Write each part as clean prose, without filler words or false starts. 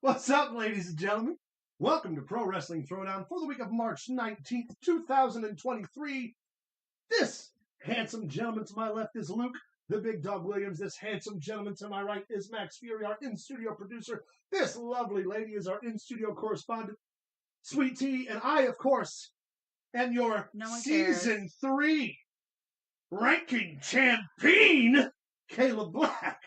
What's up, ladies and gentlemen? Welcome to Pro Wrestling Throwdown for the week of March 19th, 2023. This handsome gentleman to my left is Luke, the Big Dog Williams. This handsome gentleman to my right is Max Fury, our in-studio producer. This lovely lady is our in-studio correspondent, Sweet Tea. And I, of course, am your Season 3 ranking champion, Caleb Black.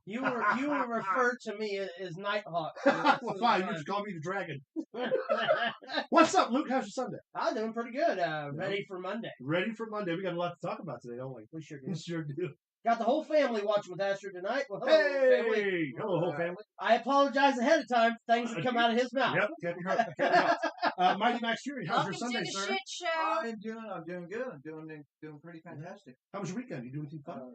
You were referred to me as Nighthawk. Well, fine. You just call me the Dragon. What's up, Luke? How's your Sunday? I'm doing pretty good. Ready for Monday. Ready for Monday. We got a lot to talk about today, don't we? We sure do. We sure do. Got the whole family watching with Asher tonight. Well, hello, Hey! family. Hello, whole family. I apologize ahead of time for things that come out of his mouth. Yep, can't be hurt. Can't be hurt. Mighty Max Fury, how's your Sunday, Welcome to the sir? shit show. I'm doing good. I'm doing pretty fantastic. How was your weekend? You doing anything fun?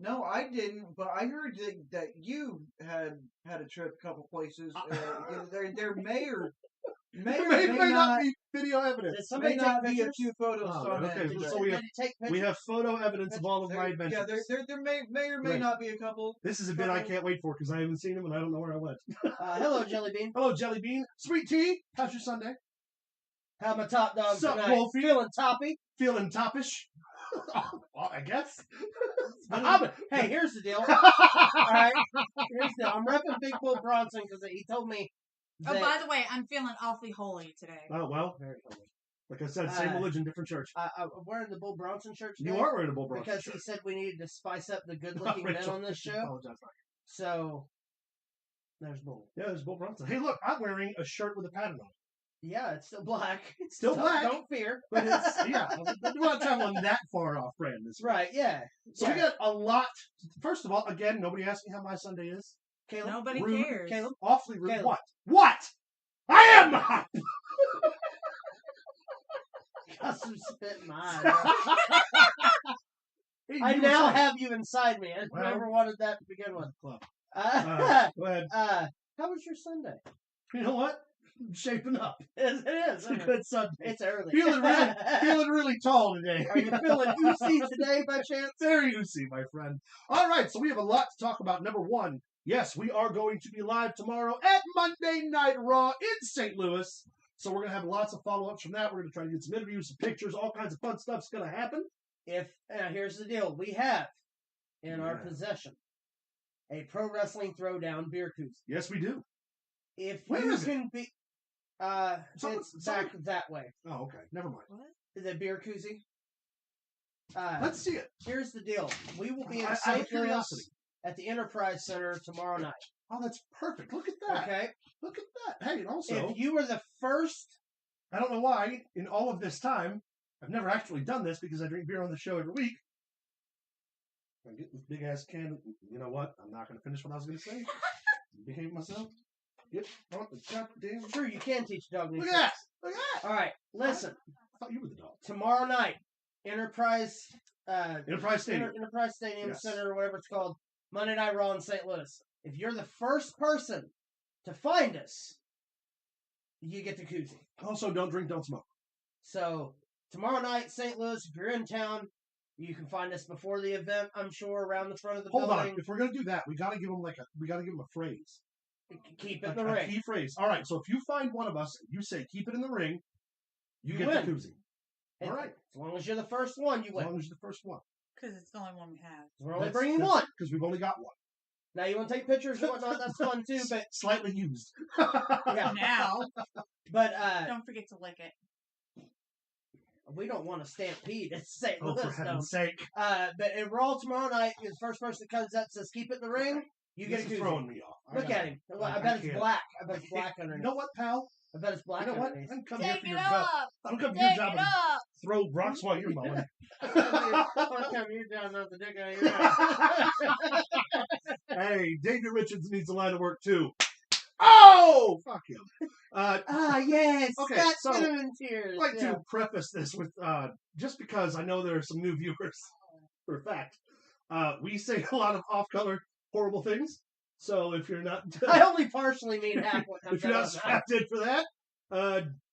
No, I didn't, but I heard that you had a trip a couple places. There may not be video evidence. Did somebody may take not be a pictures? few photos Oh, on okay, it. so we have- Did you take pictures? We have photo evidence of all of my adventures. Yeah, there may or may Great. not be a couple. This is a bit I can't wait for because I haven't seen him and I don't know where I went. Hello, Jelly Bean. Hello, Jelly Bean. Sweet Tea, how's your Sunday? How my top dog Sup, tonight? Wolfie? Feeling toppy. Feeling toppish? Well, I guess. Hey, here's the deal. All right, here's the deal. I'm repping Big Bull Bronson because he told me. Oh, that- by the way, I'm feeling awfully holy today. Oh, well, Very holy. like I said, same religion, different church. I'm wearing the Bull Bronson shirt today. You are wearing a Bull Bronson because shirt. he said we needed to spice up the good-looking men Rachel, on this I show. apologize. So there's Bull. Yeah, there's Bull Bronson. Hey, look, I'm wearing a shirt with a pattern on it. Yeah, it's still black. It's still black. Don't fear. But it's, yeah, we're not traveling that far off brand this week. Right, yeah. So yeah. we got a lot. First of all, again, nobody asked me how my Sunday is. Caleb. Nobody Rude. cares. Caleb. Awfully rude. Caleb. What? What? I am not! Got some spit in my eye. Hey, I you were now saying- have you inside me. I Well, never wanted that to begin with. Club. Go Go ahead. how was your Sunday? You know what? I'm shaping up. It is. It's a good Sunday. It's early. Feeling really tall today. Are you feeling oozy today by chance? Very oozy, my friend. All right, so we have a lot to talk about. Number one, yes, we are going to be live tomorrow at Monday Night Raw in St. Louis. So we're going to have lots of follow-ups from that. We're going to try to get some interviews, some pictures, all kinds of fun stuff's going to happen. Here's the deal. We have in our possession a Pro Wrestling Throwdown beer koozie. Yes, we do. If Where you is it? can be, it's back that way. Oh, okay. Never mind. What? The beer koozie. Let's see it. Here's the deal. We will be in Out of St. Louis curiosity. at the Enterprise Center tomorrow night. Oh, that's perfect. Look at that. Okay. Look at that. Hey, and also, If you were the first, I don't know why, in all of this time, I've never actually done this because I drink beer on the show every week. I get this big ass can. You know what? I'm not going to finish what I was going to say. Behave myself. Get on the goddamn. true, you can teach a dog new Look at tricks. that. Look at that. All right, listen. I thought you were the dog. Tomorrow night, Enterprise Enterprise Stadium. Enterprise Stadium Yes. Center, or whatever it's called, Monday Night Raw in St. Louis. If you're the first person to find us, you get the koozie. Also, don't drink, don't smoke. So tomorrow night, St. Louis, if you're in town, you can find us before the event, I'm sure, around the front of the Hold building. on. If we're going to do that, we got to give them a phrase. Keep it in A the ring. key phrase. All right. So if you find one of us, you say keep it in the ring, you get win. the koozie. All right. As long as you're the first one, you As win. long as you're the first one. Because it's the only one we have. We're only bringing one. Because we've only got one. Now, you want to take pictures and whatnot, that's fun too, but Slightly used. yeah. Now, But don't forget to lick it. we don't want to stampede at St. Oh, Louis, for though. heaven's sake. But in Raw tomorrow night, you're the first person that comes out and says, keep it in the ring, you get This a is koozie. throwing me off. Look at him. I I bet it's can't. black. I bet it's black underneath. You know what, pal? I bet it's black You know what? underneath. I'm coming here Take for it your job. up! I'm coming for your Take job it and up! throw rocks while you're mowing. One time you're down off the dick out of your head. Hey, David Richards needs a line of work too. Oh, fuck him. Yes. Okay, That's so, cinnamon tears. I'd like yeah. to preface this with just because I know there are some new viewers, for a fact, we say a lot of off-color horrible things. So if you're not, I only partially mean half what comes if you're out not of that. strapped in for that,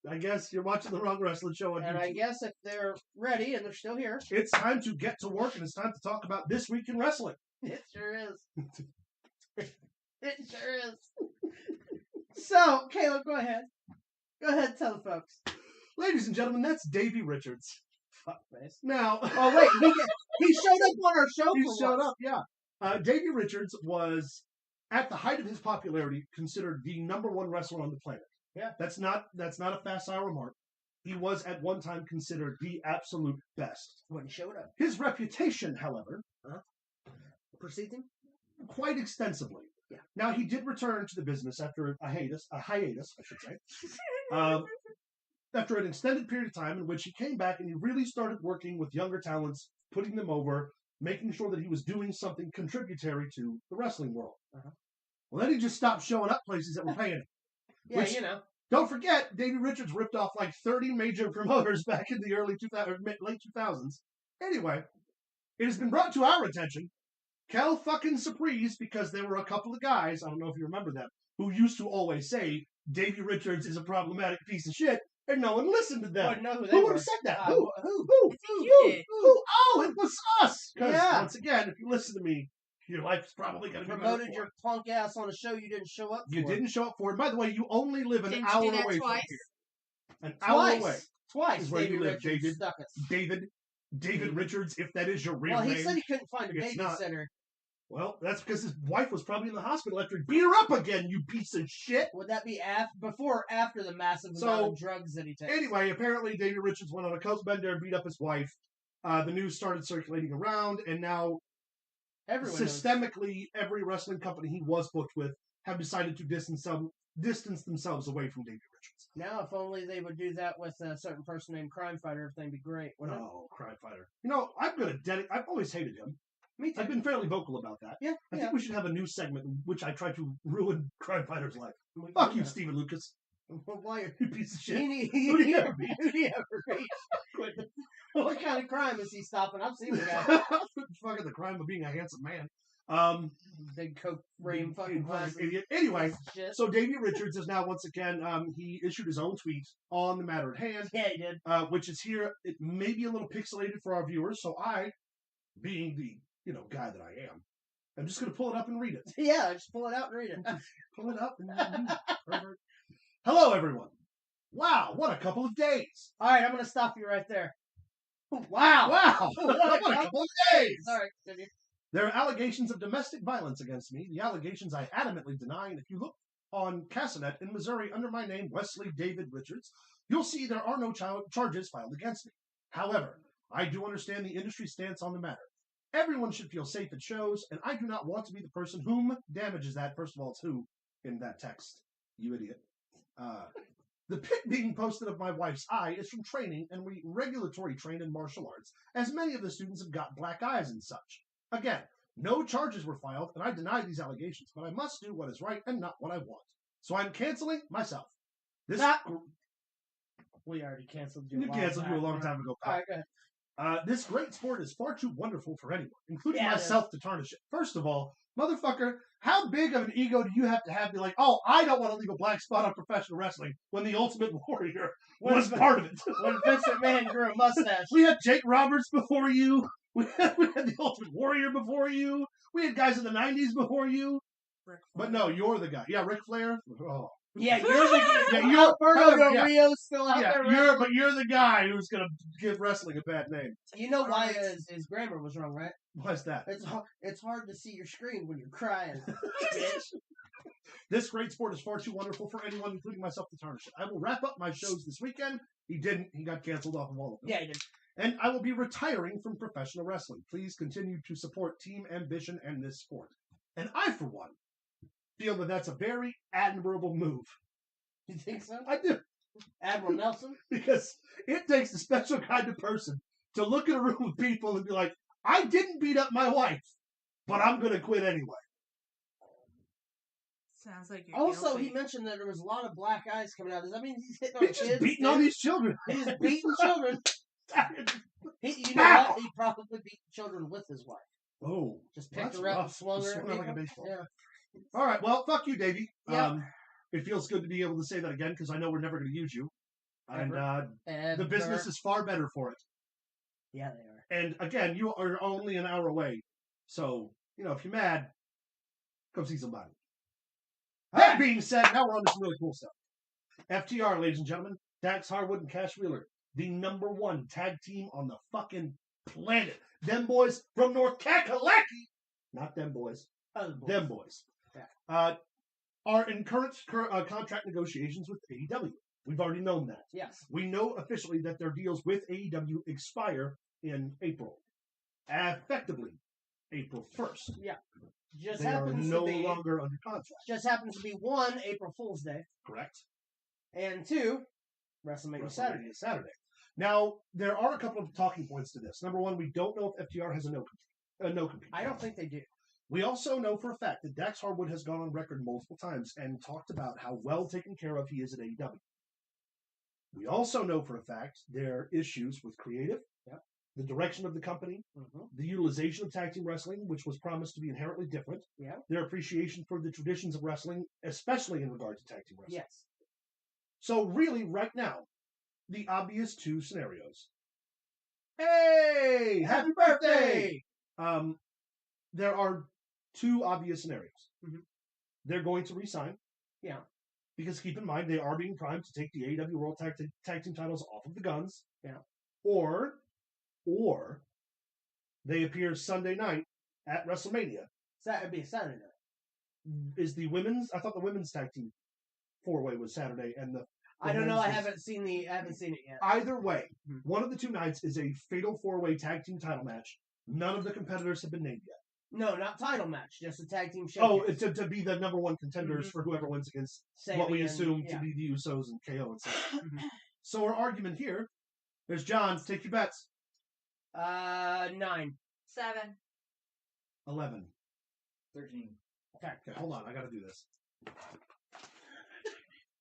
I guess you're watching the wrong wrestling show on And YouTube. I guess if they're ready and they're still here, It's time to get to work, and it's time to talk about This Week in Wrestling. it sure is. It sure is. So, Caleb, go ahead. Go ahead and tell the folks. Ladies and gentlemen, that's Davey Richards. Fuckface. Now, Oh, wait. He showed up on our show he for showed once. up, yeah. Davey Richards was, at the height of his popularity, considered the #1 wrestler on the planet. Yeah. That's not a facile remark. He was at one time considered the absolute best. When he showed up. His reputation, however, Proceed him? quite extensively. Yeah. Now, he did return to the business after a hiatus, I should say. After an extended period of time in which he came back and he really started working with younger talents, putting them over, making sure that he was doing something contributory to the wrestling world. Well, then he just stopped showing up places that were paying him. Yeah, Which- you know. Don't forget, Davey Richards ripped off like 30 major promoters back in the late 2000s. Anyway, it has been brought to our attention, Kel fucking Surprise, because there were a couple of guys, I don't know if you remember them, who used to always say Davey Richards is a problematic piece of shit, and no one listened to them. I know who they Who would were. have said that? Who? Who? You did. Who? Oh, it was us! Because, Yeah. once again, if you listen to me, your life's probably going to be better Promoted for your it. punk ass on a show you didn't show up for. You didn't show up for it. By the way, you only live an Didn't hour you do that away from twice? here. An Twice. hour away. Twice. Is where you Davey live, Richards David. stuck us. David Richards, if that is your real Well, name. he said he couldn't find a It's not. babysitter. Well, that's because his wife was probably in the hospital after he beat her up again, you piece of shit. Would that be before or after the massive amount of drugs that he takes? Anyway, apparently David Richards went on a coast bender and beat up his wife. The news started circulating around, and now Everyone knows. systemically, every wrestling company he was booked with have decided to distance themselves away from David Richards. Now, if only they would do that with a certain person named Crime Fighter, everything would be great. Wouldn't it? Oh, Crime Fighter. You know, I've always hated him. Me too. I've been fairly vocal about that. Yeah, I yeah. think we should have a new segment in which I try to ruin Crime Fighter's life. We Fuck can you, do Stephen Lucas. that. Why are You piece of shit. Who do you ever beat? What kind of crime is he stopping? I've seen the guy. Fucking the crime of being a handsome man. Big coke frame fucking glasses. Idiot. Anyway, Shit. so Davey Richards is now once again, he issued his own tweet on the matter at hand, Yeah, he did. which is here. It may be a little pixelated for our viewers, so I, being the guy that I am, I'm just going to pull it up and read it. Yeah, just pull it out and read it. Pull it up and read it. Pervert. Hello, everyone. Wow, what a couple of days. All right, I'm going to stop you right there. Wow. Wow, What what a couple of days. All right, continue. There are allegations of domestic violence against me. The allegations I adamantly deny, and if you look on CORNETTE in Missouri under my name, Wesley David Richards, you'll see there are no charges filed against me. However, I do understand the industry stance on the matter. Everyone should feel safe at shows, and I do not want to be the person whom damages that. First of all, it's who in that text, you idiot. The pic being posted of my wife's eye is from training, and we regulatory trained in martial arts, as many of the students have got black eyes and such. Again, no charges were filed, and I deny these allegations, but I must do what is right and not what I want. So I'm canceling myself. This We already canceled you. we canceled you a long time ago, All pal. right, go ahead. This great sport is far too wonderful for anyone, including Yeah, it myself, to tarnish it. First of all, motherfucker, how big of an ego do you have to be like, oh, I don't want to leave a black spot on professional wrestling when the Ultimate Warrior was part of it? When Vince McMahon grew a mustache. We had Jake Roberts before you. We had the Ultimate Warrior before you. We had guys in the 90s before you. Ric But Flair. no, you're the guy. Yeah, Ric Flair. Oh. Yeah, you're the Yeah, you're Alberto yeah. Rio's still out there. You're the guy who's gonna give wrestling a bad name. You know why Alright. his grammar was wrong, right? Why's that? It's hard to see your screen when you're crying, bitch. This great sport is far too wonderful for anyone, including myself, to tarnish it. I will wrap up my shows this weekend. He didn't. He got canceled off of all of them. Yeah, he did. And I will be retiring from professional wrestling. Please continue to support Team Ambition and this sport. And I, for one, feel that that's a very admirable move. You think so? I do. Admiral Nelson? Because it takes a special kind of person to look at a room of people and be like, I didn't beat up my wife, but I'm going to quit anyway. Sounds like you're Also, guilty. he mentioned that there was a lot of black eyes coming out. Does that mean he's hitting on He's kids? just beating on these children. He's beating children. You know Ow! what? He probably beat children with his wife. Oh, Just picked that's her up rough. and swung her. Swung at her like a people. baseball. Yeah. All right, well, fuck you, Davey. Yeah. It feels good to be able to say that again because I know we're never going to use you. And And the business is far better for it. Yeah, they are. And again, you are only an hour away. So, if you're mad, come see somebody. That being said, now we're on to some really cool stuff. FTR, ladies and gentlemen, Dax Harwood and Cash Wheeler, the #1 tag team on the fucking planet. Them boys from North Kakalaki, not them boys, them boys, are in current contract negotiations with AEW. We've already known that. Yes. We know officially that their deals with AEW expire in April. Effectively, April 1st. Yeah. Just They are happens no to be longer under contract. Just happens to be 1, April Fool's Day, Correct. and 2, WrestleMania Saturday. Saturday. Now, there are a couple of talking points to this. Number one, we don't know if FTR has a no-compete. I don't think they do. We also know for a fact that Dax Harwood has gone on record multiple times and talked about how well taken care of he is at AEW. We also know for a fact there are issues with creative, the direction of the company, the utilization of tag team wrestling, which was promised to be inherently different, their appreciation for the traditions of wrestling, especially in regard to tag team wrestling. Yes. So really, right now, the obvious two scenarios. Hey! Happy birthday! There are two obvious scenarios. They're going to resign. Yeah. Because keep in mind, they are being primed to take the AEW World Tag Team titles off of the Guns. Yeah. Or they appear Sunday night at WrestleMania. That would be a Saturday. Is the women's? I thought the women's tag team 4-way was Saturday, and the I don't know. I men's haven't seen it yet. Either way, one of the two nights is a fatal 4-way tag team title match. None of the competitors have been named yet. No, not title match, just a tag team show. Oh, it's to be the #1 contenders for whoever wins against what we assume to be the Usos and KO and stuff. So our argument here, there's John. Take your bets. 7. 9. 11. 13. Okay, hold on. I got to do this.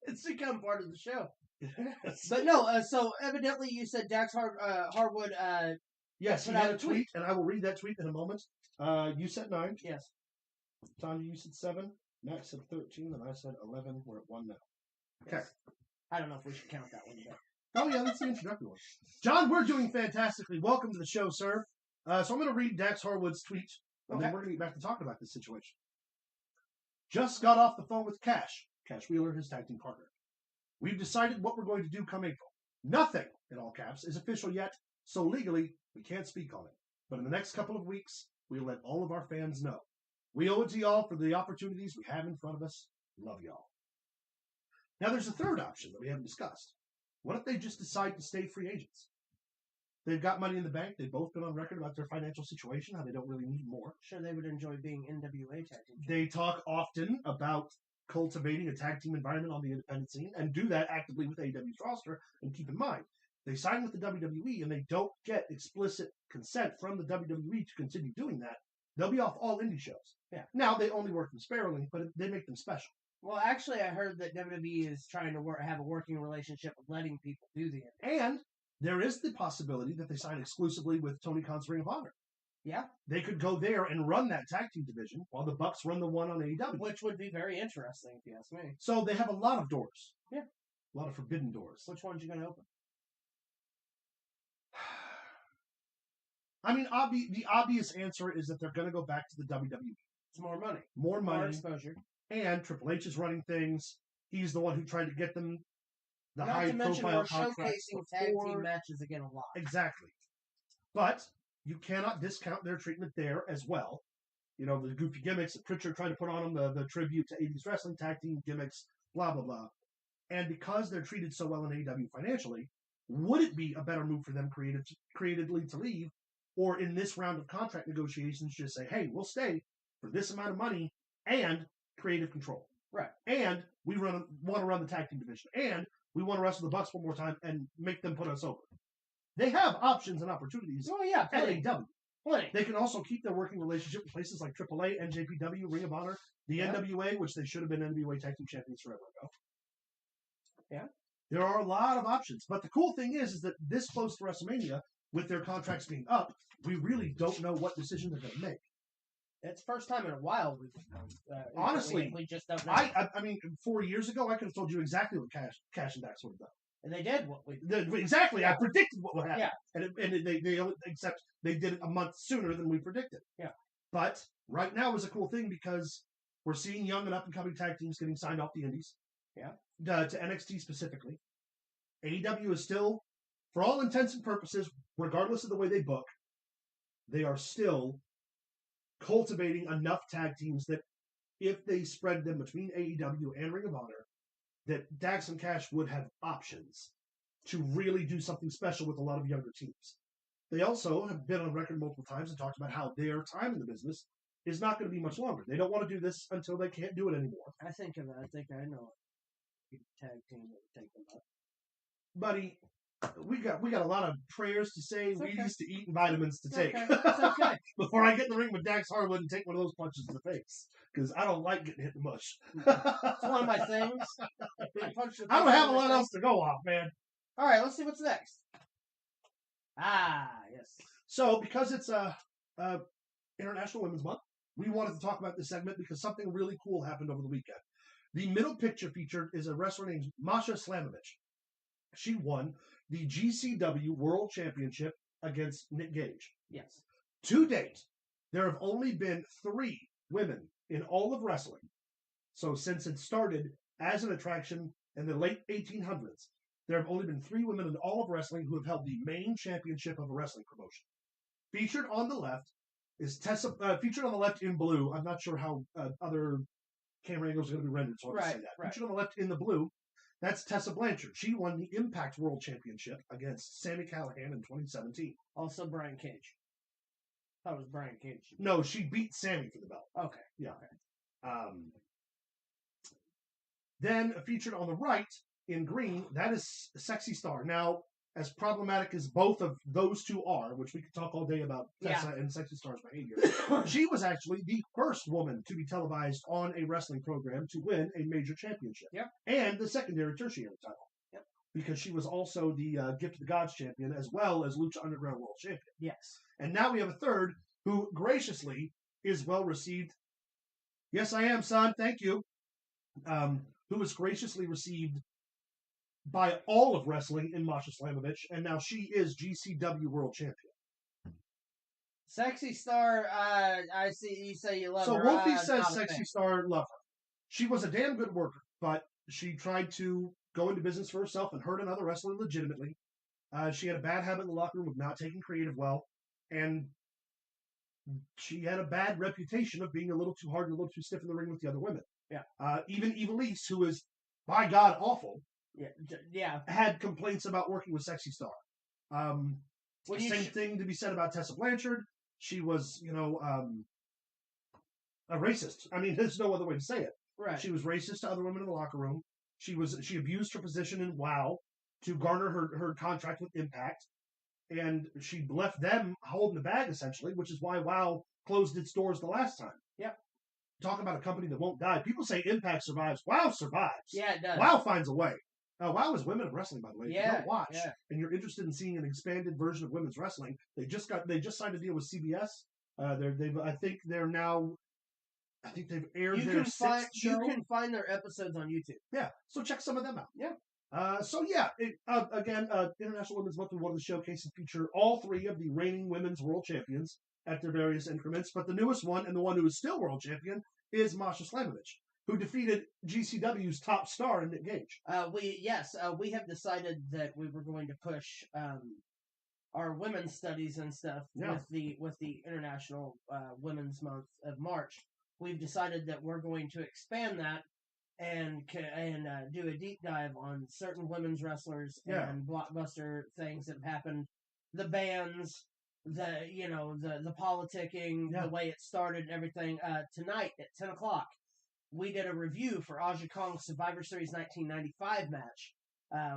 It's become part of the show. Yes. But no, so evidently you said Dax Harwood. Yes, he put out had a tweet, and I will read that tweet in a moment. You said 9. Yes. Tanya, you said 7. Max said 13, and I said 11. We're at 1 now. Okay. I don't know if we should count that one yet. Oh, yeah, that's the introductory one. John, we're doing fantastically. Welcome to the show, sir. So I'm going to read Dax Harwood's tweet, and then we're going to get back to talking about this situation. Just got off the phone with Cash Wheeler, his tag team partner. We've decided what we're going to do come April. Nothing, in all caps, is official yet, so legally, we can't speak on it. But in the next couple of weeks, we'll let all of our fans know. We owe it to y'all for the opportunities we have in front of us. Love y'all. Now, there's a third option that we haven't discussed. What if they just decide to stay free agents? They've got money in the bank. They've both been on record about their financial situation, how they don't really need more. Sure, they would enjoy being NWA tag team. They talk often about cultivating a tag team environment on the independent scene and do that actively with AEW's roster. And keep in mind, they sign with the WWE and they don't get explicit consent from the WWE to continue doing that. They'll be off all indie shows. Yeah. Now, they only work them sparingly, but they make them special. Well, actually, I heard that WWE is trying to have a working relationship with letting people do the indie. And there is the possibility that they sign exclusively with Tony Khan's Ring of Honor. Yeah. They could go there and run that tag team division while the Bucks run the one on AEW. Which would be very interesting, if you ask me. So they have a lot of doors. Yeah. A lot of forbidden doors. Which ones you going to open? I mean, the obvious answer is that they're going to go back to the WWE. It's more money. More money. More exposure. And Triple H is running things. He's the one who tried to get them the Not high to mention profile we're contracts showcasing tag before. team matches again a lot. Exactly. But you cannot discount their treatment there as well. You know, the goofy gimmicks that Pritchard tried to put on them, the tribute to 80s wrestling, tag team gimmicks, blah, blah, blah. And because they're treated so well in AEW financially, would it be a better move for them creatively to leave? Or in this round of contract negotiations, just say, hey, we'll stay for this amount of money and creative control. Right. And we want to run the tag team division. And we want to wrestle the Bucks one more time and make them put us over. They have options and opportunities yeah, at AEW. Plenty. They can also keep their working relationship with places like AAA, NJPW, Ring of Honor, the NWA, which they should have been NWA Tag Team Champions forever ago. Yeah. There are a lot of options. But the cool thing is that this close to WrestleMania, with their contracts being up, we really don't know what decision they're going to make. It's first time in a while. Honestly, we just don't know. I mean, 4 years ago, I could have told you exactly what Cash and Dax would have done. And they did what we Exactly. I predicted what would happen. Yeah. And they except they did it a month sooner than we predicted. Yeah. But right now is a cool thing because We're seeing young and up-and-coming tag teams getting signed off the indies. Yeah. To NXT specifically. AEW is still, for all intents and purposes, regardless of the way they book, they are still cultivating enough tag teams that if they spread them between AEW and Ring of Honor, that Dax and Cash would have options to really do something special with a lot of younger teams. They also have been on record multiple times and talked about how their time in the business is not going to be much longer. They don't want to do this until they can't do it anymore. I think I know a tag team that would take them up. Buddy, we got a lot of prayers to say, It's okay. Wheaties to eat, and vitamins to take. Okay. It's okay. Before I get in the ring with Dax Harwood and take one of those punches in the face. Because I don't like getting hit in the mush. It's one of my things. I don't have a lot else to go off, man. All right, let's see what's next. Ah, yes. So, because it's International Women's Month, we wanted to talk about this segment because something really cool happened over the weekend. The middle picture featured is a wrestler named Masha Slamovich. She won the GCW World Championship against Nick Gage. Yes. To date, there have only been 3 women in all of wrestling. So since it started as an attraction in the late 1800s, there have only been 3 women in all of wrestling who have held the main championship of a wrestling promotion. Featured on the left is Tessa. Featured on the left in blue. I'm not sure how other camera angles are going to be rendered, so I'll just say that. Right. Featured on the left in the blue, that's Tessa Blanchard. She won the Impact World Championship against Sami Callihan in 2017. Also Brian Cage. That was Brian Cage. No, she beat Sami for the belt. Okay. Yeah. Okay. Then featured on the right in green, that is Sexy Star. Now, as problematic as both of those two are, which we could talk all day about Tessa and Sexy Star's behavior, she was actually the first woman to be televised on a wrestling program to win a major championship. Yep. And the secondary tertiary title. Yep. Because she was also the Gift of the Gods champion as well as Lucha Underground World Champion. Yes. And now we have a third who graciously is well received. Yes, I am, son. Thank you. Who was graciously received by all of wrestling in Masha Slamovich, and now she is GCW World Champion. Sexy Star, I see you say you love her. So Wolfie says not a Sexy fan. Star love her. She was a damn good worker, but she tried to go into business for herself and hurt another wrestler legitimately. She had a bad habit in the locker room of not taking creative well, and she had a bad reputation of being a little too hard and a little too stiff in the ring with the other women. Yeah. Even Evilise, who is, by God, awful, Yeah. had complaints about working with Sexy Star. Same thing to be said about Tessa Blanchard. She was, a racist. I mean, there's no other way to say it. Right. She was racist to other women in the locker room. She abused her position in WoW to garner her contract with Impact. And she left them holding the bag, essentially, which is why WoW closed its doors the last time. Yep. Talk about a company that won't die. People say Impact survives. WoW survives. Yeah, it does. WoW finds a way. WoW is women of wrestling, by the way. If you Yeah, don't watch, yeah. and you're interested in seeing an expanded version of women's wrestling, they just signed a deal with CBS. I think they've aired their 6th show. You can find their episodes on YouTube. Yeah, so check some of them out. Yeah. International Women's Month, we wanted to showcase and feature all 3 of the reigning women's world champions at their various increments. But the newest one, and the one who is still world champion, is Masha Slamovich, who defeated GCW's top star in Nick Gage. We have decided that we were going to push our women's studies and stuff with the International Women's Month of March. We've decided that we're going to expand that and do a deep dive on certain women's wrestlers and blockbuster things that have happened, the bands, the politicking, the way it started and everything. Tonight at 10 o'clock, we did a review for Aja Kong's Survivor Series 1995 match,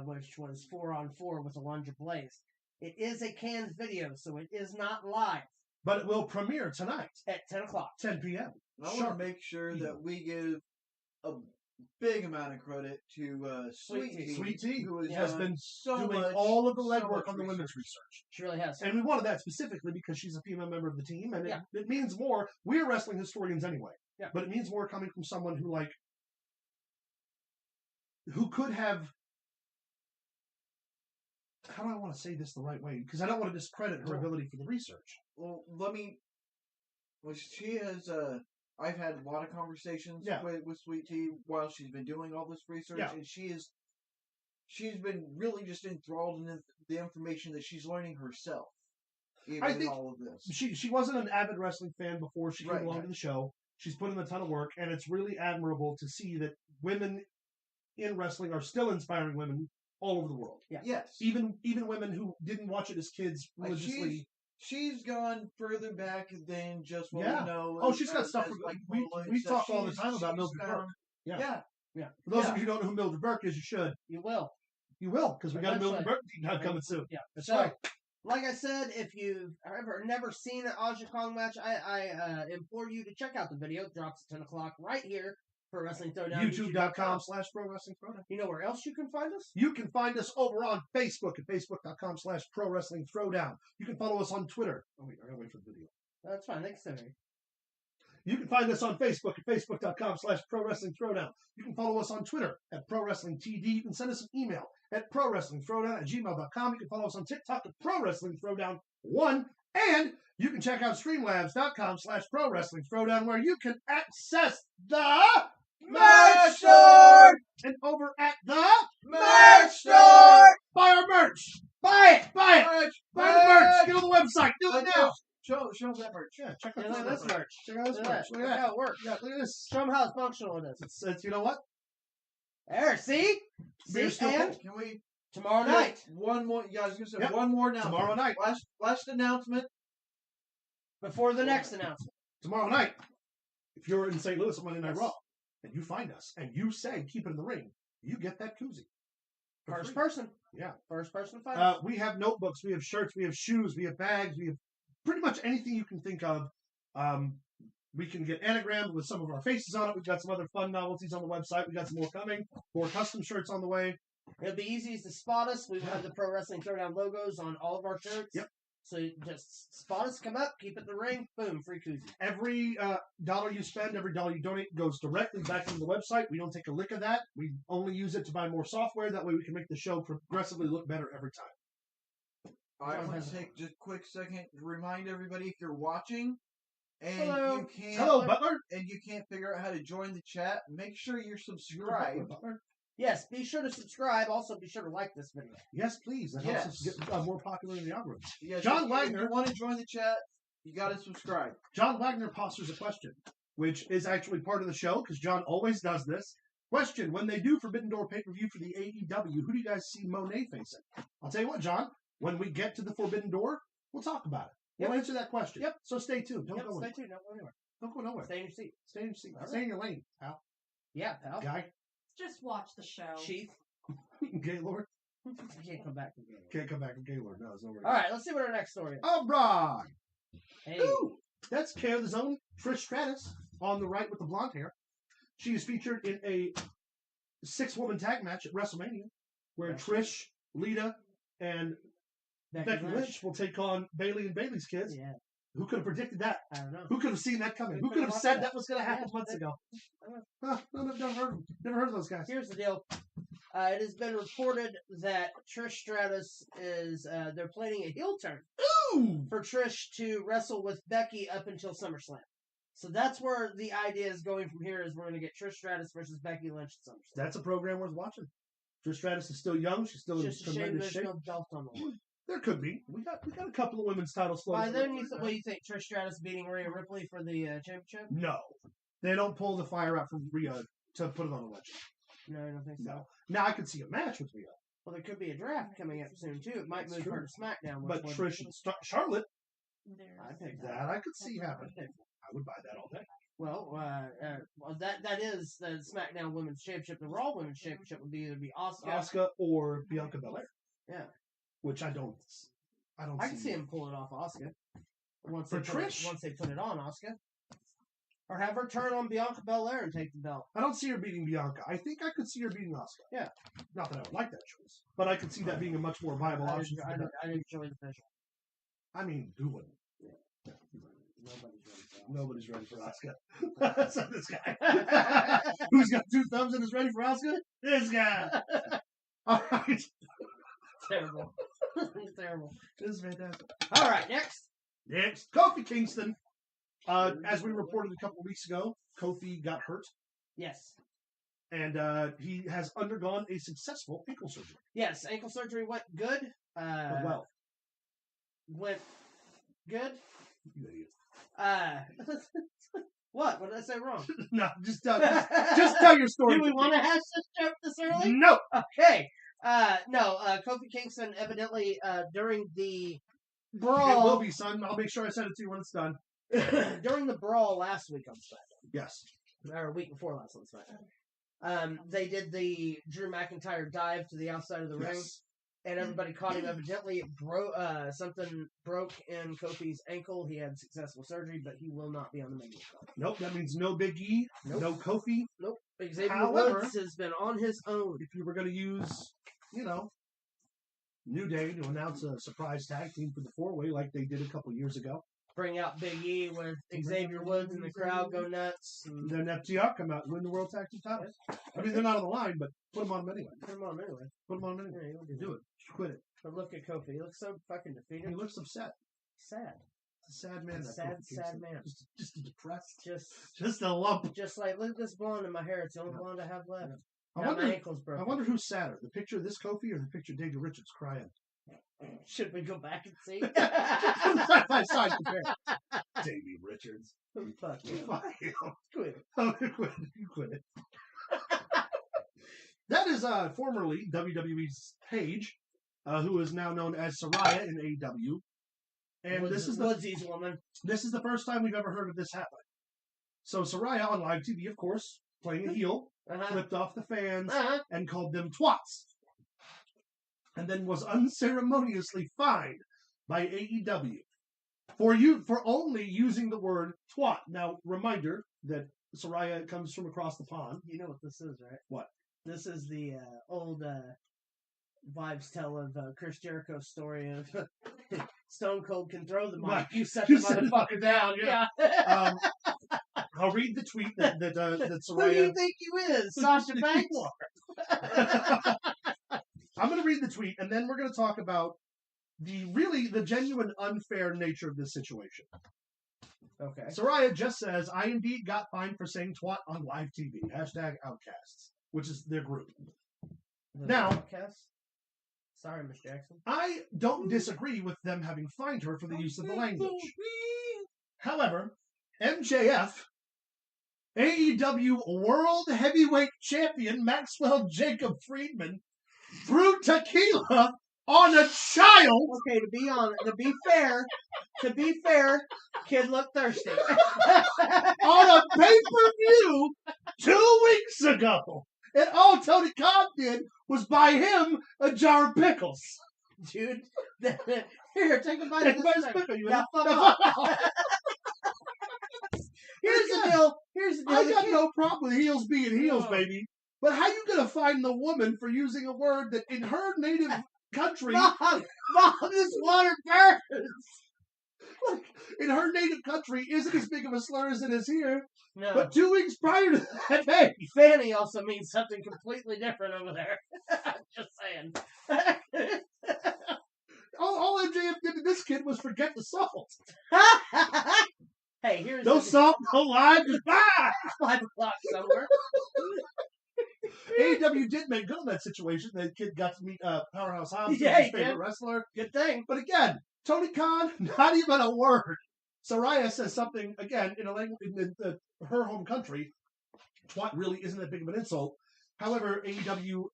which was 4-on-4 with Alundra Blaze. It is a canned video, so it is not live. But it will premiere tonight at 10 o'clock. 10 p.m. I want to make sure that we give a big amount of credit to Sweet Tea. Sweet Tea, who has been so doing much, all of the so legwork much on the women's research. She really has. And we wanted that specifically because she's a female member of the team, and it means more. We're wrestling historians anyway. Yeah. But it means more coming from someone who could have. How do I want to say this the right way? Because I don't want to discredit her ability for the research. Well, she has I've had a lot of conversations with Sweet Tea while she's been doing all this research, and she's been really just enthralled in the information that she's learning herself. I think all of this. She wasn't an avid wrestling fan before she came along to the show. She's put in a ton of work, and it's really admirable to see that women in wrestling are still inspiring women all over the world. Yeah. Yes. Even women who didn't watch it as kids religiously. She's gone further back than just what we know. Oh, she's got stuff. We talk all the time about Mildred Burke. Yeah. For those of you who don't know who Mildred Burke is, you should. You will. You will, because we got a Mildred Burke team coming soon. Yeah. That's so, right. Like I said, if you've never seen an Aja Kong match, I implore you to check out the video. It drops at 10 o'clock right here for Wrestling Throwdown. YouTube.com/ProWrestlingThrowdown. You know where else you can find us? You can find us over on Facebook at Facebook.com/ProWrestlingThrowdown. You can follow us on Twitter. Oh, wait, I gotta wait for the video. That's fine. Thanks, Terry. You can find us on Facebook at Facebook.com/ProWrestlingThrowdown. You can follow us on Twitter at ProWrestlingTD. You can send us an email at ProWrestlingThrowdown@gmail.com. You can follow us on TikTok at ProWrestlingThrowdown1. And you can check out Streamlabs.com/ProWrestlingThrowdown, where you can access the Merch Store! And over at the Merch Store! Buy our merch! Buy it! Buy it! Buy the merch! Get on the website! Do it now! Show them that merch. Yeah, check out this merch. Check out this merch. Look Look at how it works. that. Look at this. Show them how it's functional it is. It's you know what? There, see? Beer still and cold. Can we tomorrow night. One more. You guys gonna say Yep. one more announcement. Tomorrow night. Last announcement. Before the next announcement. Tomorrow night. If you're in St. Louis on Monday Night Raw, and you find us, and you say, keep it in the ring, you get that koozie. First person. Yeah. First person to find us. We have notebooks, we have shirts, we have shoes, we have bags, we have pretty much anything you can think of. We can get anagrammed with some of our faces on it. We've got some other fun novelties on the website. We've got some more coming. More custom shirts on the way. It'll be easy to spot us. We will have the Pro Wrestling Throwdown logos on all of our shirts. Yep. So you just spot us, come up, keep it in the ring, boom, free koozie. Every dollar you spend, every dollar you donate goes directly back into the website. We don't take a lick of that. We only use it to buy more software. That way we can make the show progressively look better every time. I want to take just a quick second to remind everybody if you're watching and Hello. you can't Hello, Butler. and you can't figure out how to join the chat, make sure you're subscribed. Butler. Yes, be sure to subscribe. Also, be sure to like this video. Yes, please. That helps us get more popular in the algorithm. Yeah, John if Wagner. you want to join the chat, you got to subscribe. John Wagner postures a question, which is actually part of the show because John always does this. Question: when they do Forbidden Door pay-per-view for the AEW, who do you guys see Monet facing? I'll tell you what, John. When we get to the Forbidden Door, we'll talk about it. We'll answer that question. Yep. So stay tuned. Don't go Stay anywhere. tuned. Don't go anywhere. Don't go nowhere. Stay in your seat. Stay in your seat. All Stay in your lane, pal. Yeah, pal. Guy. Just watch the show. Chief. Gaylord. You can't come back from Gaylord. Can't come back from Gaylord. No, it's over. All right, let's see what our next story is. All right. Hey. Ooh, that's Care of the Zone. Trish Stratus on the right with the blonde hair. She is featured in a 6-woman tag match at WrestleMania where Trish, Lita, and Becky Lynch will take on Bayley and Bayley's kids. Yeah. Who could have predicted that? I don't know. Who could have seen that coming? Who could have said that was going to happen months ago? Huh, never heard of those guys. Here's the deal. It has been reported that Trish Stratus is, they're planning a heel turn. Ooh! For Trish to wrestle with Becky up until SummerSlam. So that's where the idea is going from here is we're going to get Trish Stratus versus Becky Lynch at SummerSlam. That's a program worth watching. Trish Stratus is still young. She's still Just in a shame tremendous there's shape. no belt on the line. There could be. We got a couple of women's titles. By then, what do you think? Trish Stratus beating Rhea Ripley for the championship? No. They don't pull the fire out from Rhea to put it on a legend. No, I don't think so. No. Now, I could see a match with Rhea. Well, there could be a draft coming up soon, too. It might That's move her true. to SmackDown. But Trish and Charlotte, I think that I could see happen. I would buy that all day. Well, that is the SmackDown Women's Championship. The Raw Women's Championship would either be Asuka or Bianca Belair. Yeah. Which I don't I can see him pull it off Asuka. Once For they Trish? once they put it on Asuka. Or have her turn on Bianca Belair and take the belt. I don't see her beating Bianca. I think I could see her beating Asuka. Yeah. Not that I would like that choice. But I could see that being a much more viable option. I enjoy the visual. I mean, who wouldn't? Yeah. Nobody's ready for Asuka. So this guy. Who's got 2 thumbs and is ready for Asuka? This guy. All right. Terrible. Terrible. This is fantastic. All right, next. Next, Kofi Kingston As we reported a couple of weeks ago, Kofi got hurt. Yes. And he has undergone a successful ankle surgery. Yes, ankle surgery went good. Well. Went good. You idiot. What? What did I say wrong? No, just tell your story. Do we want to hash this joke this early? No. Okay. No. Kofi Kingston evidently during the brawl. It will be, son. I'll make sure I send it to you when it's done. During the brawl last week on SmackDown. Yes. Or a week before last on SmackDown. They did the Drew McIntyre dive to the outside of the ring, and everybody caught him. Evidently, something broke in Kofi's ankle. He had successful surgery, but he will not be on the main card. Nope, that means no Big E, no Kofi. Nope. Xavier Woods has been on his own. If you were going to use, New Day to announce a surprise tag team for the 4-way like they did a couple years ago. Bring out Big E with Xavier Woods and the crowd go nuts. And then FTR come out and win the World Tag Team titles. I mean, they're not on the line, but put them on them anyway. Put them on anyway. Put them on anyway. Yeah, do it. Quit it. But look at Kofi. He looks so fucking defeated. He looks upset. Sad. It's a sad man. Sad man. Just depressed. Just a lump. Just like, look at this blonde in my hair. It's the only blonde I have left. My ankle's broken. I wonder who's sadder, the picture of this Kofi or the picture of David Richards crying? Should we go back and see? Side by side compare. Davey Richards. Fuck you. Fuck you. Quit it. Oh, you quit it. That is formerly WWE's Paige, who is now known as Saraya in AEW. And this is Woodsy's woman. This is the first time we've ever heard of this happen. So Saraya on live TV, of course, playing a heel, flipped off the fans and called them twats. And then was unceremoniously fined by AEW for only using the word twat. Now, reminder that Saraya comes from across the pond. You know what this is, right? What? This is the old wives' tale of Chris Jericho's story of Stone Cold can throw the mic. Right. You set the motherfucker down. Yeah. I'll read the tweet that Saraya... Who do you think you is? Sasha Banks? I'm going to read the tweet, and then we're going to talk about the genuine unfair nature of this situation. Okay. Saraya just says, I indeed got fined for saying twat on live TV. #Outcasts, which is their group. Now, Outcasts? Sorry, Miss Jackson. I don't disagree with them having fined her for the use of the language. However, MJF, AEW World Heavyweight Champion Maxwell Jacob Friedman, threw tequila on a child. Okay, to be fair, kid looked thirsty. On a pay-per-view 2 weeks ago. And all Tony Khan did was buy him a jar of pickles. Dude, here, take a bite of this pickle. Now, Here's the deal. I got no problem with heels being heels, baby. But how you gonna find the woman for using a word that in her native country... Mom, this water burns! Like, in her native country isn't as big of a slur as it is here. No. But 2 weeks prior to that, hey! Fanny also means something completely different over there. Just saying. All MJF did to this kid was forget the salt. Hey, here's no salt, no lime, goodbye! 5 o'clock somewhere. AEW did make good on that situation. The kid got to meet Powerhouse Hobbs, his favorite wrestler. Good thing. But again, Tony Khan, not even a word. Saraya says something, again, in a language in her home country. Twat really isn't that big of an insult. However, AEW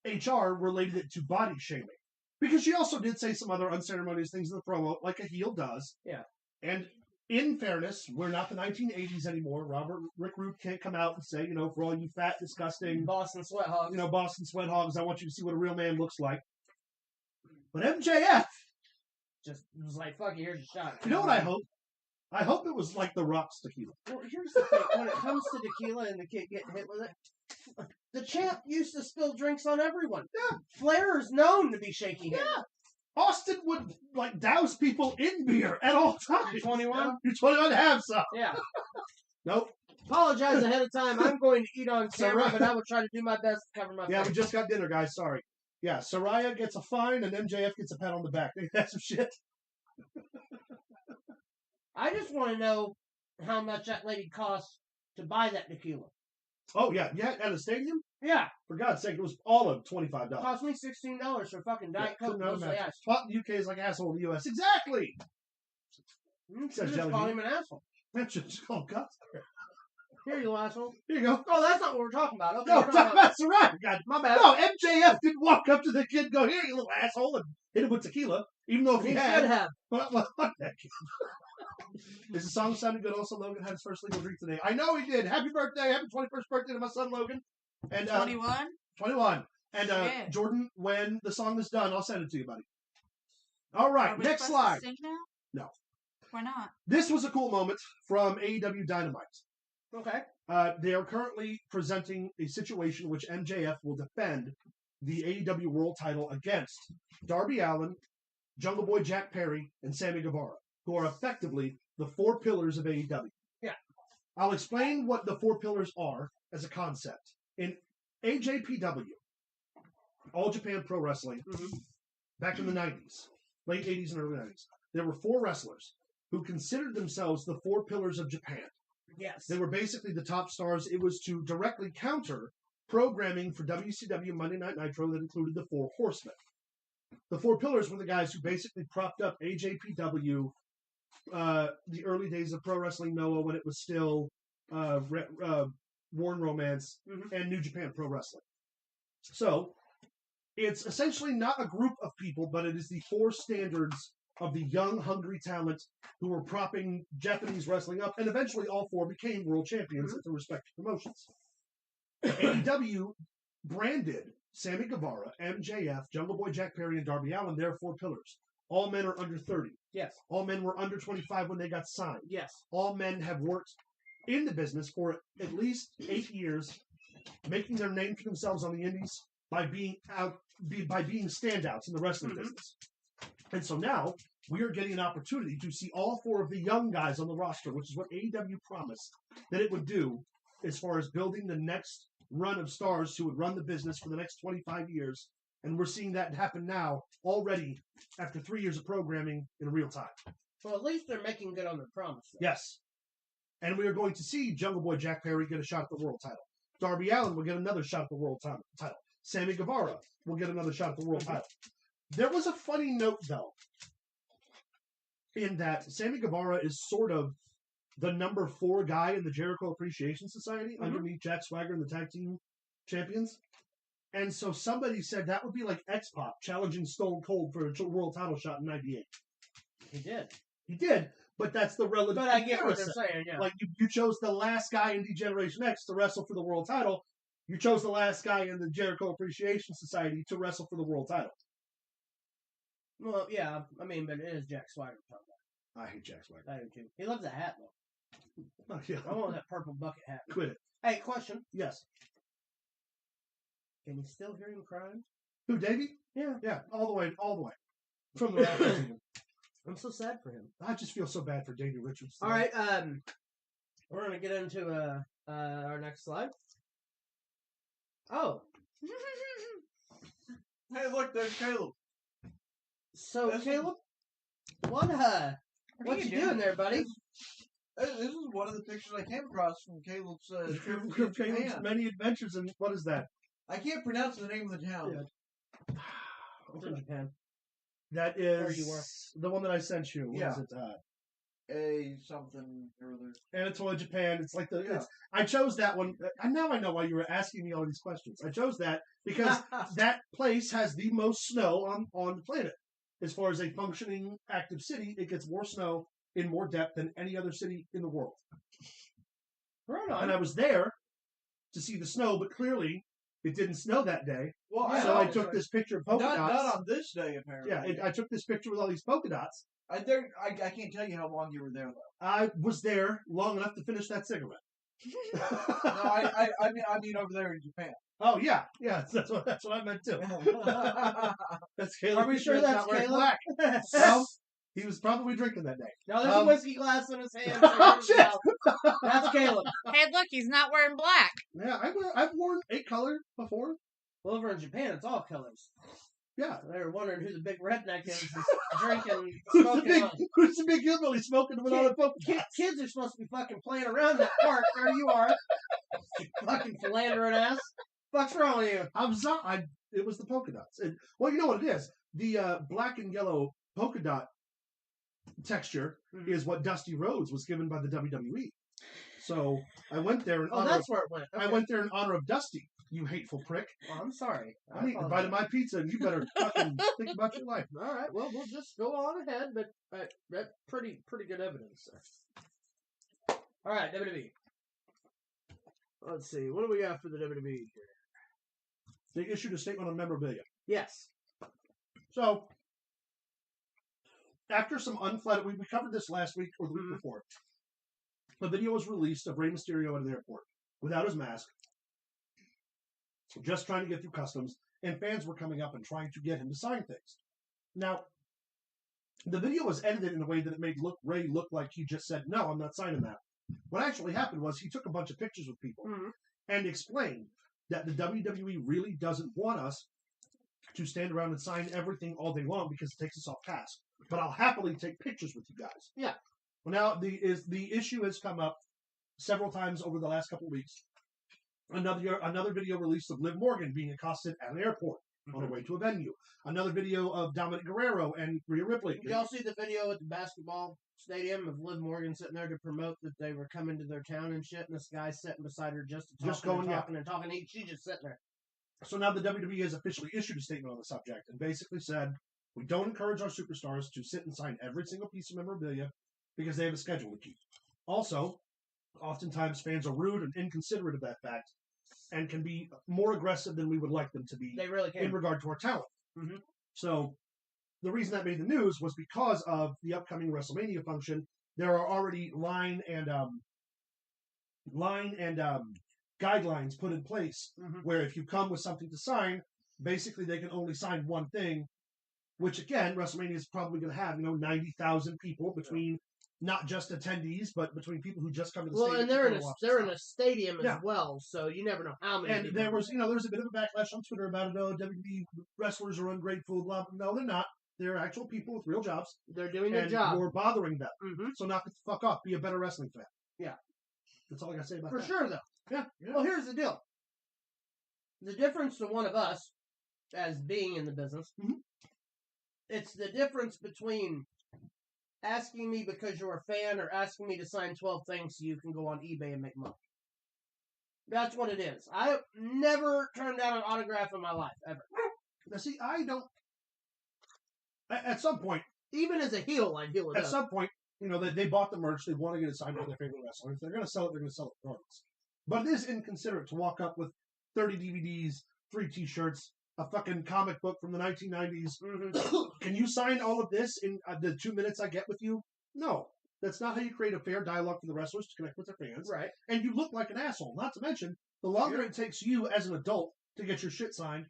HR related it to body shaming. Because she also did say some other unceremonious things in the promo, like a heel does. Yeah. And in fairness, we're not the 1980s anymore. Rick Rude can't come out and say, for all you fat, disgusting... Boston Sweat Hogs. Boston Sweat Hogs, I want you to see what a real man looks like. But MJF... just was like, fuck it, here's a shot. You know what I hope? I hope it was like the Rock's tequila. Well, here's the thing. When it comes to tequila and the kid getting hit with it, the champ used to spill drinks on everyone. Yeah. Flair is known to be shaky handed. Yeah. Austin would, douse people in beer at all times. You're 21? You're 21 to have some. Yeah. Nope. Apologize ahead of time. I'm going to eat on camera, but I will try to do my best to cover my face. Yeah, we just got dinner, guys. Sorry. Yeah, Saraya gets a fine and MJF gets a pat on the back. Ain't that some shit? I just want to know how much that lady costs to buy that tequila. Oh, yeah. Yeah, at a stadium? Yeah. For God's sake, it was all of $25. It cost me $16 for fucking Diet Coke. Mostly ice. Pot in the UK is like asshole in the US. Exactly! Just call him an asshole. That's just called guts. Here you go, asshole. Here you go. Oh, that's not what we're talking about. Okay, No, that's right. God, my bad. No, MJF didn't walk up to the kid and go, here, you little asshole, and hit him with tequila, even though if he had. Should have. Well, fuck that kid. Is the song sounding good? Also, Logan had his first legal drink today. I know he did. Happy birthday. Happy 21st birthday to my son, Logan. And 21? 21. And Jordan, when the song is done, I'll send it to you, buddy. All right, next slide. To sing now? No. Why not? This was a cool moment from AEW Dynamite. Okay. They are currently presenting a situation in which MJF will defend the AEW World title against Darby Allin, Jungle Boy Jack Perry, and Sammy Guevara, who are effectively the four pillars of AEW. Yeah. I'll explain what the four pillars are as a concept. In AJPW, All Japan Pro Wrestling, back in the 90s, late 80s and early 90s, there were four wrestlers who considered themselves the four pillars of Japan. Yes. They were basically the top stars. It was to directly counter programming for WCW Monday Night Nitro that included the Four Horsemen. The four pillars were the guys who basically propped up AJPW, the early days of Pro Wrestling Noah when it was still War and Romance, and New Japan Pro Wrestling. So, it's essentially not a group of people, but it is the four standards of the young, hungry talent who were propping Japanese wrestling up, and eventually all four became world champions at their respective promotions. AEW branded Sammy Guevara, MJF, Jungle Boy Jack Perry, and Darby Allin their four pillars. All men are under 30. Yes. All men were under 25 when they got signed. Yes. All men have worked in the business for at least 8 years, making their name for themselves on the indies by being standouts in the wrestling business. And so now we are getting an opportunity to see all four of the young guys on the roster, which is what AEW promised that it would do as far as building the next run of stars who would run the business for the next 25 years. And we're seeing that happen now already after 3 years of programming in real time. Well, at least they're making good on their promise. Yes. And we are going to see Jungle Boy Jack Perry get a shot at the world title. Darby Allin will get another shot at the world title. Sammy Guevara will get another shot at the world title. There was a funny note, though, in that Sammy Guevara is sort of the number 4 guy in the Jericho Appreciation Society underneath Jack Swagger and the tag team champions. And so somebody said that would be like X-Pac challenging Stone Cold for a world title shot in '98. He did, but that's the relative. But I get what they're saying, yeah. Like, you chose the last guy in D-Generation X to wrestle for the world title. You chose the last guy in the Jericho Appreciation Society to wrestle for the world title. Well, yeah, I mean, but it is Jack Swagger talking about. I hate Jack Swagger. I do too. He loves that hat, though. Oh, yeah. I want that purple bucket hat. Quit it. Hey, question. Yes. Can you still hear him crying? Who, Davey? Yeah. Yeah, all the way. From the last I'm so sad for him. I just feel so bad for Davey Richards. All right, we're going to get into our next slide. Oh. Hey, look, there's Caleb. So, Caleb, what you doing there, buddy? This is one of the pictures I came across from Caleb's Caleb's many adventures, and what is that? I can't pronounce the name of the town. Yeah. It's in Japan. That is the one that I sent you. What is it? A something or other. Anatolia, Japan. It's like I chose that one. And now I know why you were asking me all these questions. I chose that because that place has the most snow on the planet. As far as a functioning active city, it gets more snow in more depth than any other city in the world. Right on. And I was there to see the snow, but clearly it didn't snow that day. Well, so I took this picture of polka dots. Not on this day, apparently. Yeah, I took this picture with all these polka dots. I can't tell you how long you were there, though. I was there long enough to finish that cigarette. No, I mean over there in Japan. Oh yeah, that's what I meant too. That's Caleb. Are we sure that's Caleb? Well, he was probably drinking that day. No, there's a whiskey glass in his hand. Oh, shit. That's Caleb. Hey, look, he's not wearing black. Yeah, I've worn 8 color before. Well, over in Japan, it's all colors. Yeah. They were wondering who the big redneck is drinking, who's the big hillbilly smoking with all the polka dots? Kids are supposed to be fucking playing around that park. There you are. You fucking philandering ass. What's wrong with you? It was the polka dots. Well, you know what it is. The black and yellow polka dot texture is what Dusty Rhodes was given by the WWE. So I went there in honor. That's where it went. Okay. I went there in honor of Dusty. You hateful prick. Well, I'm sorry. I'm eating a bite of my pizza, and you better fucking think about your life. All right. Well, we'll just go on ahead, but that's pretty good evidence there. All right, WWE. Let's see. What do we got for the WWE here? They issued a statement on memorabilia. Yes. So, after some unflattering, we covered this last week or the week before. A video was released of Rey Mysterio at an airport without his mask, just trying to get through customs, and fans were coming up and trying to get him to sign things. Now, the video was edited in a way that it made Rey look like he just said, "No, I'm not signing that." What actually happened was he took a bunch of pictures with people and explained that the WWE really doesn't want us to stand around and sign everything all day long because it takes us off task. But I'll happily take pictures with you guys. Yeah. Well, now the issue has come up several times over the last couple of weeks. Another video released of Liv Morgan being accosted at an airport on her way to a venue. Another video of Dominic Guerrero and Rhea Ripley. Did y'all see the video at the basketball stadium of Liv Morgan sitting there to promote that they were coming to their town and shit, and this guy's sitting beside her just talking and talking. She's just sitting there. So now the WWE has officially issued a statement on the subject and basically said, we don't encourage our superstars to sit and sign every single piece of memorabilia because they have a schedule to keep. Also, oftentimes fans are rude and inconsiderate of that fact and can be more aggressive than we would like them to be. They really can. In regard to our talent. So the reason that made the news was because of the upcoming WrestleMania function. There are already line and guidelines put in place where if you come with something to sign, basically they can only sign one thing, which again, WrestleMania is probably going to have, 90,000 people between not just attendees, but between people who just come to the stadium. Well, and they're in a stadium as well, so you never know how many. And there was a bit of a backlash on Twitter about it. Oh, WWE wrestlers are ungrateful, blah, blah. No, they're not. They're actual people with real jobs. They're doing their job. We're bothering them. So knock the fuck off. Be a better wrestling fan. Yeah. That's all I got to say about that. For sure, though. Yeah. Well, here's the deal. The difference to one of us, as being in the business, it's the difference between asking me because you're a fan or asking me to sign 12 things so you can go on eBay and make money. That's what it is. I never turned down an autograph in my life, ever. Now, see, I don't... At some point... Even as a heel, I'd heel it up. At some point, they bought the merch. They want to get it signed by their favorite wrestler. If they're going to sell it, they're going to sell it regardless. But it is inconsiderate to walk up with 30 DVDs, 3 T-shirts, a fucking comic book from the 1990s. Can you sign all of this in the 2 minutes I get with you? No. That's not how you create a fair dialogue for the wrestlers to connect with their fans. Right. And you look like an asshole. Not to mention, the longer it takes you as an adult to get your shit signed,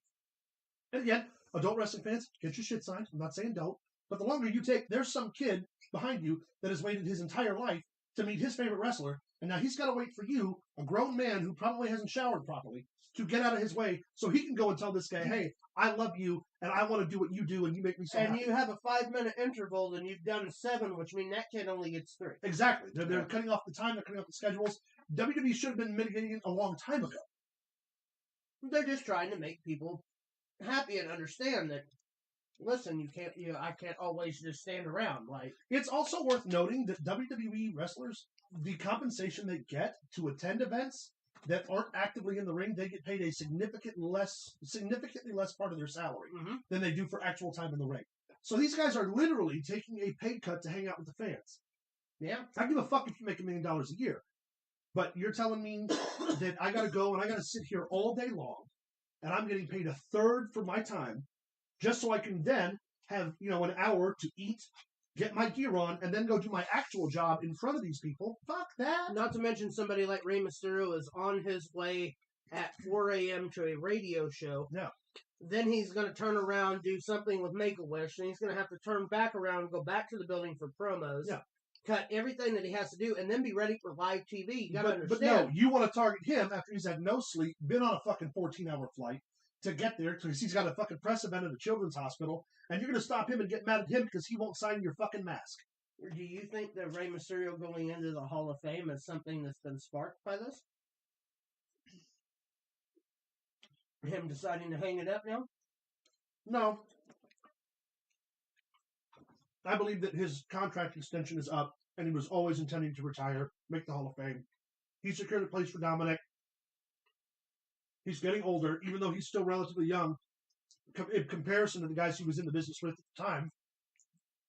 and again, adult wrestling fans, get your shit signed. I'm not saying don't. But the longer you take, there's some kid behind you that has waited his entire life to meet his favorite wrestler, and now he's got to wait for you, a grown man who probably hasn't showered properly, to get out of his way so he can go and tell this guy, hey, I love you, and I want to do what you do, and you make me so happy. And you have a 5-minute interval, and you've done 7, which means that kid only gets 3. Exactly. They're cutting off the time. They're cutting off the schedules. WWE should have been mitigating it a long time ago. They're just trying to make people happy and understand that, listen, I can't always just stand around. It's also worth noting that WWE wrestlers, the compensation they get to attend events that aren't actively in the ring, they get paid a significantly less part of their salary than they do for actual time in the ring. So these guys are literally taking a pay cut to hang out with the fans. Yeah. I give a fuck if you make $1 million a year. But you're telling me that I got to go and I got to sit here all day long and I'm getting paid 1/3 for my time just so I can then have, an hour to eat, get my gear on, and then go do my actual job in front of these people. Fuck that. Not to mention somebody like Rey Mysterio is on his way at 4 a.m. to a radio show. Yeah. Then he's going to turn around, do something with Make-A-Wish, and he's going to have to turn back around and go back to the building for promos. Yeah. Cut everything that he has to do, and then be ready for live TV. You got to understand. But no, you want to target him after he's had no sleep, been on a fucking 14-hour flight, to get there because he's got a fucking press event at a children's hospital, and you're going to stop him and get mad at him because he won't sign your fucking mask. Do you think that Rey Mysterio going into the Hall of Fame is something that's been sparked by this? Him deciding to hang it up now? No. I believe that his contract extension is up, and he was always intending to retire, make the Hall of Fame. He secured a place for Dominic. He's getting older, even though he's still relatively young in comparison to the guys he was in the business with at the time.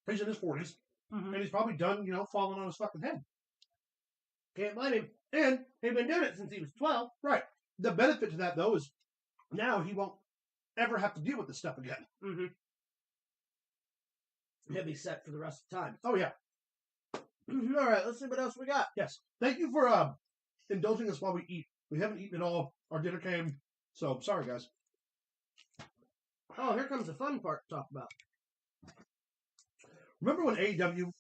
He's in his 40s, and he's probably done, falling on his fucking head. Can't blame him. And he's been doing it since he was 12. Right. The benefit to that, though, is now he won't ever have to deal with this stuff again. Mm-hmm. He'll be set for the rest of the time. Oh, yeah. All right, let's see what else we got. Yes. Thank you for indulging us while we eat. We haven't eaten at all. Our dinner came, so sorry, guys. Oh, here comes the fun part to talk about. Remember when AEW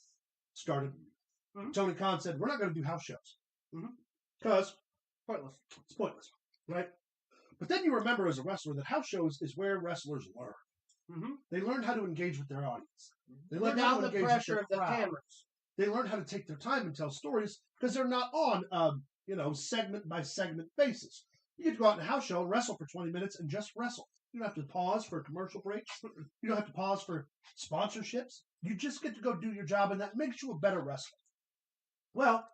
started? Tony Khan said, we're not going to do house shows. Because it's pointless, right? But then you remember as a wrestler that house shows is where wrestlers learn. They learn how to engage with their audience. They learn how to engage with pressure of the cameras. They learn how to take their time and tell stories because they're not on segment by segment basis. You get to go out in a house show and wrestle for 20 minutes and just wrestle. You don't have to pause for commercial breaks. You don't have to pause for sponsorships. You just get to go do your job, and that makes you a better wrestler. Well,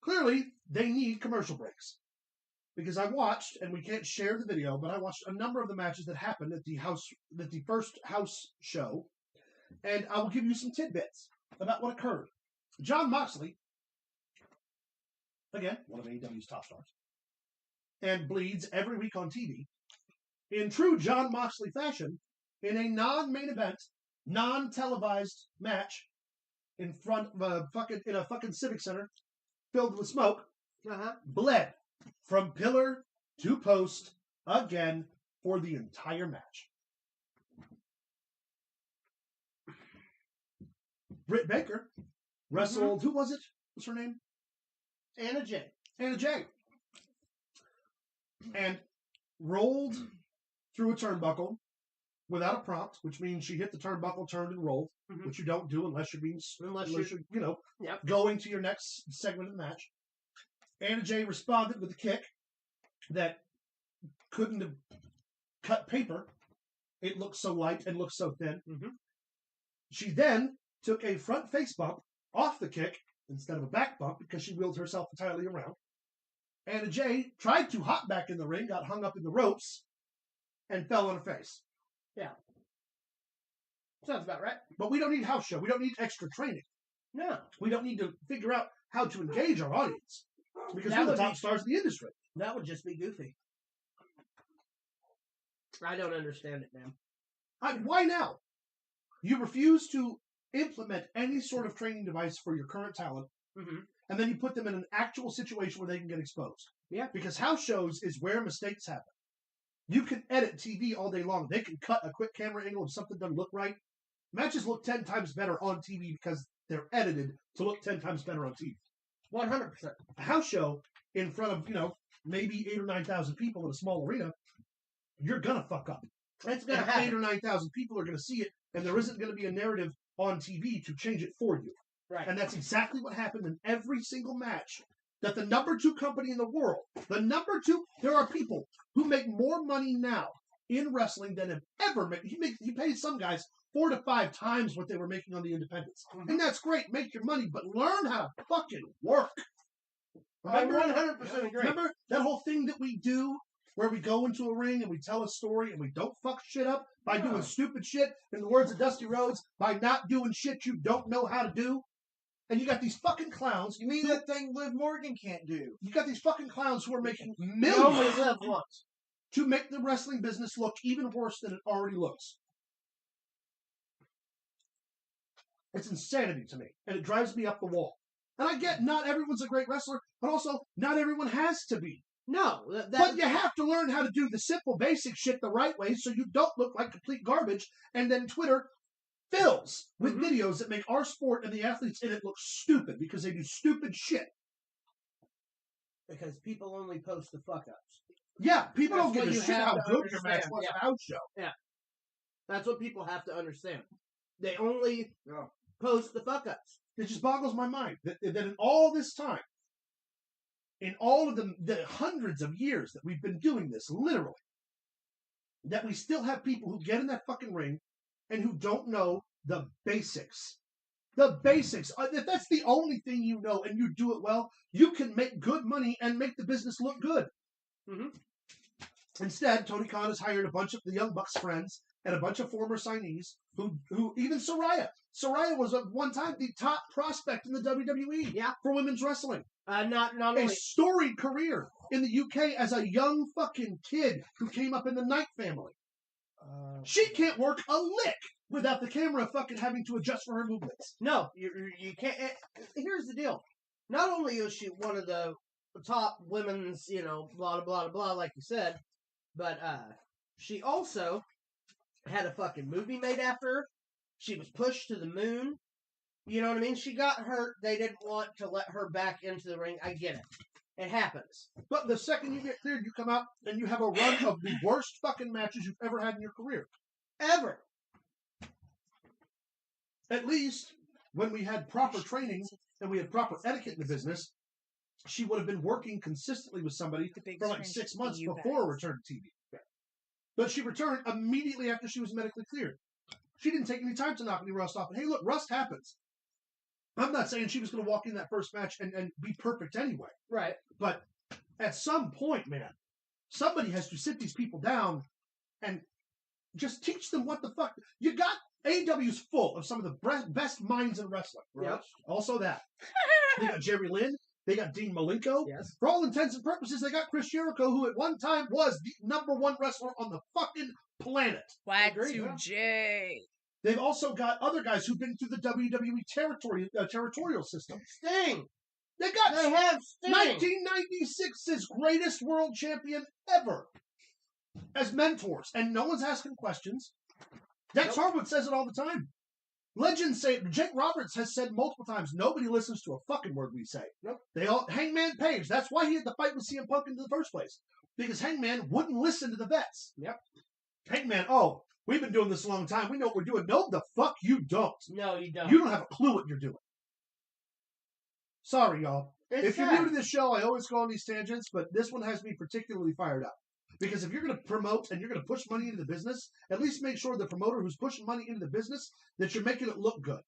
clearly they need commercial breaks. Because I watched, and we can't share the video, but I watched a number of the matches that happened at the first house show, and I will give you some tidbits about what occurred. Jon Moxley, again, one of AEW's top stars, and bleeds every week on TV, in true Jon Moxley fashion, in a non-main event, non-televised match, in front of a fucking civic center, filled with smoke, bled from pillar to post again for the entire match. Britt Baker wrestled, who was it? What's her name? Anna Jay. Anna Jay. And rolled through a turnbuckle without a prompt, which means she hit the turnbuckle, turned, and rolled, which you don't do unless you're going to your next segment of the match. Anna Jay responded with a kick that couldn't have cut paper. It looked so light and looked so thin. She then took a front face bump off the kick instead of a back bump because she wheeled herself entirely around. Anna Jay tried to hop back in the ring, got hung up in the ropes, and fell on her face. Yeah. Sounds about right. But we don't need house show. We don't need extra training. No. We don't need to figure out how to engage our audience. Because we're the top stars of the industry. That would just be goofy. I don't understand it, man. Why now? You refuse to implement any sort of training device for your current talent, and then you put them in an actual situation where they can get exposed. Yeah. Because house shows is where mistakes happen. You can edit TV all day long. They can cut a quick camera angle if something doesn't look right. Matches look 10 times better on TV because they're edited to look 10 times better on TV. 100%. A house show in front of, maybe 8,000 or 9,000 people in a small arena, you're going to fuck up. It's going to happen. 8,000 or 9,000 people are going to see it, and there isn't going to be a narrative on TV to change it for you. Right. And that's exactly what happened in every single match that the number 2 company in the world, there are people who make more money now in wrestling than have ever made. He pays some guys 4 to 5 times what they were making on the independents. And that's great. Make your money, but learn how to fucking work. Remember, I 100% agree. Remember that whole thing that we do where we go into a ring and we tell a story and we don't fuck shit up by doing stupid shit, in the words of Dusty Rhodes, by not doing shit you don't know how to do? And you got these fucking clowns. You mean that thing Liv Morgan can't do? You got these fucking clowns who are making You millions only live once. to make the wrestling business look even worse than it already looks. It's insanity to me, and it drives me up the wall. And I get not everyone's a great wrestler, but also not everyone has to be. No. But you have to learn how to do the simple, basic shit the right way so you don't look like complete garbage, and then Twitter fills with videos that make our sport and the athletes in it look stupid because they do stupid shit. Because people only post the fuck-ups. Yeah, people That's don't give what a you shit have how to good your match understand, was yeah. at a house show. That's what people have to understand. They only post the fuck ups. It just boggles my mind that in all this time, in all of the hundreds of years that we've been doing this, literally, that we still have people who get in that fucking ring and who don't know the basics. The basics. If that's the only thing you know and you do it well, you can make good money and make the business look good. Mm-hmm. Instead, Tony Khan has hired a bunch of the Young Bucks friends and a bunch of former signees who even Saraya. Saraya was at one time the top prospect in the WWE for women's wrestling. Not a only storied career in the UK as a young fucking kid who came up in the Knight family. She can't work a lick without the camera fucking having to adjust for her movements. No, you can't. Here's the deal. Not only is she one of the top women's, blah, blah, blah, like you said, but she also had a fucking movie made after her. She was pushed to the moon. You know what I mean? She got hurt. They didn't want to let her back into the ring. I get it. It happens. But the second you get cleared, you come out and you have a run of the worst fucking matches you've ever had in your career. Ever. At least when we had proper training and we had proper etiquette in the business, she would have been working consistently with somebody for like 6 months before a return to TV. But she returned immediately after she was medically cleared. She didn't take any time to knock any rust off. And hey, look, rust happens. I'm not saying she was going to walk in that first match and be perfect anyway. Right. But at some point, man, somebody has to sit these people down and just teach them what the fuck. You got AEW's full of some of the best minds in wrestling. Right? Yep. Also that. They got Jerry Lynn. They got Dean Malenko. Yes. For all intents and purposes, they got Chris Jericho, who at one time was the #1 wrestler on the fucking planet. Y2J. They've also got other guys who've been through the WWE territorial system. Sting. They have Sting. 1996's greatest world champion ever as mentors, and no one's asking questions. Dax Harwood says it all the time. Legends say it. Jake Roberts has said multiple times, nobody listens to a fucking word we say. Nope. Hangman Page, that's why he had to fight with CM Punk in the first place. Because Hangman wouldn't listen to the vets. Yep. Hangman, we've been doing this a long time. We know what we're doing. No, the fuck you don't. No, you don't. You don't have a clue what you're doing. Sorry, y'all. If you're new to this show, I always go on these tangents, but this one has me particularly fired up. Because if you're going to promote and you're going to push money into the business, at least make sure the promoter who's pushing money into the business, that you're making it look good.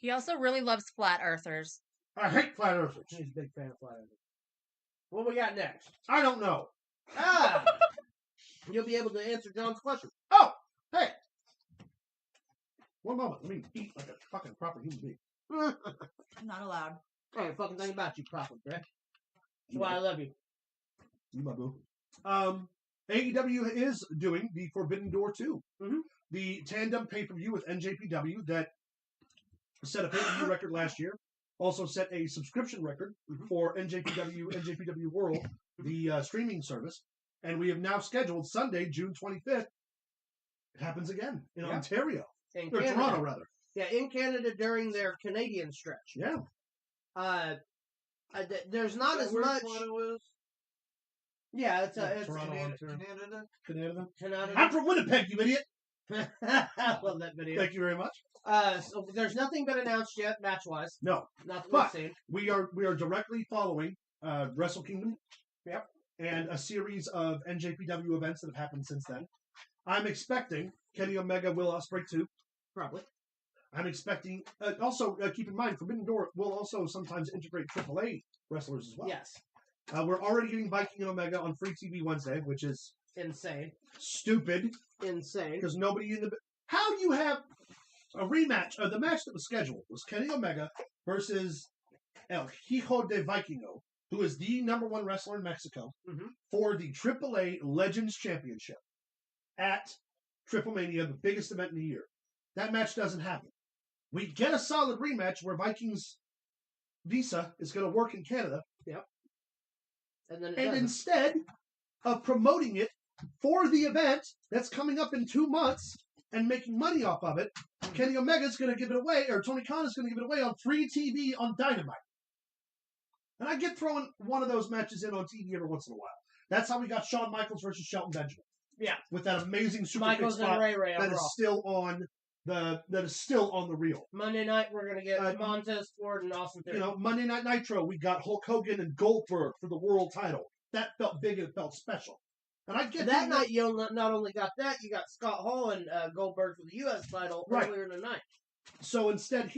He also really loves flat earthers. I hate flat earthers. He's a big fan of flat earthers. What we got next? I don't know. You'll be able to answer John's question. Oh, hey. One moment. Let me eat like a fucking proper human being. I'm not allowed. I ain't fucking think about you properly, Greg. That's why I love you. You my boo. AEW is doing the Forbidden Door 2. Mm-hmm. The tandem pay-per-view with NJPW that set a pay-per-view record last year. Also set a subscription record for NJPW World, the streaming service. And we have now scheduled Sunday, June 25th. It happens again in Ontario. In or Canada. Toronto, rather. Yeah, in Canada during their Canadian stretch. Yeah. There's not as much. Yeah, it's Toronto, Canada. I'm from Winnipeg, you idiot. I love that video. Thank you very much. So there's nothing been announced yet, match-wise. No. Nothing But we've seen. we are directly following Wrestle Kingdom. Yep. And a series of NJPW events that have happened since then. I'm expecting Kenny Omega Will Ospreay 2. Probably. I'm expecting... also, keep in mind, Forbidden Door will also sometimes integrate AAA wrestlers as well. Yes. We're already getting Viking and Omega on Free TV Wednesday, which is... Insane. Stupid. Insane. Because nobody in the... How do you have a rematch? The match that was scheduled was Kenny Omega versus El Hijo de Vikingo, who is the #1 wrestler in Mexico, for the AAA Legends Championship at Triple Mania, the biggest event in the year. That match doesn't happen. We get a solid rematch where Vikings visa is going to work in Canada. Yep. And then instead of promoting it for the event that's coming up in 2 months and making money off of it, Kenny Omega's going to give it away, or Tony Khan is going to give it away on free TV on Dynamite. And I get throwing one of those matches in on TV every once in a while. That's how we got Shawn Michaels versus Shelton Benjamin. Yeah. With that amazing super Michaels kick spot and Ray that is still on the reel. Monday night we're gonna get Montez Ford and Austin Theory. Monday Night Nitro, we got Hulk Hogan and Goldberg for the world title. That felt big and it felt special. And I get that night you not only got that, you got Scott Hall and Goldberg for the U.S. title earlier in the night. So instead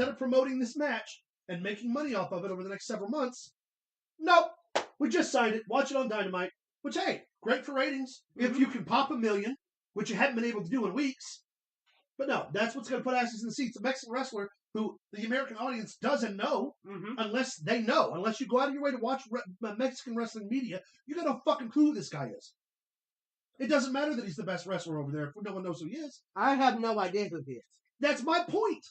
of promoting this match and making money off of it over the next several months, nope, we just signed it. Watch it on Dynamite, which, hey, great for ratings. If you can pop 1 million, which you haven't been able to do in weeks. But no, that's what's going to put asses in the seats. A Mexican wrestler who the American audience doesn't know unless they know. Unless you go out of your way to watch Mexican wrestling media, you got no fucking clue who this guy is. It doesn't matter that he's the best wrestler over there if no one knows who he is. I have no idea who he is. That's my point.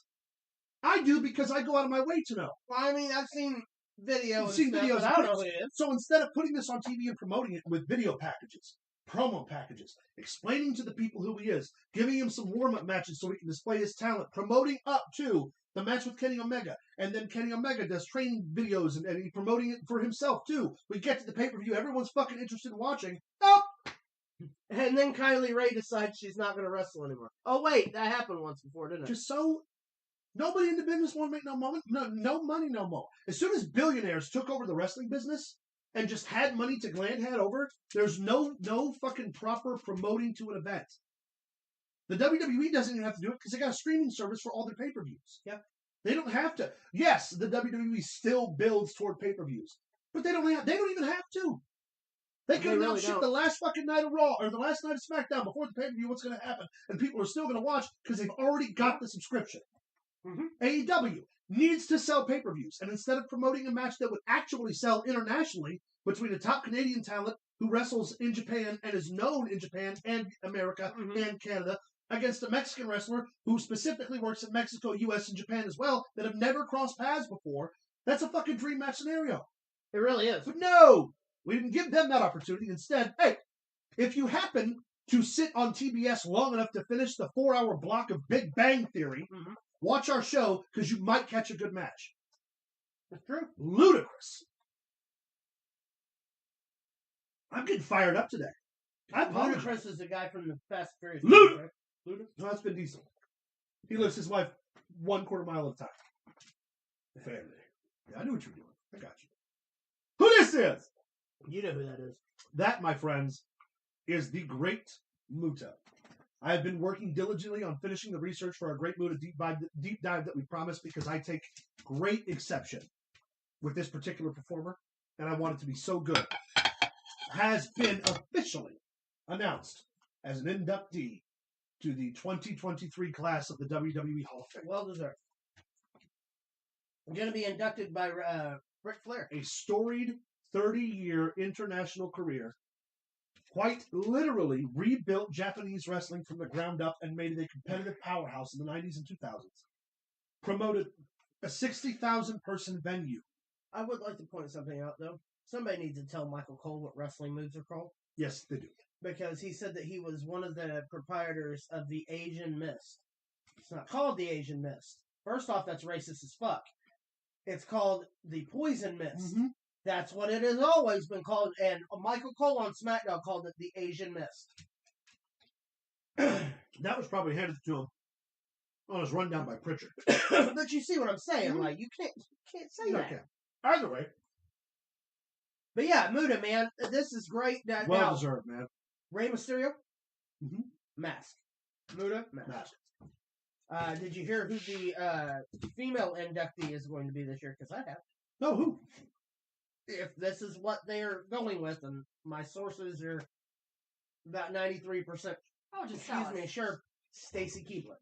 I do because I go out of my way to know. Well, I mean, I've seen videos. You've seen videos. I don't know who he is. So instead of putting this on TV and promoting it with video packages, promo packages, explaining to the people who he is, giving him some warm-up matches so he can display his talent, promoting up to the match with Kenny Omega, and then Kenny Omega does training videos and he's promoting it for himself too. We get to the pay-per-view, everyone's fucking interested in watching. Oh! And then Kylie Ray decides she's not going to wrestle anymore. Oh wait, that happened once before, didn't it? Just so nobody in the business want to make no money no more. As soon as billionaires took over the wrestling business and just had money to gland head over it, there's no fucking proper promoting to an event. The WWE doesn't even have to do it because they got a streaming service for all their pay-per-views. Yeah. They don't have to. Yes, the WWE still builds toward pay-per-views, but they don't even have to. They can announce shit the last fucking night of Raw or the last night of SmackDown before the pay-per-view what's going to happen, and people are still going to watch because they've already got the subscription. AEW needs to sell pay-per-views, and instead of promoting a match that would actually sell internationally between a top Canadian talent who wrestles in Japan and is known in Japan and America and Canada against a Mexican wrestler who specifically works in Mexico, US, and Japan as well that have never crossed paths before, that's a fucking dream match scenario. It really is. But no! We didn't give them that opportunity. Instead, hey, if you happen to sit on TBS long enough to finish the 4-hour block of Big Bang Theory, watch our show because you might catch a good match. That's true. Ludicrous. I'm getting fired up today. Ludicrous is the guy from the Fast and Furious. Ludicrous. No, that's Vin Diesel. He lives his life 1/4 mile at a time. Family. Yeah, I knew what you were doing. I got you. Who this is? You know who that is. That, my friends, is the Great Muta. I have been working diligently on finishing the research for our Great Muta deep dive that we promised because I take great exception with this particular performer, and I want it to be so good. Has been officially announced as an inductee to the 2023 class of the WWE Hall of Fame. Well deserved. I'm going to be inducted by Ric Flair. A storied 30-year international career, quite literally rebuilt Japanese wrestling from the ground up and made it a competitive powerhouse in the 90s and 2000s. Promoted a 60,000-person venue. I would like to point something out, though. Somebody needs to tell Michael Cole what wrestling moves are called. Yes, they do. Because he said that he was one of the proprietors of the Asian Mist. It's not called the Asian Mist. First off, that's racist as fuck. It's called the Poison Mist. That's what it has always been called, and Michael Cole on SmackDown called it the Asian Mist. That was probably handed to him on his rundown by Pritchard. But you see what I'm saying? Like, you can't say that. Okay. Either way. But yeah, Muta, man, this is great. Well deserved, man. Rey Mysterio, mask. Muta, mask. Did you hear who the female inductee is going to be this year? Because I have. No, who? If this is what they're going with, and my sources are about 93%. Oh, just excuse me, sure. Stacy Keibler.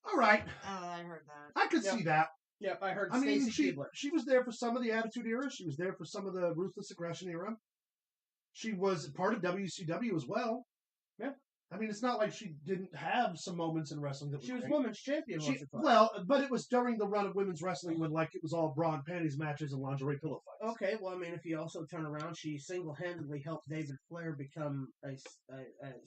All right. Oh, I heard that. I could see that. Yep, I heard Stacy Keibler. She was there for some of the Attitude Era. She was there for some of the Ruthless Aggression Era. She was part of WCW as well. Yeah. I mean, it's not like she didn't have some moments in wrestling that she was women's champion. Well, but it was during the run of women's wrestling when, like, it was all bra and panties matches and lingerie pillow fights. Okay, well, I mean, if you also turn around, she single-handedly helped David Flair become a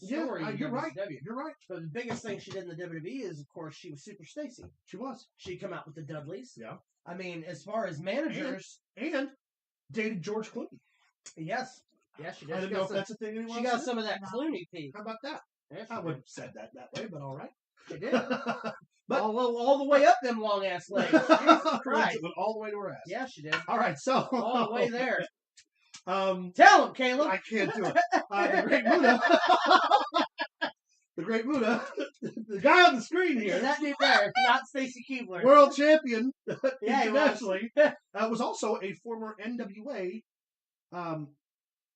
story in you're WCW. right. You're right. But the biggest thing she did in the WWE is, of course, she was Super Stacy. She was. She come out with the Dudleys. Yeah. I mean, as far as managers... And dated George Clooney. Yes. Yes, she did. I didn't know if that's a thing anymore. She got some of that Clooney pee. How about that? Yeah, I wouldn't have said that way, but all right. She did. But all the way up them long ass legs. Jesus Christ. Went all the way to her ass. Yeah, she did. All right, so All the way there. Tell him, Caleb. I can't do it. The Great Muda. The Great Muda. The guy on the screen here. That dude there, not Stacy Keebler. World champion internationally. Was. Was also a former NWA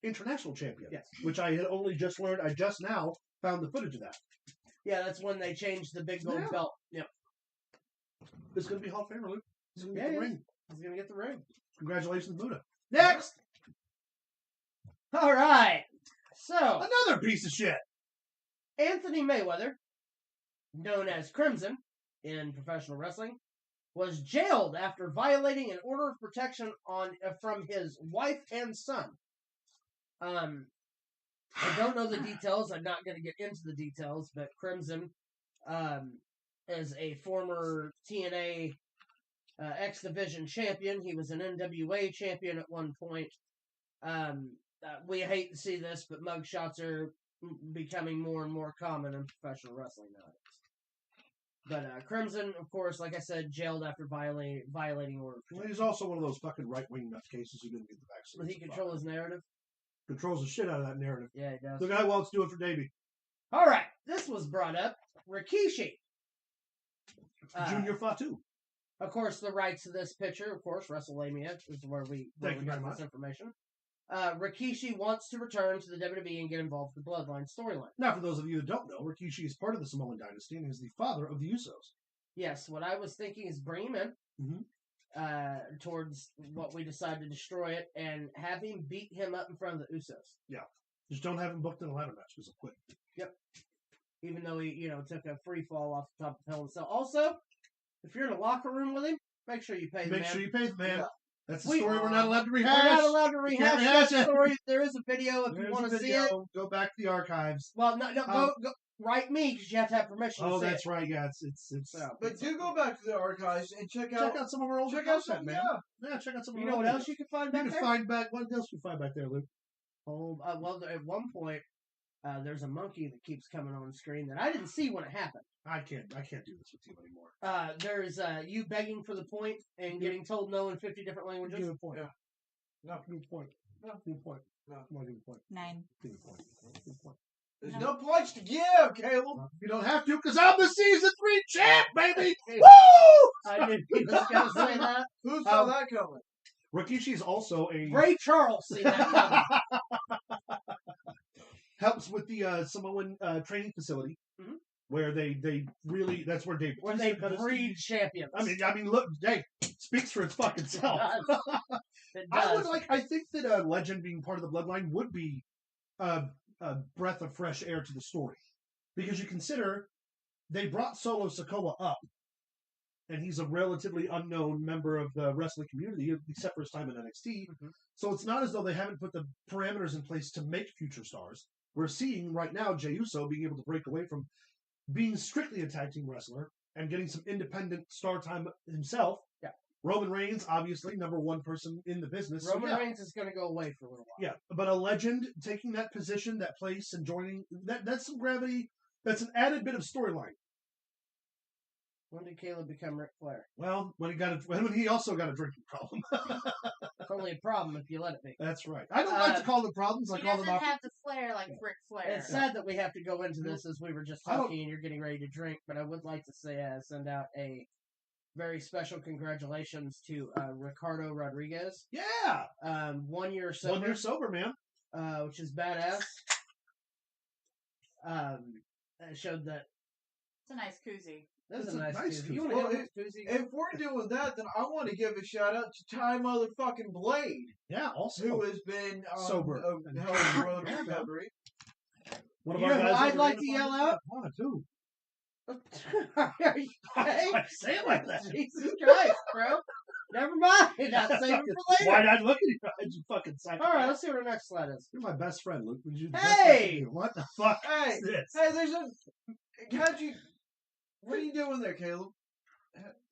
international champion. Yes. Which I had only just learned. I just now found the footage of that. Yeah, that's when they changed the big gold belt. Yep. It's going to be Hall of Famer, Luke. He's going to get the ring. He's going to get the ring. Congratulations, Buddha. Next! All right. So. Another piece of shit. Anthony Mayweather, known as Crimson in professional wrestling, was jailed after violating an order of protection from his wife and son. I don't know the details. I'm not going to get into the details, but Crimson is a former TNA X Division champion. He was an NWA champion at one point. We hate to see this, but mugshots are becoming more and more common in professional wrestling nowadays. But Crimson, of course, like I said, jailed after violating order. Well, he's also one of those fucking right-wing nutcases who didn't get the vaccine. Does he control his narrative? Controls the shit out of that narrative. Yeah, he does. The guy wants to do it for Davey. All right, this was brought up. Rikishi. Junior Fatu. Of course, the rights to this picture, of course, WRESTLELAMIA is where we get this information. Rikishi wants to return to the WWE and get involved with the Bloodline storyline. Now, for those of you that don't know, Rikishi is part of the Samoan dynasty and is the father of the Usos. Yes, what I was thinking is bring him in towards what we decide to destroy it and have him beat him up in front of the Usos. Yeah. Just don't have him booked in a ladder match because he'll quit. Yep. Even though he, took a free fall off the top of the Hell in a Cell. Also, if you're in a locker room with him, make sure you pay the man. Make sure you pay the man. Yeah. That's the story we're not allowed to rehash. We're not allowed to rehash that story. There is a video if you want to see it. Go back to the archives. Well, no, go write me because you have to have permission to see that's right. Yeah, it's But do go back to the archives and check out some of our old content, man. Yeah, check out some of our You know what else you can find back there? What else you can find back there, Luke? Oh, well, at one point, there's a monkey that keeps coming on screen that I didn't see when it happened. I can't do this with you anymore. There's you begging for the point and getting told no in 50 different languages. Give me a point. Yeah. No, give me a point. No. Give me a point. No. Come on, give me a point. 9. Give me a point. Give me a point. There's no points to give, Caleb. You don't have to, because I'm the Season 3 champ, baby! Woo! I knew he was going to say that. Who saw that coming? Rikishi is also a... Ray Charles seen that coming. Helps with the Samoan training facility, where they really... That's where they... Where they breed champions. I mean, look, hey, speaks for its fucking self. It does. I think that a legend being part of the bloodline would be a breath of fresh air to the story. Because you consider they brought Solo Sikoa up, and he's a relatively unknown member of the wrestling community, except for his time in NXT. So it's not as though they haven't put the parameters in place to make future stars. We're seeing right now Jey Uso being able to break away from being strictly a tag team wrestler and getting some independent star time himself. Yeah. Roman Reigns, obviously, number one person in the business. Roman Reigns is going to go away for a little while. Yeah, but a legend taking that position, that place, and joining, that's some gravity. That's an added bit of storyline. When did Caleb become Ric Flair? Well, when he also got a drinking problem. It's only a problem if you let it be. That's right. I don't like to call them problems. I call them... He doesn't have the flair like Ric Flair. It's sad that we have to go into this as we were just talking and you're getting ready to drink, but I would like to send out a very special congratulations to Ricardo Rodriguez. Yeah! 1 year sober. 1 year sober, man. Which is badass. It showed that... It's a nice koozie. That's a nice koozie. You want to if we're doing that, then I want to give a shout out to Ty motherfucking Blade. Yeah, also. Who has been sober. A hell of a road to recovery. One of our guys I'd like to yell out? One, too. Are you okay? Say it like that. Jesus Christ, bro. Never mind. I'll save it for later. Why'd I look at you? Why'd you fucking psych? All right, let's see what our next slide is. You're my best friend, Luke. Hey! What the fuck is this? Hey, there's a... What are you doing there, Caleb?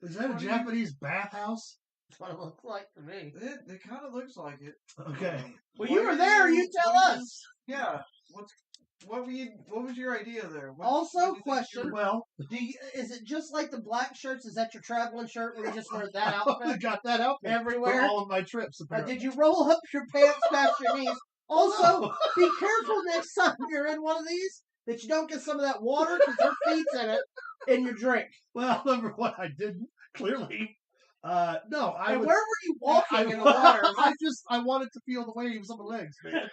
Is that a Japanese bathhouse? That's what it looks like to me. It kind of looks like it. Okay. Well, you were there. You tell us. Yeah. What was your idea there? Also, question. Well, is it just like the black shirts? Is that your traveling shirt where you just wear that outfit? I got that outfit everywhere. for all of my trips. Did you roll up your pants past your knees? Also, be careful next time you're in one of these that you don't get some of that water because their feet's in your drink. Well, number one, I didn't clearly. No, where were you walking in the water? I wanted to feel the waves on the legs, man.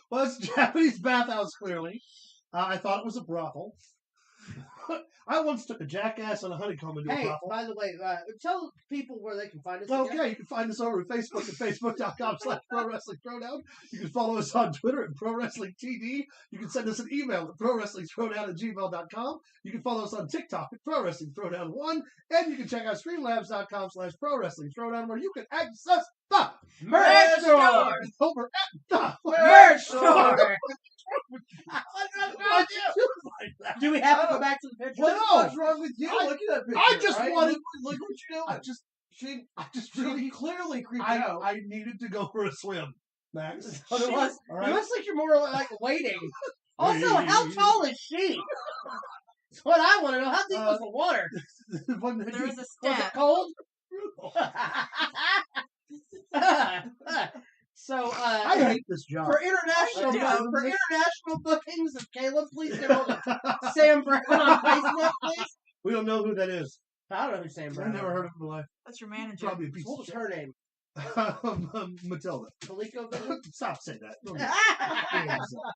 Well, it's a Japanese bathhouse, clearly. I thought it was a brothel. I once took a jackass and a honeycomb into a brothel. By the way, tell people where they can find us. Okay, you can find us over at Facebook at facebook.com/ProWrestlingThrowdown. You can follow us on Twitter at ProWrestlingTD. You can send us an email at ProWrestlingThrowdown@gmail.com. You can follow us on TikTok at ProWrestlingThrowdown1. And you can check out StreamLabs.com/ProWrestlingThrowdown, where you can access the merch store over at the merch store. Do we have to go back to the picture? What's wrong with you? Look at that picture. I just wanted. Look what you doing. She really clearly creeped out. I needed to go for a swim, Max. That's what it was. Right. It looks like you're more like waiting. Also, how tall is she? That's what I want to know. How deep was the water? There was a Was step. it cold? So I hate this job. For international bookings of Caleb, please get hold of Sam Brown on Facebook, please. We don't know who that is. I don't know who Sam Brown I've is. never heard of him in my life. That's your manager. Probably a piece What of was her name? Matilda. Maliko? Stop saying that. Don't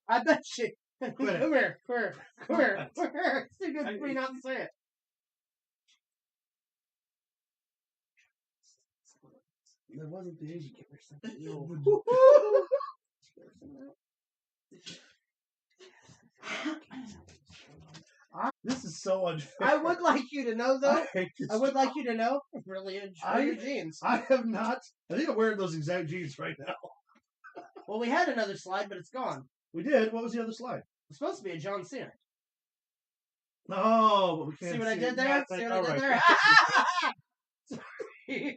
I bet she. Quit Come it. here. It's too good for me not to say it. That wasn't the Asian kid. This is so unfair. I would like you to know, though. I really enjoy your jeans. I have not. I think I'm wearing those exact jeans right now. Well, we had another slide, but it's gone. We did. What was the other slide? It's supposed to be a John Cena. No, but we can't See what I did it. there? Yeah, See what I did right. there?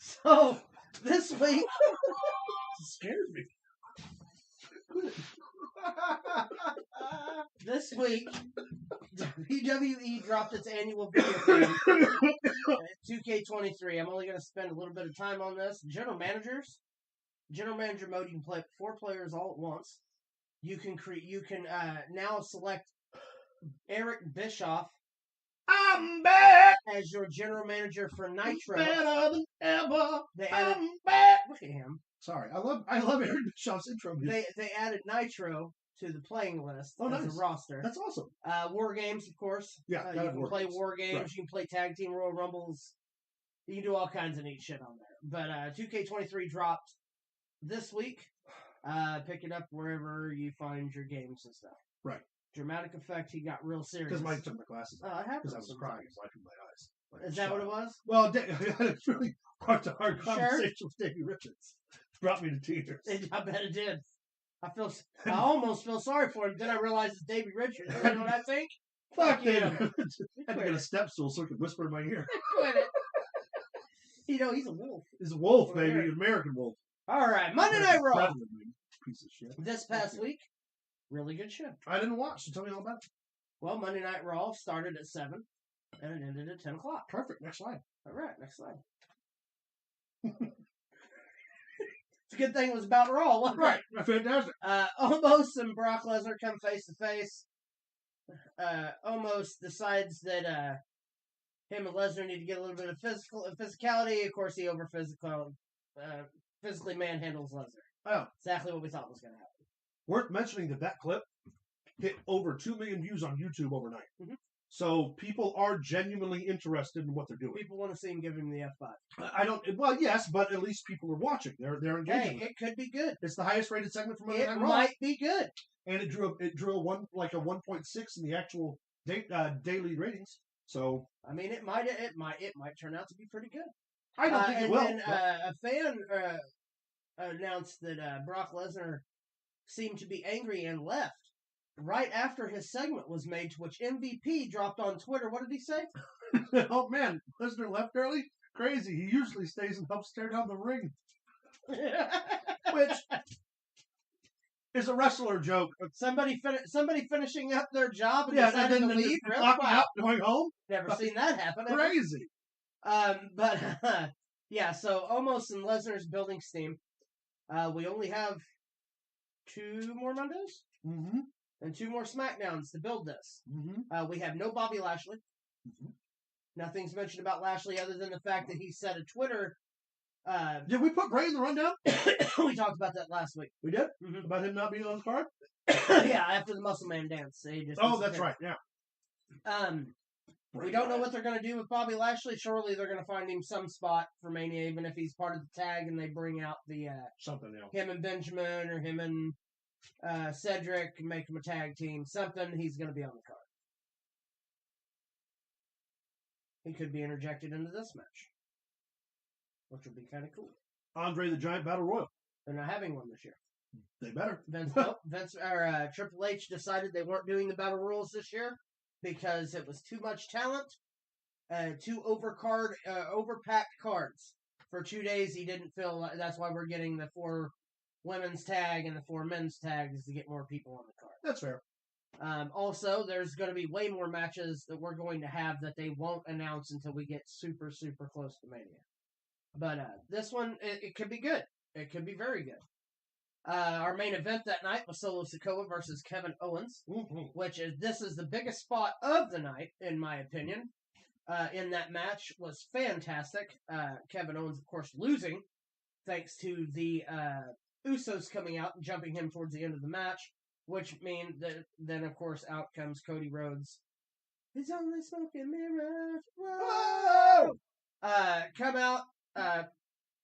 So, this week... It scared me. This week, WWE dropped its annual video game, 2K23. I'm only going to spend a little bit of time on this. General manager mode, you can play 4 players all at once. You can now select Eric Bischoff. I'm back as your general manager for Nitro. Better than ever. I'm back. Look at him. Sorry, I love Eric Bischoff's intro music. They added Nitro to the playing list as nice. a roster. That's awesome. War games, of course. Yeah, you can play war games. Right. You can play tag team Royal Rumbles. You can do all kinds of neat shit on there. But 2K23 dropped this week. Pick it up wherever you find your games and stuff. Right. Dramatic effect. He got real serious. Because Mike took my glasses off. Because I was crying, wiping my eyes. Like Is that what it was? Well, I had a really heart-to-heart conversation with Davey Richards. It brought me to tears. I bet it did. I almost feel sorry for him. Then I realized it's Davey Richards. You know what I think? Fuck him. I had to get a step stool so he could whisper in my ear. Quit it. He's a wolf. He's a wolf, baby. An American wolf. All right. Monday Night Raw. Piece of shit. This past week, really good show. I didn't watch, so tell me all about it. Well, Monday Night Raw started at 7, and it ended at 10 o'clock. Perfect. Next slide. All right. Next slide. It's a good thing it was about Raw, wasn't it? Right. Fantastic. Omos and Brock Lesnar come face to face. Omos decides that him and Lesnar need to get a little bit of physicality. Of course, he physically manhandles Lesnar. Oh. Exactly what we thought was going to happen. Worth mentioning that clip hit over 2 million views on YouTube overnight. Mm-hmm. So people are genuinely interested in what they're doing. People want to see him give him the F5. Well, yes, but at least people are watching. They're engaging. Hey, it could be good. It's the highest rated segment from Monday Night Raw. It might be good. And it drew a 1.6 in the actual daily ratings. So I mean, it might turn out to be pretty good. I don't think it will. And a fan announced that Brock Lesnar seemed to be angry and left right after his segment was made, to which MVP dropped on Twitter. What did he say? Oh man, Lesnar left early. Crazy. He usually stays and helps tear down the ring, which is a wrestler joke. Somebody finishing up their job and deciding to leave. Really? Clocking out, going home. Never seen that happen. Crazy. But yeah. So Omos and Lesnar's building steam. We only have 2 more Mondays and 2 more SmackDowns to build this. We have no Bobby Lashley. Nothing's mentioned about Lashley other than the fact that he said a Twitter. Did we put Bray in the rundown? We talked about that last week. We did? About him not being on the card? Yeah, after the Muscle Man dance. That's right, yeah. We don't know what they're going to do with Bobby Lashley. Surely they're going to find him some spot for Mania, even if he's part of the tag and they bring out the something else. Him and Benjamin or him and Cedric and make him a tag team. Something, he's going to be on the card. He could be interjected into this match, which would be kind of cool. Andre the Giant Battle Royal. They're not having one this year. They better. Triple H decided they weren't doing the Battle Royals this year because it was too much talent, too overpacked cards. For 2 days, he didn't feel like, that's why we're getting the 4 women's tag and the 4 men's tags to get more people on the card. That's fair. Also, there's going to be way more matches that we're going to have that they won't announce until we get super, super close to Mania. But this one, it could be good. It could be very good. Our main event that night was Solo Sikoa versus Kevin Owens, this is the biggest spot of the night, in my opinion. In that match was fantastic. Kevin Owens, of course, losing, thanks to the Usos coming out and jumping him towards the end of the match. Which means that then, of course, out comes Cody Rhodes. It's only smoke and mirrors. Whoa! Come out,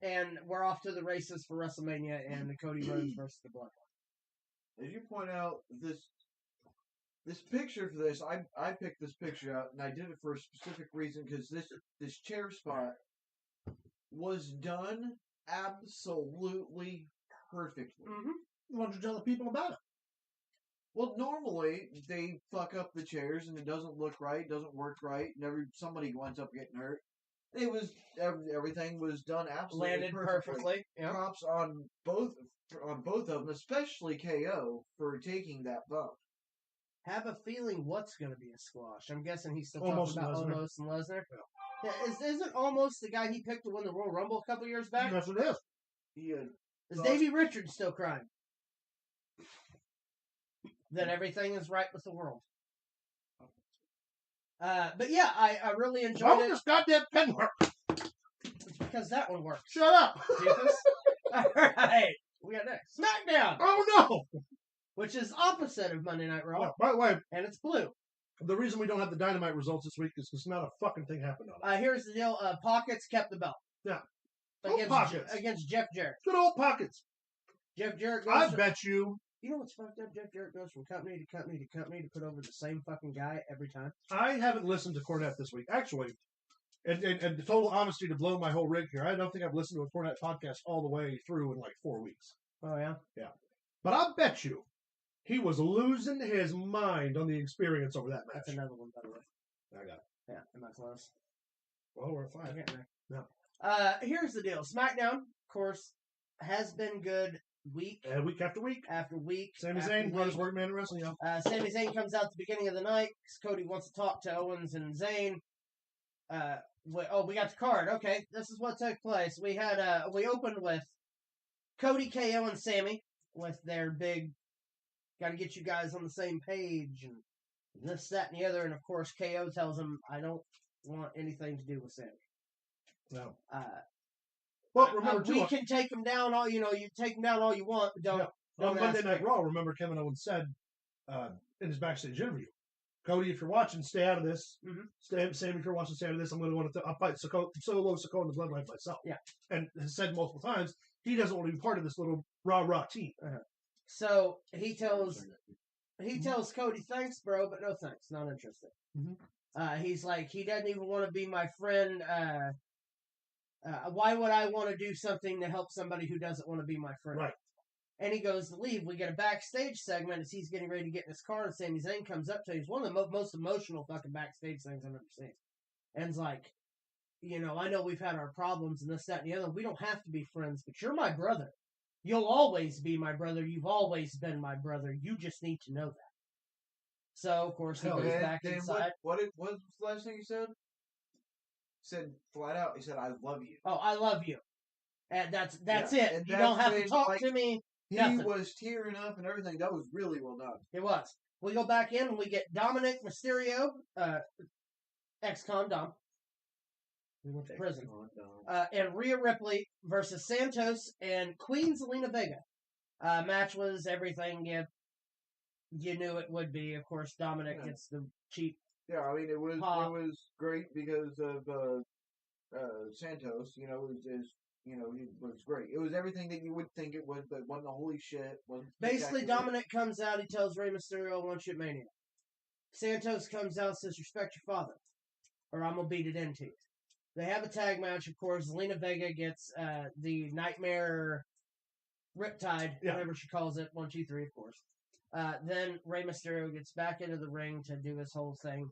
and we're off to the races for WrestleMania and the Cody Rhodes versus the Bloodline. As you point out, this picture for this, I picked this picture out, and I did it for a specific reason, because this chair spot was done absolutely perfectly. Why don't you tell the people about it? Well, normally they fuck up the chairs and it doesn't look right, doesn't work right, and somebody winds up getting hurt. Everything was done absolutely landed perfectly. Yep. Props on both of them, especially KO for taking that bump. Have a feeling what's going to be a squash. I'm guessing he's still Almost talking about Omos and Lesnar. Yeah. Isn't Omos the guy he picked to win the Royal Rumble a couple years back? Yes, it is. Is Davey Richards still crying? That everything is right with the world. But yeah, I really enjoyed it. Why does goddamn pen work? It's because that one works. Shut up! Alright, we got next. SmackDown! Oh no! Which is opposite of Monday Night Raw. Yeah, by the way, and it's blue. The reason we don't have the Dynamite results this week is because not a fucking thing happened on it. Here's the deal. Pockets kept the belt. Yeah. Against Jeff Jarrett. Good old Pockets. Jeff Jarrett goes I bet you. You know what's fucked up? Jeff Jarrett goes from company to company to company to put over the same fucking guy every time. I haven't listened to Cornette this week. Actually, and the total honesty to blow my whole rig here, I don't think I've listened to a Cornette podcast all the way through in like 4 weeks. Oh, yeah? Yeah. But I bet you he was losing his mind on the experience over that match. That's another one, by the way. I got it. Yeah, am I close? Well, we're fine. I'm getting there. No. Here's the deal. SmackDown, of course, has been good week after week after week. Sami Zayn, hardest working man in wrestling, y'all. Sami Zayn comes out at the beginning of the night because Cody wants to talk to Owens and Zayn. We got the card. Okay, this is what took place. We had we opened with Cody, KO, and Sammy with their big got to get you guys on the same page and this, that, and the other. And of course, KO tells him, "I don't want anything to do with Sammy." No. Well, remember, we can take him down all you take him down all you want, but don't. On Monday Night Raw, remember Kevin Owens said in his backstage interview, "Cody, if you're watching, stay out of this. Sammy, if you're watching, stay out of this. I'm going to want to fight Solo Sikoa in the Bloodline myself." Yeah, and has said multiple times he doesn't want to be part of this little rah team. So he tells Cody, "Thanks, bro, but no thanks. Not interested." He's like, he doesn't even want to be my friend. Why would I want to do something to help somebody who doesn't want to be my friend? Right. And he goes to leave. We get a backstage segment as he's getting ready to get in his car, and Sami Zayn comes up to him. It's one of the most emotional fucking backstage things I've ever seen. And it's like, you know, I know we've had our problems and this, that, and the other. We don't have to be friends, but you're my brother. You'll always be my brother. You've always been my brother. You just need to know that. So, of course, he goes back inside. What was the last thing he said? He said flat out, he said, I love you. Oh, I love you. And that's it. And you don't have to talk to me. He nothing. Was tearing up and everything. That was really well done. It was. We go back in and we get Dominic Mysterio, ex-con Dom. We went to prison. And Rhea Ripley versus Santos and Queen Zelina Vega. Match was everything you knew it would be. Of course, Dominic gets the cheap. Yeah, I mean, it was great because of Santos. You know, he was great. It was everything that you would think it was, but wasn't the holy shit. Basically, Dominic comes out. He tells Rey Mysterio, "I want you at Mania." Santos comes out and says, "Respect your father, or I'm gonna beat it into you." They have a tag match, of course. Zelina Vega gets the Nightmare Riptide, whatever she calls it. 1, 2, 3, of course. Then Rey Mysterio gets back into the ring to do his whole thing.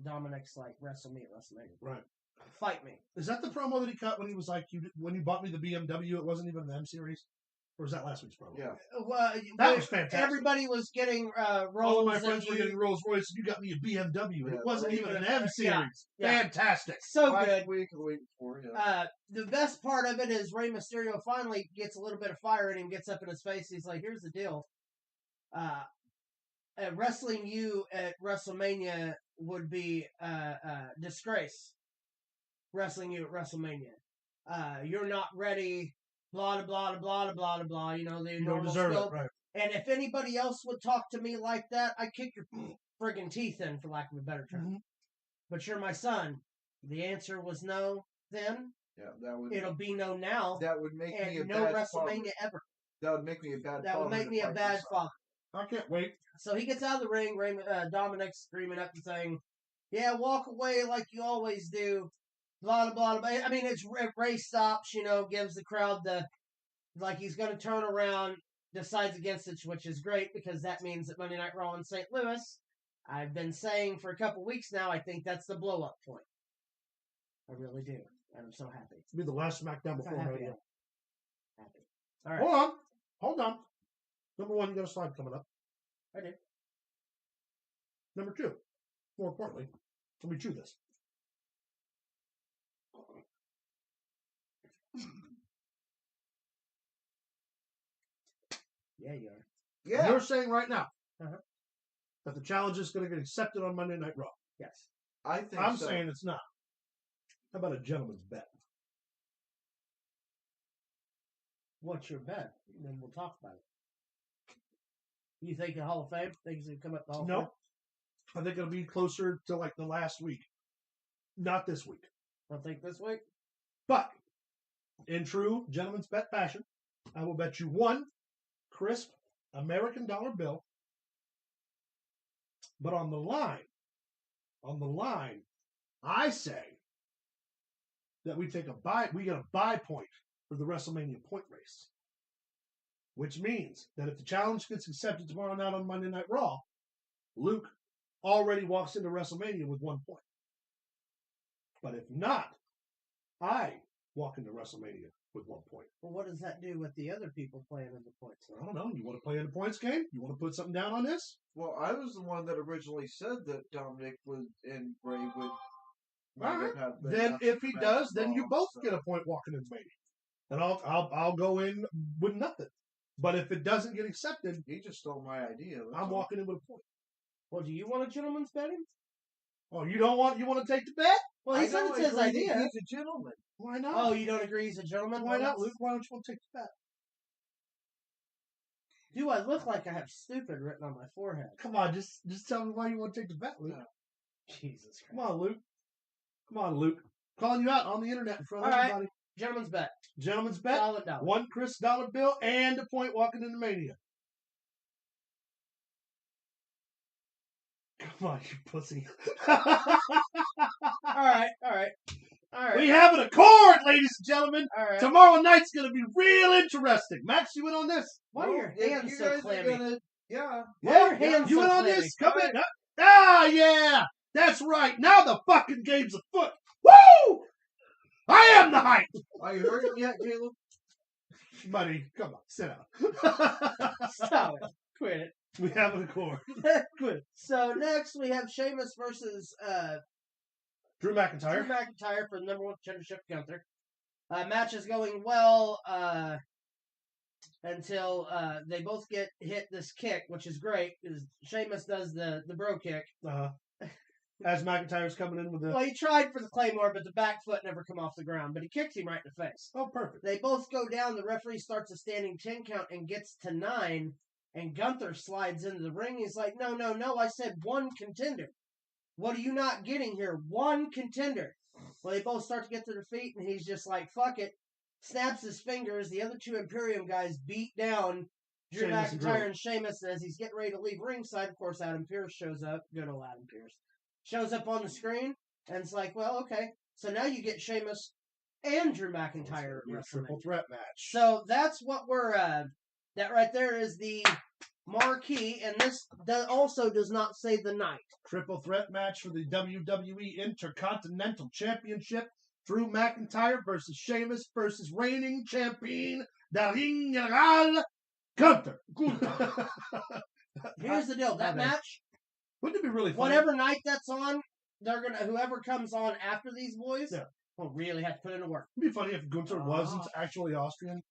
Dominic's like, "Wrestle me at WrestleMania." Right. Fight me. Is that the promo that he cut when he was like, when you bought me the BMW, it wasn't even an M series? Or was that last week's promo? Yeah. That was fantastic. Everybody was getting Rolls. All of my friends were getting Rolls Royce, and you got me a BMW, and it wasn't even an M series. Yeah. Fantastic. So last good. Week or the week before, yeah. The best part of it is Rey Mysterio finally gets a little bit of fire in him, gets up in his face. He's like, "Here's the deal. Wrestling you at WrestleMania would be disgrace. Wrestling you at WrestleMania. You're not ready, blah, blah, blah, blah, blah, blah, you know, the You don't normal deserve scope. it, right. And if anybody else would talk to me like that, I'd kick your friggin' teeth in, for lack of a better term. Mm-hmm. But you're my son." The answer was no then. Yeah, that would. It'll be no now. That would make me a no bad WrestleMania father. ever. That would make me a bad That father. would make me a bad father. I can't wait. So he gets out of the ring. Dominic's screaming up and saying, "Yeah, walk away like you always do." Blah, blah, blah. I mean, it's Ray stops, you know, gives the crowd like he's going to turn around, decides against it, which is great because that means that Monday Night Raw in St. Louis, I've been saying for a couple weeks now, I think that's the blow-up point. I really do. And I'm so happy. It'll be the last SmackDown before happy. Happy. All right. Hold on. Number 1, you got a slide coming up. I do. Number 2, more importantly, let me chew this. Yeah, you are. Yeah. You're saying right now that the challenge is going to get accepted on Monday Night Raw. Yes. I'm saying it's not. How about a gentleman's bet? What's your bet? Then we'll talk about it. You think the Hall of Fame? Think it's going to come up the Hall of Fame? No. I think it'll be closer to like the last week. Not this week. I think this week. But in true gentleman's bet fashion, I will bet you 1 crisp American dollar bill. But on the line, I say that we get a buy point for the WrestleMania point race. Which means that if the challenge gets accepted tomorrow night on Monday Night Raw, Luke already walks into WrestleMania with 1 point. But if not, I walk into WrestleMania with 1 point. Well, what does that do with the other people playing in the points? I don't know. You want to play in the points game? You want to put something down on this? Well, I was the one that originally said that Dominic would and Ray would. All right. Then if he does, then you both get a point walking into Mania, and I'll go in with nothing. But if it doesn't get accepted, he just stole my idea. I'm walking in with a point. Well, do you want a gentleman's betting? Oh, you want to take the bet? Well, he said it's his idea. He's a gentleman. Why not? Oh, you don't agree he's a gentleman? Why not, Luke? Why don't you want to take the bet? Do I look like I have stupid written on my forehead? Come on, just tell me why you want to take the bet, Luke. Jesus Christ. Come on, Luke. Calling you out on the internet in front of everybody. Right. Gentleman's bet. Gentleman's bet. $1. 1 crisp dollar bill and a point walking into Mania. Come on, you pussy. All right. All right. We have an accord, ladies and gentlemen. All right. Tomorrow night's going to be real interesting. Max, you in on this? Why are your hands so clammy? Yeah. Why are your hands You so in on clammy? this? Come in. Ah, yeah. That's right. Now the fucking game's afoot. Woo! I am the hype. Are you heard him yet, Caleb? Buddy, come on. Sit down. Stop it. Quit it. We have an accord. Quit. So next we have Sheamus versus Drew McIntyre. Drew McIntyre for the #1 contendership. Gunther. Match is going well until they both get hit this kick, which is great because Sheamus does the bro kick. As McIntyre's coming in with the... Well, he tried for the Claymore, but the back foot never come off the ground. But he kicks him right in the face. Oh, perfect. They both go down. The referee starts a standing 10 count and gets to 9. And Gunther slides into the ring. He's like, no, I said 1 contender. What are you not getting here? 1 contender. Well, they both start to get to their feet, and he's just like, fuck it. Snaps his fingers. The other 2 Imperium guys beat down Drew McIntyre and Sheamus. And as he's getting ready to leave ringside, of course, Adam Pearce shows up. Good old Adam Pearce. Shows up on the screen, and it's like, well, okay. So now you get Sheamus and Drew McIntyre. Triple threat match. So that's what we're, that right there is the marquee, and this also does not say the night. Triple threat match for the WWE Intercontinental Championship. Drew McIntyre versus Sheamus versus reigning champion, the Ring General, Gunther. Here's the deal. That match, wouldn't it be really fun? Whatever night that's on, they're gonna whoever comes on after these boys will really have to put in the work. It'd be funny if Gunther wasn't actually Austrian.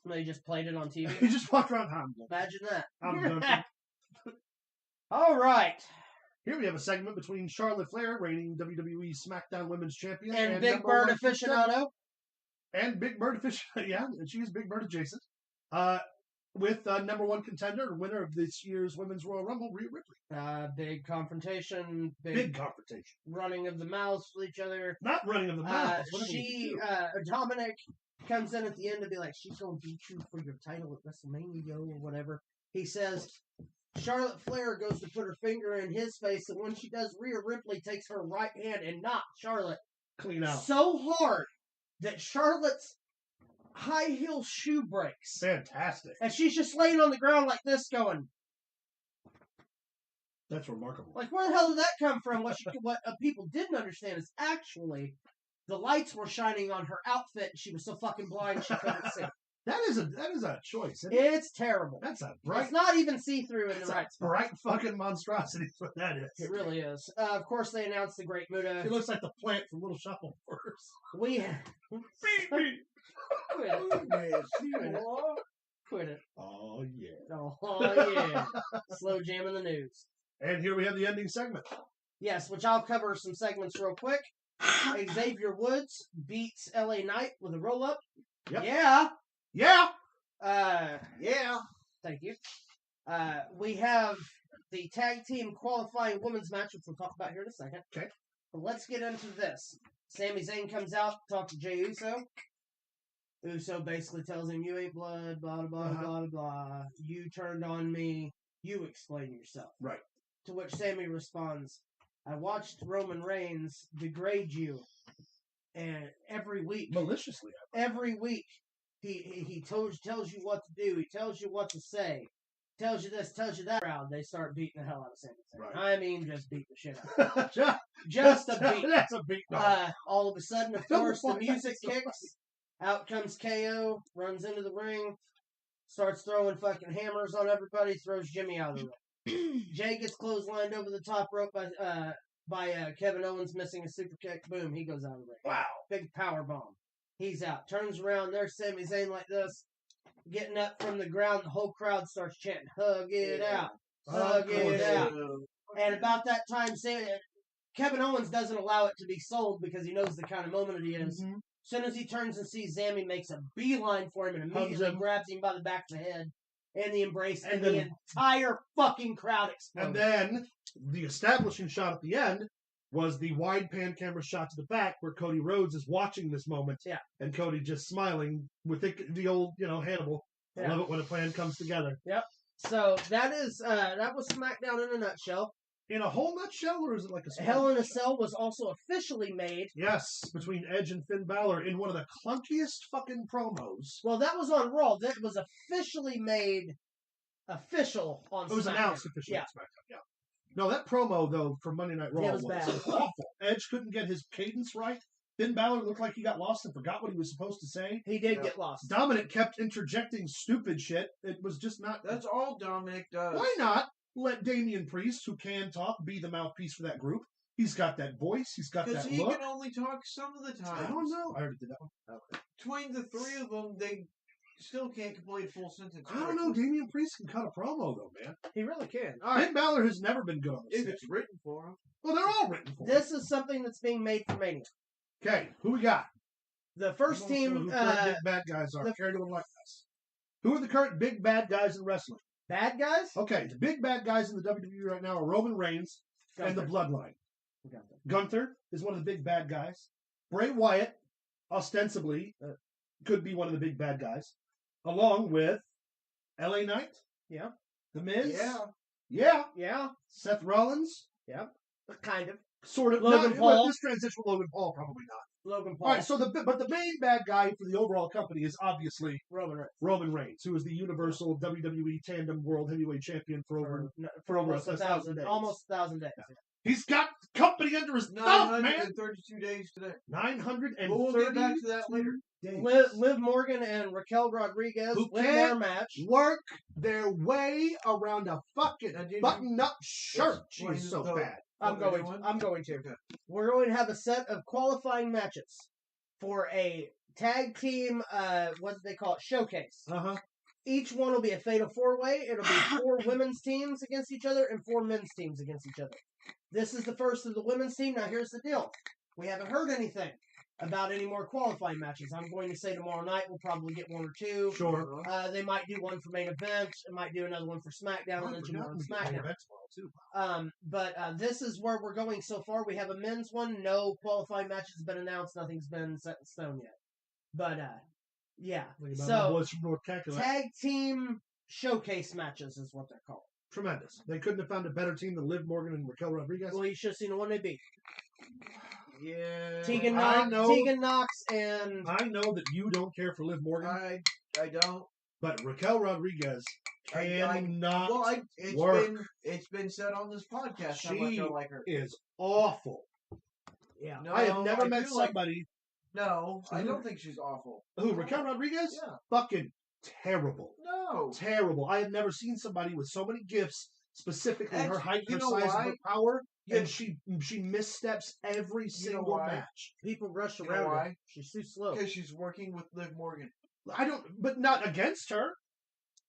They just played it on TV. He just walked around Hamburg. Imagine that. I'm Gunther. All right. Here we have a segment between Charlotte Flair, reigning WWE SmackDown Women's Champion, and Big Bird Aficionado. And Big Bird Aficionado, yeah, and she's Big Bird adjacent. With #1 contender, winner of this year's Women's Royal Rumble, Rhea Ripley. Big confrontation. Big confrontation. Running of the mouths with each other. Not running of the mouths. Dominic comes in at the end to be like, she's going to beat you for your title at WrestleMania or whatever. He says, Charlotte Flair goes to put her finger in his face, and when she does, Rhea Ripley takes her right hand and knocks Charlotte clean out so hard that Charlotte's high heel shoe breaks. Fantastic. And she's just laying on the ground like this going. That's remarkable. Like, where the hell did that come from? What people didn't understand is actually the lights were shining on her outfit and she was so fucking blind she couldn't see. That is a choice. Isn't it? It's terrible. That's a bright. It's not even see-through in the right spot. Bright fucking monstrosity is what that is. It really is. Of course, they announced the Great Muta. It looks like the plant from Little Shop on First. We have... Quit it. Oh, yeah. Oh, yeah. Slow jam in the news. And here we have the ending segment. Yes, which I'll cover some segments real quick. Xavier Woods beats LA Knight with a roll-up. Yep. Yeah. Yeah. Yeah. Thank you. We have the tag team qualifying women's match, which we'll talk about here in a second. Okay. But let's get into this. Sami Zayn comes out, talks to Jey Uso. Uso basically tells him, you ain't blood, blah, blah, blah, blah, blah. You turned on me. You explain yourself. Right. To which Sami responds, I watched Roman Reigns degrade you. And every week. Maliciously. Every week. He tells you what to do. He tells you what to say. Tells you this, tells you that. They start beating the hell out of Sami Zayn. Right. I mean, just beat the shit out of him. Just a beat. That's a beat. All of a sudden, of course, the music kicks. Out comes KO, runs into the ring, starts throwing fucking hammers on everybody, throws Jimmy out of the ring. Jay gets clotheslined over the top rope by Kevin Owens missing a super kick. Boom, he goes out of the ring. Wow. Big power bomb. He's out. Turns around. There's Sami Zayn like this. Getting up from the ground. The whole crowd starts chanting, hug it out. Hug it out. And about that time, Kevin Owens doesn't allow it to be sold because he knows the kind of moment it is. Mm-hmm. As soon as he turns and sees Sami, makes a beeline for him and immediately grabs him by the back of the head and the embrace, and the entire fucking crowd explodes. And then the establishing shot at the end was the wide pan camera shot to the back where Cody Rhodes is watching this moment. Yeah. And Cody just smiling with the old, Hannibal. Yeah. I love it when a plan comes together. Yep. So that was SmackDown in a nutshell. In a whole nutshell, or is it like a small Hell in a nutshell? Cell was also officially made. Yes, between Edge and Finn Balor in one of the clunkiest fucking promos. Well, that was on Raw. That was officially made official on SmackDown. It was announced officially Yeah. on SmackDown. Yeah. No, that promo though for Monday Night Raw It was bad. awful. Edge couldn't get his cadence right. Finn Balor looked like he got lost and forgot what he was supposed to say. He did get lost. Dominic kept interjecting stupid shit. It was just not. That's all Dominic does. Why not let Damian Priest, who can talk, be the mouthpiece for that group? He's got that voice. He's got Because that he look. can only talk some of the time. I don't know. I already did that one. Okay. Between the three of them, they still can't complete a full sentence. I don't know. Damian Priest can cut a promo though, man. He really can. All right. Finn Balor has never been good on the If stage. it's written for him. Well, they're all written for. This is something that's being made for Mania. Okay, who we got? The first Who team, current big bad guys are. Carry on like this. Who are the current big bad guys in wrestling? bad guys. Okay, the big bad guys in the WWE right now are Roman Reigns and the Bloodline. Gunther is one of the big bad guys. Bray Wyatt, ostensibly, could be one of the big bad guys, along with LA Knight. Yeah. The Miz. Yeah. Yeah. Yeah. Seth Rollins. Yeah. Kind of. Sort of. Logan not, Paul. Well, this transition with Logan Paul, probably not. Logan Paul. All right, so the main bad guy for the overall company is obviously Roman Reigns. Roman Reigns, who is the Universal WWE Tandem World Heavyweight Champion for almost a 1,000 days. Almost 1,000 days. Yeah. He's got company under his thumb, man. 932 days today. 932 We'll get back to that later. days. Liv Morgan and Raquel Rodriguez Who win can't their match. Work their way around a fucking Now, do you- button-up shirt. Explain She's so the- bad. I'm going to. Okay. We're going to have a set of qualifying matches for a tag team, what do they call it, showcase. Uh-huh. Each one will be a fatal four-way. It'll be 4 women's teams against each other and 4 men's teams against each other. This is the first of the women's team. Now, here's the deal. We haven't heard anything about any more qualifying matches. I'm going to say tomorrow night we'll probably get 1 or 2. Sure. They might do one for main event. It might do another one for SmackDown and then 2 more on SmackDown. But this is where we're going so far. We have a men's one. No qualifying matches have been announced. Nothing's been set in stone yet. But, yeah. So, tag team showcase matches is what they're called. Tremendous. They couldn't have found a better team than Liv Morgan and Raquel Rodriguez. Well, you should have seen the one they beat. Yeah. Tegan Knox and... I know that you don't care for Liv Morgan. I don't. But Raquel Rodriguez cannot work. It's been said on this podcast how much I like her. Is awful. Yeah. No, I have never met somebody. No, I don't think she's awful. Who, Raquel Rodriguez? Yeah. Fucking terrible. No. Terrible. I have never seen somebody with so many gifts, specifically her height, her size, why? her power, Yeah. and she missteps every single why? match. People rush You know around her. why? She's too slow. Because she's working with Liv Morgan. I don't, but not against her.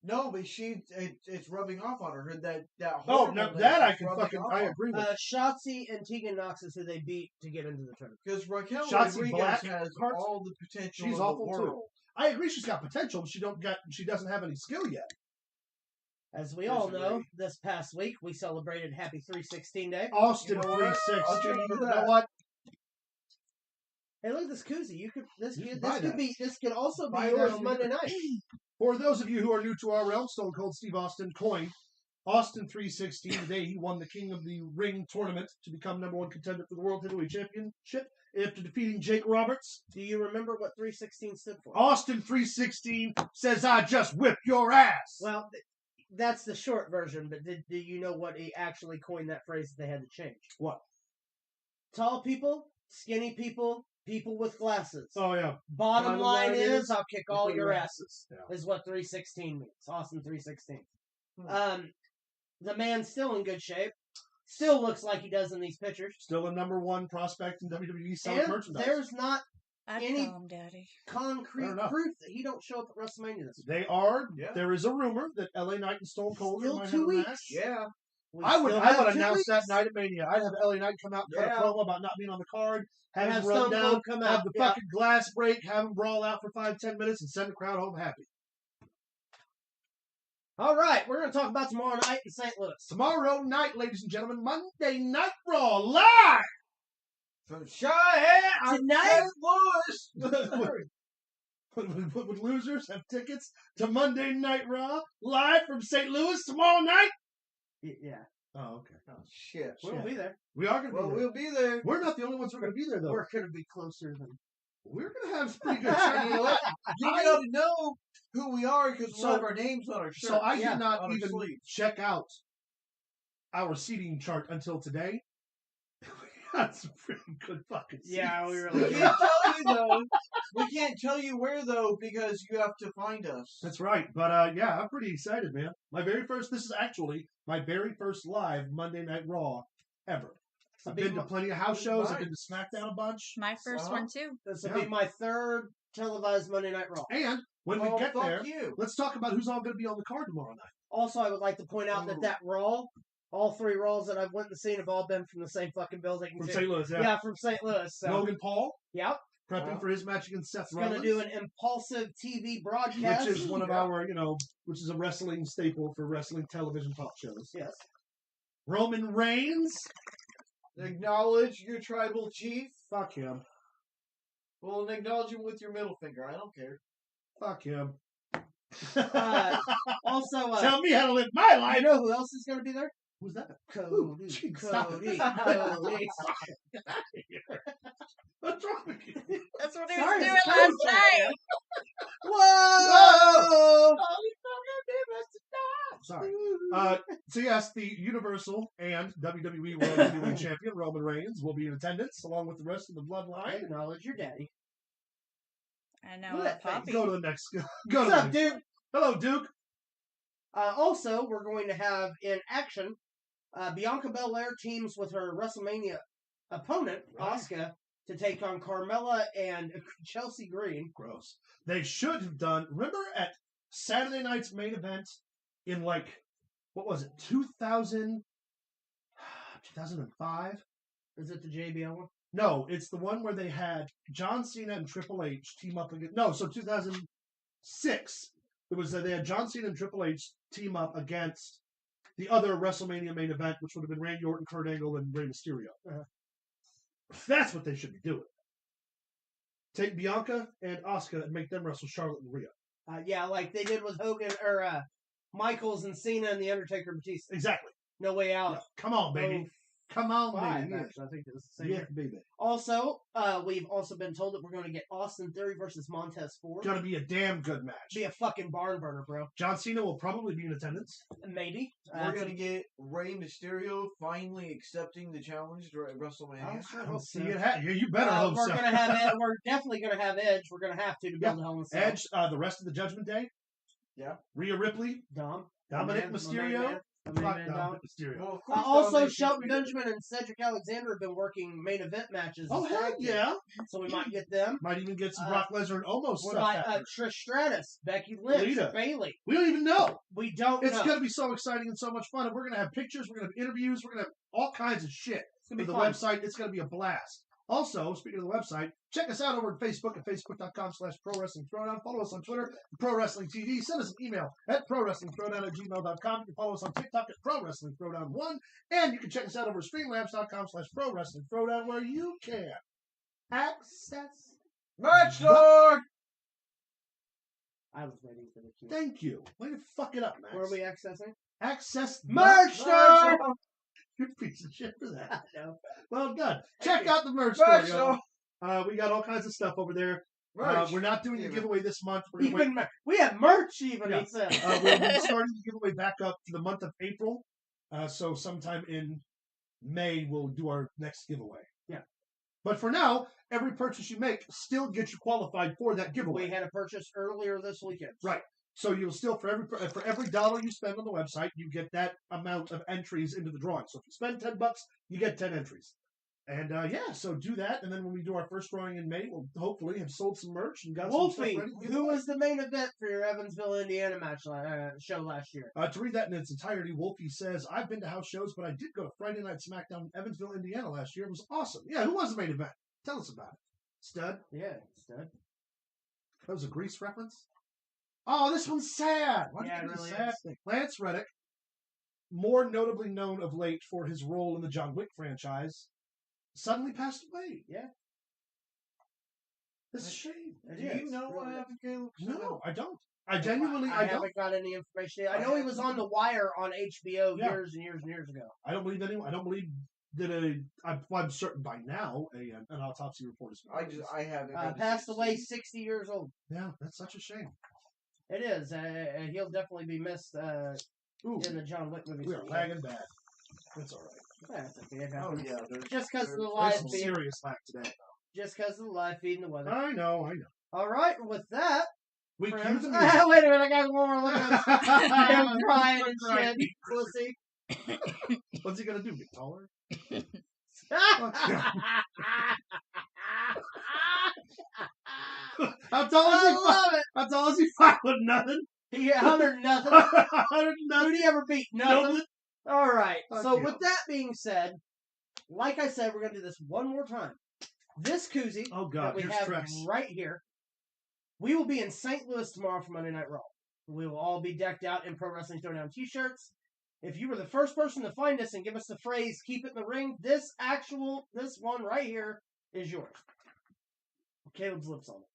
No, but it's rubbing off on her. That Oh, now that I can fucking, I agree with. Shotzi and Tegan Knox is who they beat to get into the tournament. Because Raquel Shotzi Rodriguez Black has Heart? all the potential She's in the awful world. too. I agree she's got potential, but she doesn't have any skill yet. As we all know, this past week we celebrated Happy 316 Day. Austin You know what? 316. I'll You do know that. what? Hey, look at this koozie. This buy that. could also be Buy yours that. on Monday night. For those of you who are new to our realm, Stone Cold Steve Austin coined Austin 316. Today he won the King of the Ring tournament to become #1 contender for the World Heavyweight Championship after defeating Jake Roberts. Do you remember what 316 stood for? Austin 316 says, "I just whipped your ass." Well, that's the short version, but do you know what he actually coined that phrase that they had to change? What? Tall people, skinny people, people with glasses. Oh yeah. Bottom line is, I'll kick all your asses. Yeah. Is what 316 means. Austin 316. The man's still in good shape. Still looks like he does in these pictures. Still a #1 prospect in WWE selling And merchandise. there's not I'd any call him Daddy. concrete Fair enough. proof that he don't show up at WrestleMania this year. They are. Yeah. There is a rumor that LA Knight and Stone Cold Still might 2 have a weeks. match. Yeah. We I would still have 2 announce that weeks. night at Mania. I'd have LA Knight come out and cut Yeah. a promo about not being on the card, have Have him run Stone down, Cold come have out, the yeah. fucking glass break, have him brawl out for 5-10 minutes, and send the crowd home happy. All right, we're going to talk about tomorrow night in St. Louis. Tomorrow night, ladies and gentlemen, Monday Night Raw live From Cheyenne Tonight? St. Louis. Would losers have tickets to Monday Night Raw live from St. Louis tomorrow night? Yeah. Oh, okay. Oh, shit. We'll be there. We are going to be there. We'll be there. We're not the only ones who are going to be there, though. We're going to be closer than... We're going to have some pretty good You know what? You gotta know who we are because we'll have our names on our shirt. So I did not on even check out our seating chart until today. We got some pretty good fucking seats. Yeah, we We really can't tell you, though. We can't tell you where, though, because you have to find us. That's right. But, yeah, I'm pretty excited, man. This is actually my very first live Monday Night Raw ever. I've been to plenty of house shows. I've been to SmackDown a bunch. My first one, too. This will be my third televised Monday Night Raw. And when we get there, you. let's talk about who's all going to be on the card tomorrow night. Also, I would like to point out that Raw, all three Raws that I've went and seen have all been from the same fucking building. From St. Louis, Yeah, from St. Louis. So. Logan Paul. Yep. Prepping for his match against Seth Rollins. Going to do an impulsive TV broadcast. Which is one of our, which is a wrestling staple for wrestling television talk shows. Yes. Roman Reigns. Acknowledge your tribal chief. Fuck him. Well, acknowledge him with your middle finger. I don't care. Fuck him. Also, tell me how to live my life. You know who else is going to be there? Who's that? Cody. Cody. Cody. What's wrong with you? That's what he was doing last night. Whoa! Sorry. So yes, the Universal and WWE World Heavyweight Champion Roman Reigns will be in attendance along with the rest of the bloodline. Acknowledge your daddy. I know. Poppy. Go to the next. What's up, Duke? Hello, Duke. Also, we're going to have in action Bianca Belair teams with her WrestleMania opponent, Asuka, to take on Carmella and Chelsea Green. Gross. They should have done. Remember at Saturday night's main event in what was it, 2005? Is it the JBL one? No, it's the one where they had John Cena and Triple H team up against. No, so 2006. It was they had John Cena and Triple H team up against the other WrestleMania main event, which would have been Randy Orton, Kurt Angle, and Rey Mysterio. That's what they should be doing. Take Bianca and Asuka and make them wrestle Charlotte and Rhea. Yeah, like they did with Hogan or Michaels and Cena and The Undertaker and Batista. Exactly. No Way Out. Yeah. Come on, baby. Come on, baby. Actually, I think it was the same. Yeah, baby. Also, we've also been told that we're going to get Austin Theory versus Montez Ford. Gonna be a damn good match. Be a fucking barn burner, bro. John Cena will probably be in attendance. Maybe. We're going to get Rey Mysterio finally accepting the challenge to WrestleMania. I don't see it happening. You better hope we're so. Gonna have Ed, we're definitely going to have Edge. We're going to have to build a Hell in a Cell. Edge, the rest of the Judgment Day. Yeah. Rhea Ripley. Dominic Mysterio. Mysterio. Well, of course, also, Shelton Benjamin and Cedric Alexander have been working main event matches. Oh, heck yeah. So we might get them. Might even get some Brock Lesnar and Omos we stuff. Might Trish Stratus, Becky Lynch, Lita. Bayley. We don't even know. We don't It's know. going to be so exciting and so much fun. And we're going to have pictures. We're going to have interviews. We're going to have all kinds of shit. It's going to be the fun. website. It's going to be a blast. Also, speaking of the website, check us out over at Facebook at facebook.com/ProWrestlingThrowdown. Follow us on Twitter at ProWrestlingTV. Send us an email at ProWrestlingThrowdown@gmail.com. You can follow us on TikTok at ProWrestlingThrowdown1. And you can check us out over at Streamlabs.com/ProWrestlingThrowdown where you can access Merch Store! I was waiting for the cue. Thank you. Way to fuck it up, Max. Where are we accessing? Access Merch Store! You're a piece of shit for that. No. Well done. Check out the merch store, y'all. We got all kinds of stuff over there. We're not doing the giveaway this month. We have merch even, he said. We'll be starting the giveaway back up for the month of April. So sometime in May, we'll do our next giveaway. Yeah. But for now, every purchase you make still gets you qualified for that giveaway. We had a purchase earlier this weekend. Right. So you'll still, for every dollar you spend on the website, you get that amount of entries into the drawing. So if you spend $10, you get 10 entries. And so do that. And then when we do our first drawing in May, we'll hopefully have sold some merch and got some stuff ready. Who was the main event for your Evansville, Indiana match show last year? To read that in its entirety, Wolfie says, I've been to house shows, but I did go to Friday Night SmackDown in Evansville, Indiana last year. It was awesome. Yeah, who was the main event? Tell us about it. Stud? Yeah, Stud. That was a Grease reference? Oh, this one's sad. Yeah, it really sad is. thing. Lance Reddick, more notably known of late for his role in the John Wick franchise, suddenly passed away. Yeah. It's a shame. Do you know what happened, Caleb? No, I don't. I genuinely, I haven't got any information. I know he was on The Wire on HBO years and years and years ago. I don't believe anyone. I don't believe that I'm certain by now an autopsy report is. I haven't. Passed away, 60 years old. Yeah, that's such a shame. It is. He'll definitely be missed in the John Wick movie. We are lagging bad. That's all right. That's okay. Oh yeah, just because of the There's live some feed. serious lag today. Just because of the live feed and the weather. I know. All right, with that. We cue friends, the music. wait a minute, I got one more look at him crying and shit. Pussy. What's he gonna do? Get taller? How tall is he? love it. How tall is he? 5'0". He 100 nothing. 100 Who did he ever beat? Nothing. Nope. All right. So yeah. with that being said, like I said, we're gonna do this one more time. This koozie that we have right here. We will be in St. Louis tomorrow for Monday Night Raw. We will all be decked out in Pro Wrestling Throwdown t-shirts. If you were the first person to find us and give us the phrase "keep it in the ring," this one right here is yours. Caleb's lips on it.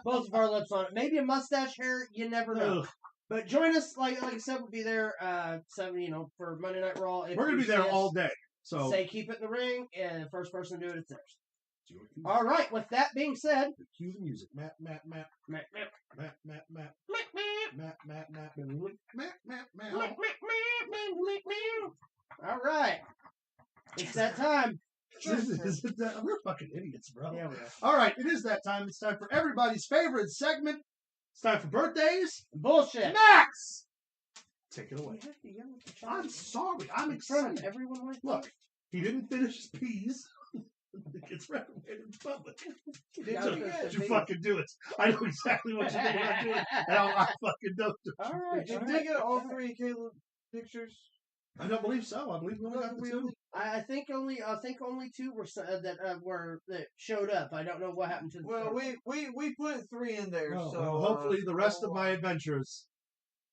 Both of our lips on it. Maybe a mustache hair. You never know. Ugh. But join us. Like I said, we'll be there. For Monday Night Raw. If We're gonna be there all day. So say "keep it in the ring," and the first person to do it, it's theirs. All right. With that being said, cue the music. Matt. All right. It's that time. We're fucking idiots, bro. Yeah, we are. All right, it is that time. It's time for everybody's favorite segment. It's time for birthdays. Bullshit. Max, take it away. I'm sorry. I'm excited. Everyone like Look, he didn't finish his peas. It gets recommended in public. You fucking do it. I know exactly what you're thinking about doing, and I fucking don't do it. All right. Did we get all three Caleb pictures? I don't believe so. I believe we only got the two. I think only two were that showed up. I don't know what happened to the Well, we put 3 in there, so well, hopefully the rest of my adventures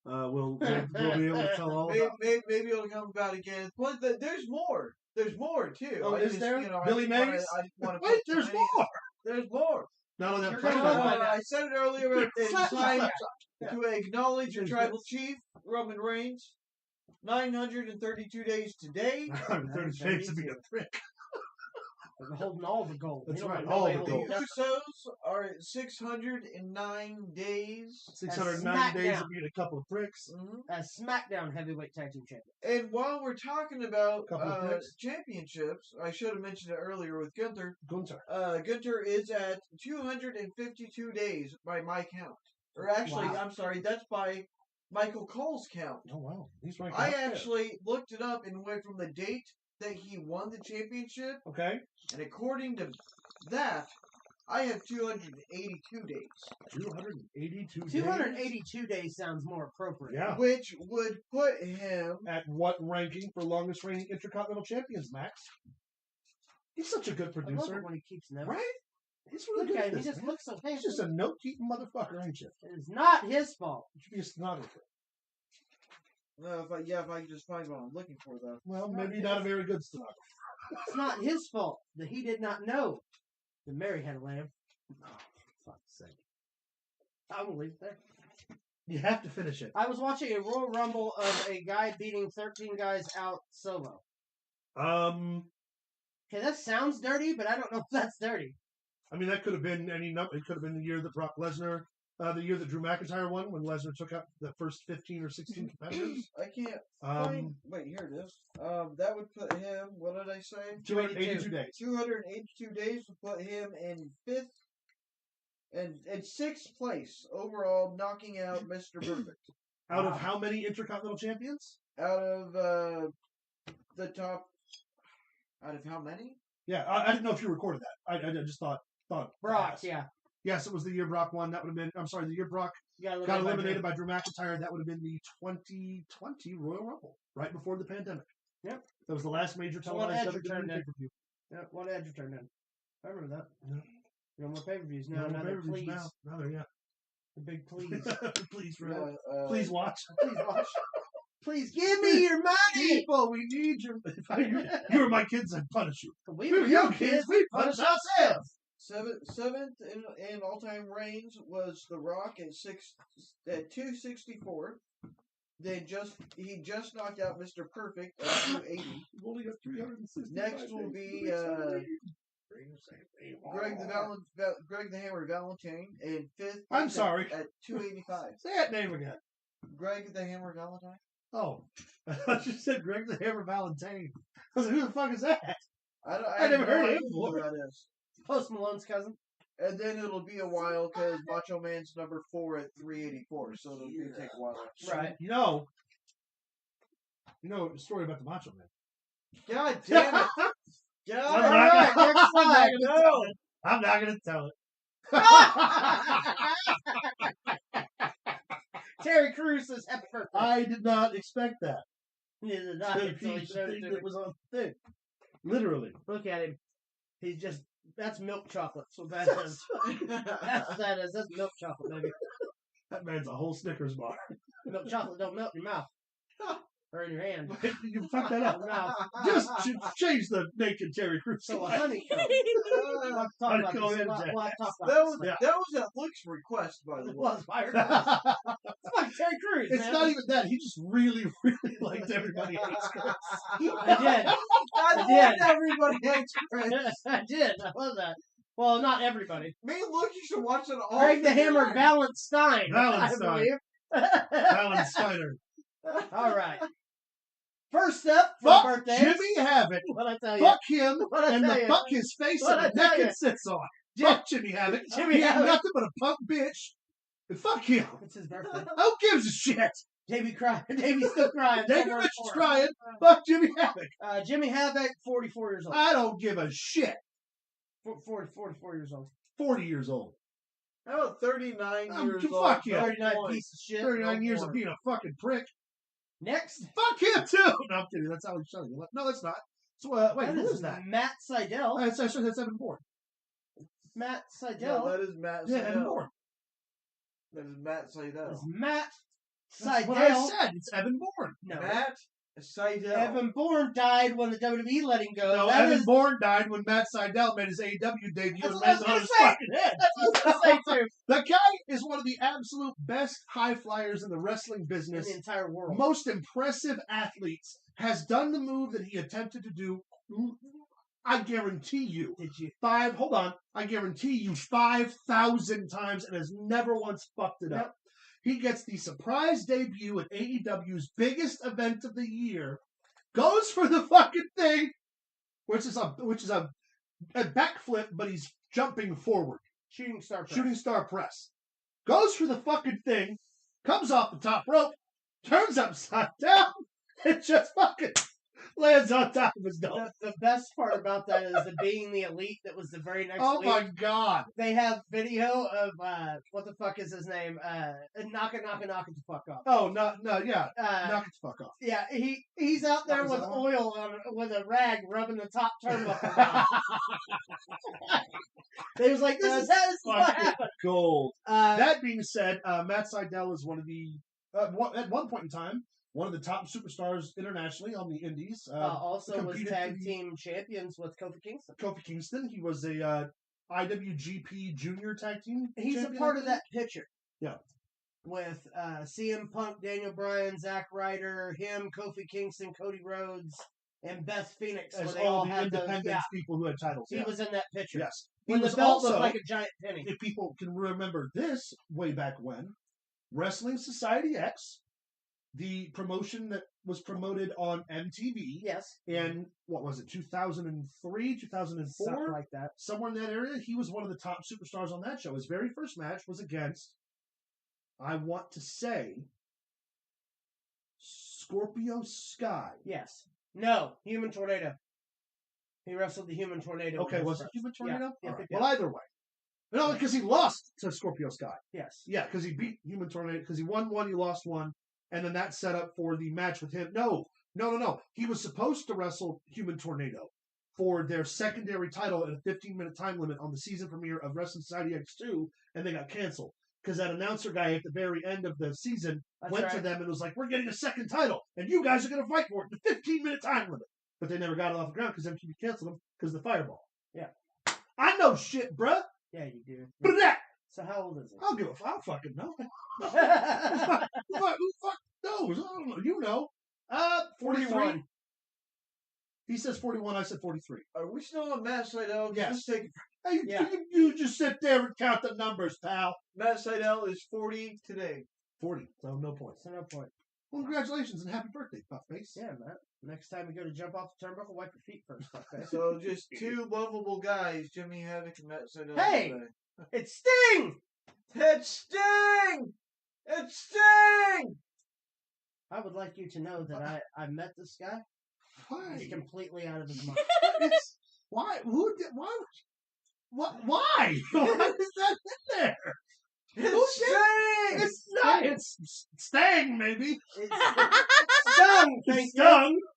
we'll be able to tell all about. Maybe it'll come about again. But there's more. There's more too. Oh, is there? Billy Mays? Wait, there's more. There's more. Not on that I said it earlier. It's time to acknowledge your tribal chief, Roman Reigns. 932 days today. 932 days to be a prick. They're holding all the gold. That's right, all the gold. The Usos are at 609 days. 609 days of being a couple of pricks. As SmackDown Heavyweight Tag Team Champion. And while we're talking about championships, I should have mentioned it earlier with Gunther. Gunther is at 252 days by my count. Or actually, I'm sorry, that's by Michael Cole's count. Oh, wow. He's right. I actually looked it up and went from the date that he won the championship. Okay. And according to that, I have 282 days. 282 days? 282 days sounds more appropriate. Yeah. Which would put him... At what ranking for longest reigning Intercontinental Champions, Max? He's such a good producer. I love it when he keeps notes. Right? He's really good at this, He just looks so handsome. He's just a note-keeping motherfucker, ain't you? It's not his fault. You should be a stenographer. Well, if I can just find what I'm looking for, though. Well, maybe not a very good stenographer. It's not his fault that he did not know that Mary had a lamb. Oh, for fuck's sake. I will leave it there. You have to finish it. I was watching a Royal Rumble of a guy beating 13 guys out solo. Okay, that sounds dirty, but I don't know if that's dirty. I mean, that could have been any number. It could have been the year that Brock Lesnar, the year that Drew McIntyre won, when Lesnar took out the first 15 or 16 competitors. I can't find... Wait, here it is. That would put him, what did I say? 282 days. 282 days would put him in 5th and 6th place overall, knocking out Mr. Perfect. Out of how many Intercontinental Champions? Out of the top... Out of how many? Yeah, I didn't know if you recorded that. I just thought Brock, yeah. Yes, it was the year Brock won. That would have been, I'm sorry, the year Brock got eliminated by Drew McIntyre. That would have been the 2020 Royal Rumble, right before the pandemic. Yep. That was the last major televised WWE pay-per-view. Yep, one Edge returned in. I remember that. Yeah. No more pay-per-views now. Now they're please. Now they're, yeah. The big please. Please, please watch. Please watch. Please give me your money. People, we need your. If you were my kids, I'd punish you. We were your kids. We punish ourselves. Seventh in all-time reigns was The Rock at 264. Then he just knocked out Mr. Perfect at 280. We've only got 360. Next will be Greg the Hammer Valentine in fifth. I'm sorry. At 285. Say that name again. Greg the Hammer Valentine. Oh, I thought you said Greg the Hammer Valentine. I was like, who the fuck is that? I never heard of him who before. that is. Post Malone's cousin. And then it'll be a while because Macho Man's number 4 at 384, so it'll take a while. Right. You know the story about the Macho Man. God damn it! God, I'm not gonna tell it. Terry Crews says happy birthday. I did not expect that. Neither did I until he showed it to me. That was on the thing. Literally. Look at him. He's just, that's milk chocolate. So that is. That's what that is. That's milk chocolate, baby. That man's a whole Snickers bar. Milk chocolate don't melt in your mouth. Or in your hand. You fucked that up. Your mouth. Just change the naked Terry Crews. So a honeycomb. We'll have to talk about this. We'll have to talk about this. That was a Luke's request, by the It way. was my request. It's like Terry Crews, It's man. not even that. He just really, really liked Everybody Hates Chris. I did. I did. Everybody hates Chris. I did. I love that. Well, not everybody. Me and Luke used to watch it all. Greg the Hammer Valentine. Valentine. I believe. Valentiner. All right. First up for Fuck birthdays. Jimmy Havoc. What I tell you? Fuck him What I and tell the you? fuck his face What and I the tell neck you? it sits on. Fuck Jimmy Havoc. Jimmy He ain't Havoc. nothing but a punk bitch. And fuck him. It's his birthday. Who gives a shit? Davey crying. Davey's still crying. David Somewhere Rich in is the corner. crying. Fuck Jimmy Havoc. Jimmy Havoc, 44 years old. I don't give a shit. 44 years old. 40 years old. How about 39 Oh, years fuck old? yeah. 39 piece of shit. 39 No years more. of being a fucking prick. Next. Fuck him too. No, I'm kidding. That's how he's showing you. No, that's not. So, wait, who is that? Matt Seidel. That's Evan Bourne. Matt Seidel. No, that is Matt Yeah, Evan Seidel. Bourne. That is Matt Seidel. It's Matt That's Seidel. what I said. It's Evan Bourne. No. Matt Seidel. Evan Bourne died when the WWE let him go. No, That Evan is- Bourne died when Matt Seidel made his AEW debut That's and what I was landed on gonna his say. fucking head. That's what I was going to say, too. The guy is one of the absolute best high flyers in the wrestling In business. the entire world. Most impressive athletes, has done the move that he attempted to do. I guarantee you. Did you? I guarantee you 5,000 times and has never once fucked it up. He gets the surprise debut at AEW's biggest event of the year, goes for the fucking thing, which is a backflip, but he's jumping forward. Shooting star press. Shooting star press. Goes for the fucking thing, comes off the top rope, turns upside down, and just fucking lands on top of his dome. The best part about that is the being the elite that was the very next Oh week. my god. They have video of what the fuck is his name? Knock it the fuck off. Oh no, yeah. Uh, Knock it the fuck off. Yeah, he's out there Knock with his arm. oil on with a rag rubbing the top turnbuckle down. They was like, this is what Fucking happened. gold. Uh, That being said, Matt Seidel is one of the at one point in time one of the top superstars internationally on the Indies. also was competed tag for the- team champions with Kofi Kingston. Kofi Kingston. He was a IWGP Junior Tag Team. He's champion, a part I of think. that picture. Yeah. With CM Punk, Daniel Bryan, Zack Ryder, him, Kofi Kingston, Cody Rhodes, and Beth Phoenix. As Where they all all the had those. independent Yeah, people who had titles. he Yeah. was in that picture. Yes. He When the was belt also, looked like a giant penny. if people can remember this way back when, Wrestling Society X, the promotion that was promoted on MTV Yes. in, what was it, 2003, 2004? Something like that. Somewhere in that area. He was one of the top superstars on that show. His very first match was against, I want to say, Scorpio Sky. Yes. No, Human Tornado. He wrestled the Human Tornado. Okay, with was us it Human first. Tornado? Yeah, yeah, All right. yeah. Well, either way. No, because he lost to Scorpio Sky. Yes. Yeah, because he beat Human Tornado. Because he won one, he lost one. And then that set up for the match with him. No. He was supposed to wrestle Human Tornado for their secondary title at a 15-minute time limit on the season premiere of Wrestling Society X2, and they got canceled. because that announcer guy at the very end of the season went to right. them and was like, "We're getting a second title, and you guys are going to fight for it. The 15-minute time limit." But they never got it off the ground because MTV canceled them because of the fireball. Yeah. I know shit, bruh. Yeah, you do. But that. So how old is he? I'll give a fuck. I don't fucking know. Who fuck knows? I don't know. You know. 43. He says 41. I said 43. Are we still on Matt Seidel? Yes. Hey, Yeah. You just sit there and count the numbers, pal. Matt Seidel is 40 today. 40. So no points. So no point. Well, congratulations and happy birthday, Puffface. Yeah, Matt. Next time you go to jump off the turnbuckle, wipe your feet first. Okay. So just two lovable guys, Jimmy Havoc and Matt Seidel. Hey! Today. It's Sting! It's Sting! It's Sting! I would like you to know that I met this guy. Why? He's completely out of his mind. Why? Who did? Why? What? Why? Why is that in there? It's Sting! It's not. It's Stang, maybe. It's Stung! It's Thank stung. you.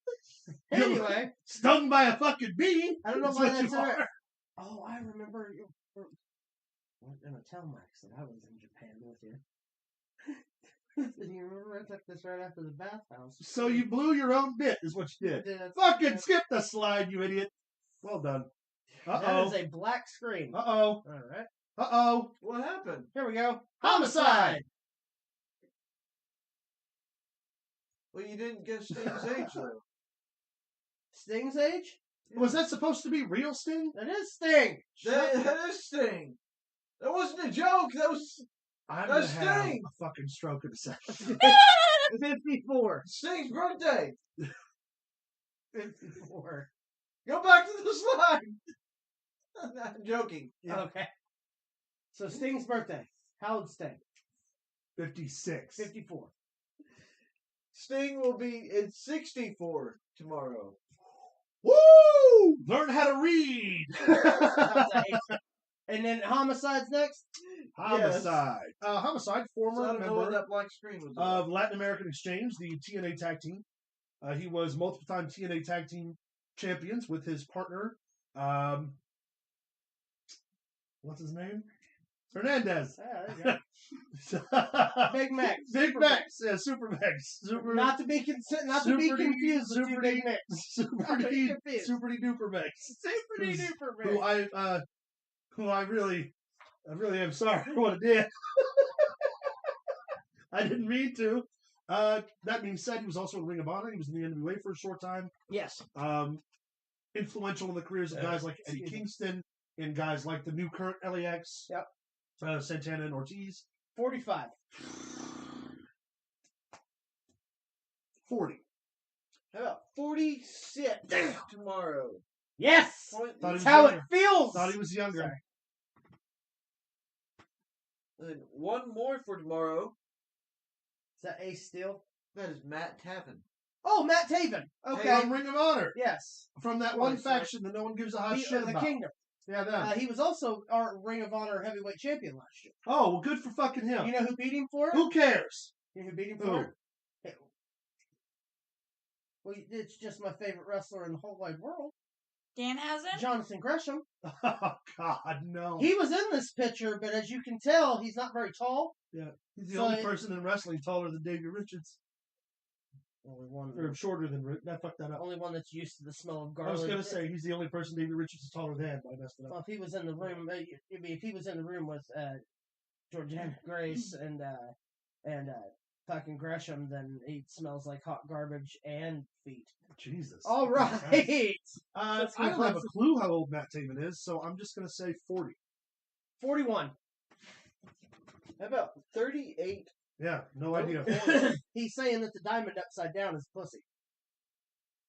Anyway. Stung by a fucking bee. I don't know That's why what that's you in are. there. Oh, I remember you were going to tell Max that I was in Japan with you. Do you remember I took this right after the bathhouse? So you blew your own bit, is what you did. Fucking skip the slide, you idiot. Well done. That Uh-oh. is a black screen. Uh-oh. All right. Uh-oh. What happened? Here we go. Homicide. Well, you didn't get Sting's age, though. Sting's age? Was that supposed to be real Sting? That is Sting. That is Sting. That wasn't a joke. That was I'm That's gonna have Sting. a fucking stroke in a second. 54. Sting's birthday. 54. Go back to the slide. I'm joking. Okay. So Sting's birthday. How old's Sting? 56. 54. Sting will be in 64 tomorrow. Woo! Learn how to read. And then Homicide's next? Homicide. Homicide, So I former don't know what member that black screen was about. of Latin American Exchange, the TNA Tag Team. He was multiple-time TNA Tag Team champions with his partner. What's his name? Hernandez. There you go. Big Max. Big Super Max. Yeah, Super Max. Super. Not to be confused with two Big Max. Super Not to be D. confused. Super D Duper Max. Super duper Who I really am sorry for what I did. I didn't mean to. That being said, he was also in Ring of Honor. He was in the NWA for a short time. Yes. Influential in the careers of guys like Eddie Kingston and guys like the new current LAX. Yep. Santana and Ortiz. 45. 40. How about 46 tomorrow? Yes! Thought he That's was how younger. it feels! Thought he was younger. Sorry. And one more for tomorrow. Is that Ace Steel? That is Matt Taven. Oh, Matt Taven. Okay. From Ring of Honor. Yes. From that one faction that no one gives a hot shit The about. Kingdom. Yeah, that. He was also our Ring of Honor heavyweight champion last year. Oh, well, good for fucking him. You know who beat him for it? Who cares? You know who beat him Who? for it? Well, it's just my favorite wrestler in the whole wide world. Danhausen? Jonathan Gresham. Oh, God, no. He was in this picture, but as you can tell, he's not very tall. Yeah, he's the So only person in wrestling taller than Davey Richards. Only one. Or shorter than Rich. I fucked that up. Only one that's used to the smell of I garlic. was going to say, he's the only person Davey Richards is taller than, but I messed it Well, up. if he was in the room, if he was in the room with Georgiana Grace and fucking Gresham, then he smells like hot garbage and feet. Jesus. All right. I don't have a clue how old Matt Taven is, so I'm just going to say 40. 41. How about 38? Yeah, no idea. He's saying that the diamond upside down is pussy.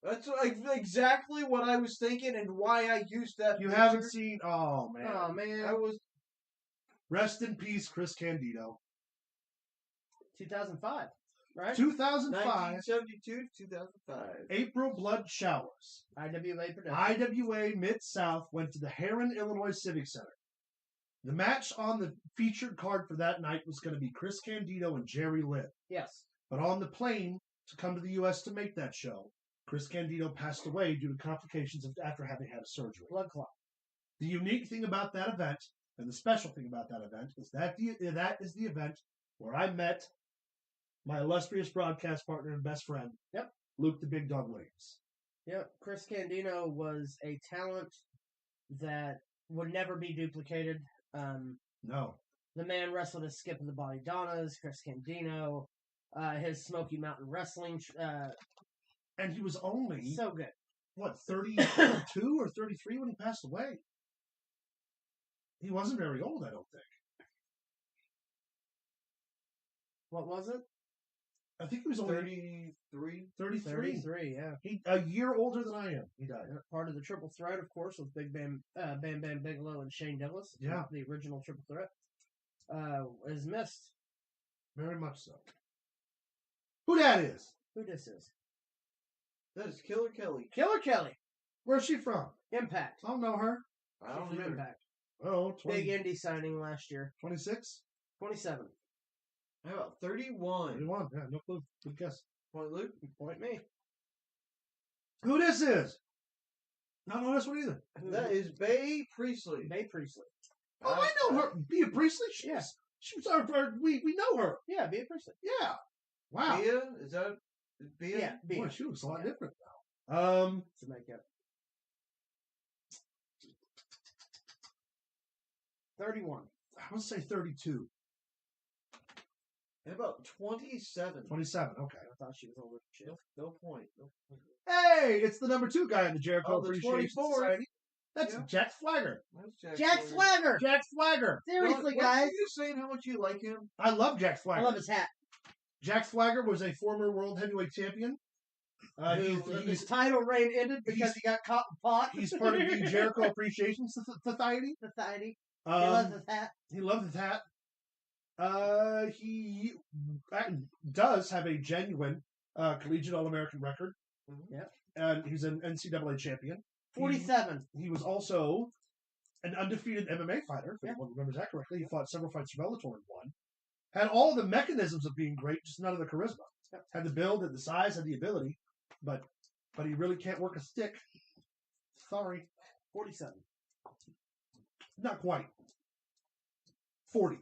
That's exactly what I was thinking and why I used that. You picture. haven't seen... Oh, man. Oh, man. I was... Rest in peace, Chris Candido. 2005, right? 2005, 1972 to 2005. April Blood Showers. IWA production. IWA Mid-South went to the Heron, Illinois Civic Center. The match on the featured card for that night was going to be Chris Candido and Jerry Lynn. Yes. But on the plane to come to the U.S. to make that show, Chris Candido passed away due to complications after having had a surgery. Blood clot. The unique thing about that event And the special thing about that event is that is the event where I met my illustrious broadcast partner and best friend, Luke the Big Dog Williams. Yep, Chris Candido was a talent that would never be duplicated. No. The man wrestled as Skip of the Body Donnas, Chris Candido, his Smoky Mountain Wrestling. And he was only, so good. What, 32 or 33 when he passed away? He wasn't very old, I don't think. What was it? I think he was only 33. 33, yeah. He a year older than I am. He died. Part of the Triple Threat, of course, with Big Bam Bigelow and Shane Douglas. Yeah. The original Triple Threat. Is missed. Very much so. Who that is? Who this is? That is Killer Kelly. Killer Kelly. Where's she from? Impact. I don't know her. I don't From know. Impact. Oh, 20, Big indie signing last year. 26? 27. How about 31? 31. Yeah, no clue. Good guess. Point Luke. Point me. Who this is? I don't know this one either. That is Bae Priestley. Bae Priestley. Oh, I know her. Bea Priestley? She Yeah. was our, we know her. Yeah, Bae Priestley. Yeah. Wow. Bea? Is that Bea? Yeah, Bea. Boy, she looks a lot Yeah. different now. To make up. 31. I would say 32. How about 27? 27, okay. I thought she was older. No point. Hey, it's the number 2 guy in the Jericho Oh, the Appreciation 24th. Society. That's Yeah. Jack Flagger. That's Jack Swagger! Jack Flagger. Seriously, What, guys. Are you saying how much you like him? I love Jack Flagger. I love his hat. Jack Flagger was a former world heavyweight champion. His title reign ended because he got caught in pot. He's part of the Jericho Appreciation Society. Society. He loves his hat. He loves his hat. He does have a genuine collegiate All-American record. Yep. And he's an NCAA champion. 47. He was also an undefeated MMA fighter, if anyone remembers that correctly. He fought several fights for Bellator and won. Had all the mechanisms of being great, just none of the charisma. Had the build, had the size, had the ability, but he really can't work a stick. Sorry. 47. Not quite. 40.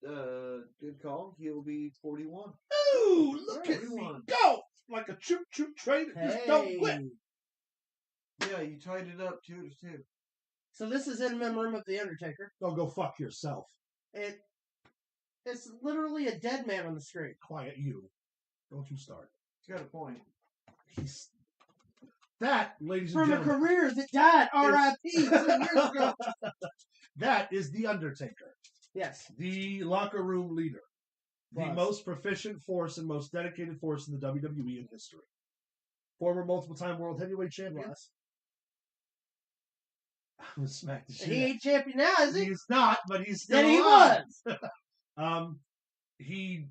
Good call. He'll be 41. Ooh, look at me 41. go! Like a choo-choo train that just don't quit. Yeah, you tied it up 2-2. So this is in memoriam of The Undertaker. Oh, go fuck yourself. It's literally a dead man on the screen. Quiet you. Don't you start. He's got a point. That, ladies and From a gentlemen. career that died, R.I.P. 2 years ago. That is The Undertaker. Yes. The locker room leader. The Was. most proficient force and most dedicated force in the WWE in history. Former multiple-time world heavyweight champion. Was. I'm gonna smack the shit He out. ain't champion now, is he? He's not, but he's still Then he alive. was. He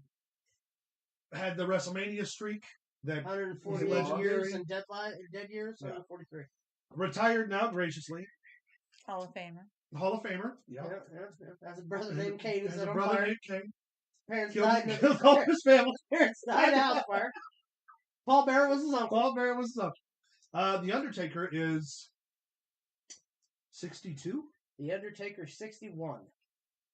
had the WrestleMania streak that 148 legendary. years and dead years. Yeah. 143. retired now graciously. Hall of Famer. Hall of Famer. Yeah. Yeah. Has a brother named Kane who's Has set a on brother fire. named King. Parents Killed, died in killed all his family. Parents died in a house fire. Paul Bearer was his uncle. Paul Bearer was his uncle. The Undertaker is 62. The Undertaker 61.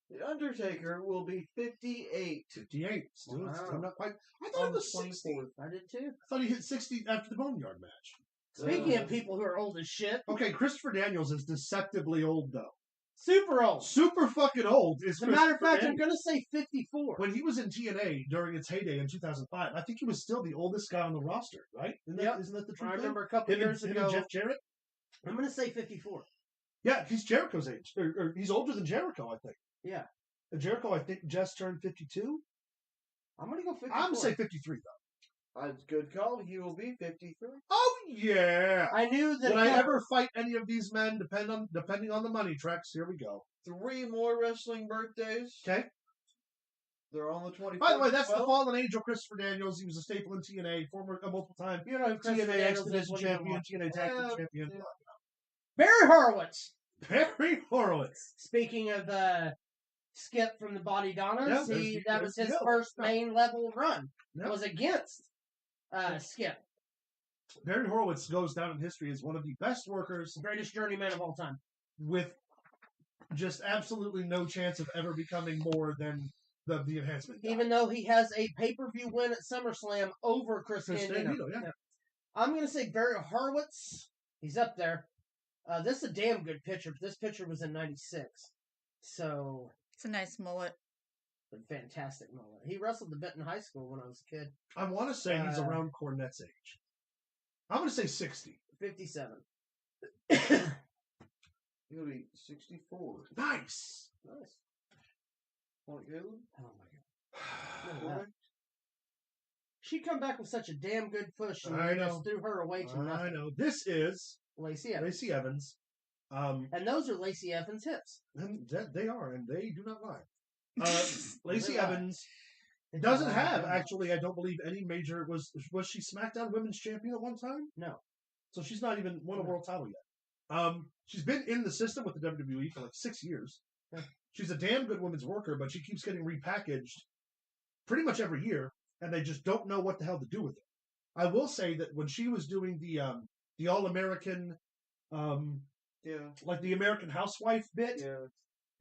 The Undertaker will be 58. 58. Still Wow. not quite. I thought On it the was 60. 24th. I did too. I thought he hit 60 after the Boneyard match. Speaking of people who are old as shit, Okay, Christopher Daniels is deceptively old, though. super old. Super fucking old is As a matter of Christopher fact, I'm Daniels. going to say 54. When he was in TNA during its heyday in 2005, I think he was still the oldest guy on the roster, right? Yep. Isn't that the truth? I remember a couple him years and ago. Jeff Jarrett? I'm going to say 54. Yeah, he's Jericho's age. Or he's older than Jericho, I think. Yeah. And Jericho, I think, just turned 52. I'm going to go 54. I'm going to say 53, though. That's a good call. He will be 53. Oh, yeah. I knew that. Would I ever fight any of these men, depending on the money tracks? Here we go. 3 more wrestling birthdays. Okay. They're on the 24th. By the way, that's as the well. fallen angel, Christopher Daniels. He was a staple in TNA, former multiple-time You know who Christopher TNA Daniels is Expedition when you champion, watch. TNA Tag Team champion. Yeah. Barry Horowitz. Barry Horowitz. Speaking of Skip from the Body Donnas, Yeah, that was his yeah. first main level run. Yeah. Was against Skip, Barry Horowitz goes down in history as one of the best workers. greatest journeyman of all time. with just absolutely no chance of ever becoming more than the enhancement guy. Even though he has a pay-per-view win at SummerSlam over Chris Candido. Yeah. I'm going to say Barry Horowitz. He's up there. This is a damn good picture. This picture was in 96. So... It's a nice mullet. A fantastic mullet. He wrestled the bit in high school when I was a kid. I want to say he's around Cornette's age. I'm going to say 60. 57. He'll be 64. Nice. Point Caleb? Oh my god. She come back with such a damn good push, and I just threw her away to nothing. I know. This is Lacey Evans. And those are Lacey Evans' hips. And they are, and they do not lie. Lacey Evans doesn't have, actually, I don't believe, any major... Was she SmackDown Women's Champion at one time? No. So she's not even won a world title yet. She's been in the system with the WWE for like 6 years. She's a damn good women's worker, but she keeps getting repackaged pretty much every year, and they just don't know what the hell to do with it. I will say that when she was doing the All-American, like the American Housewife bit,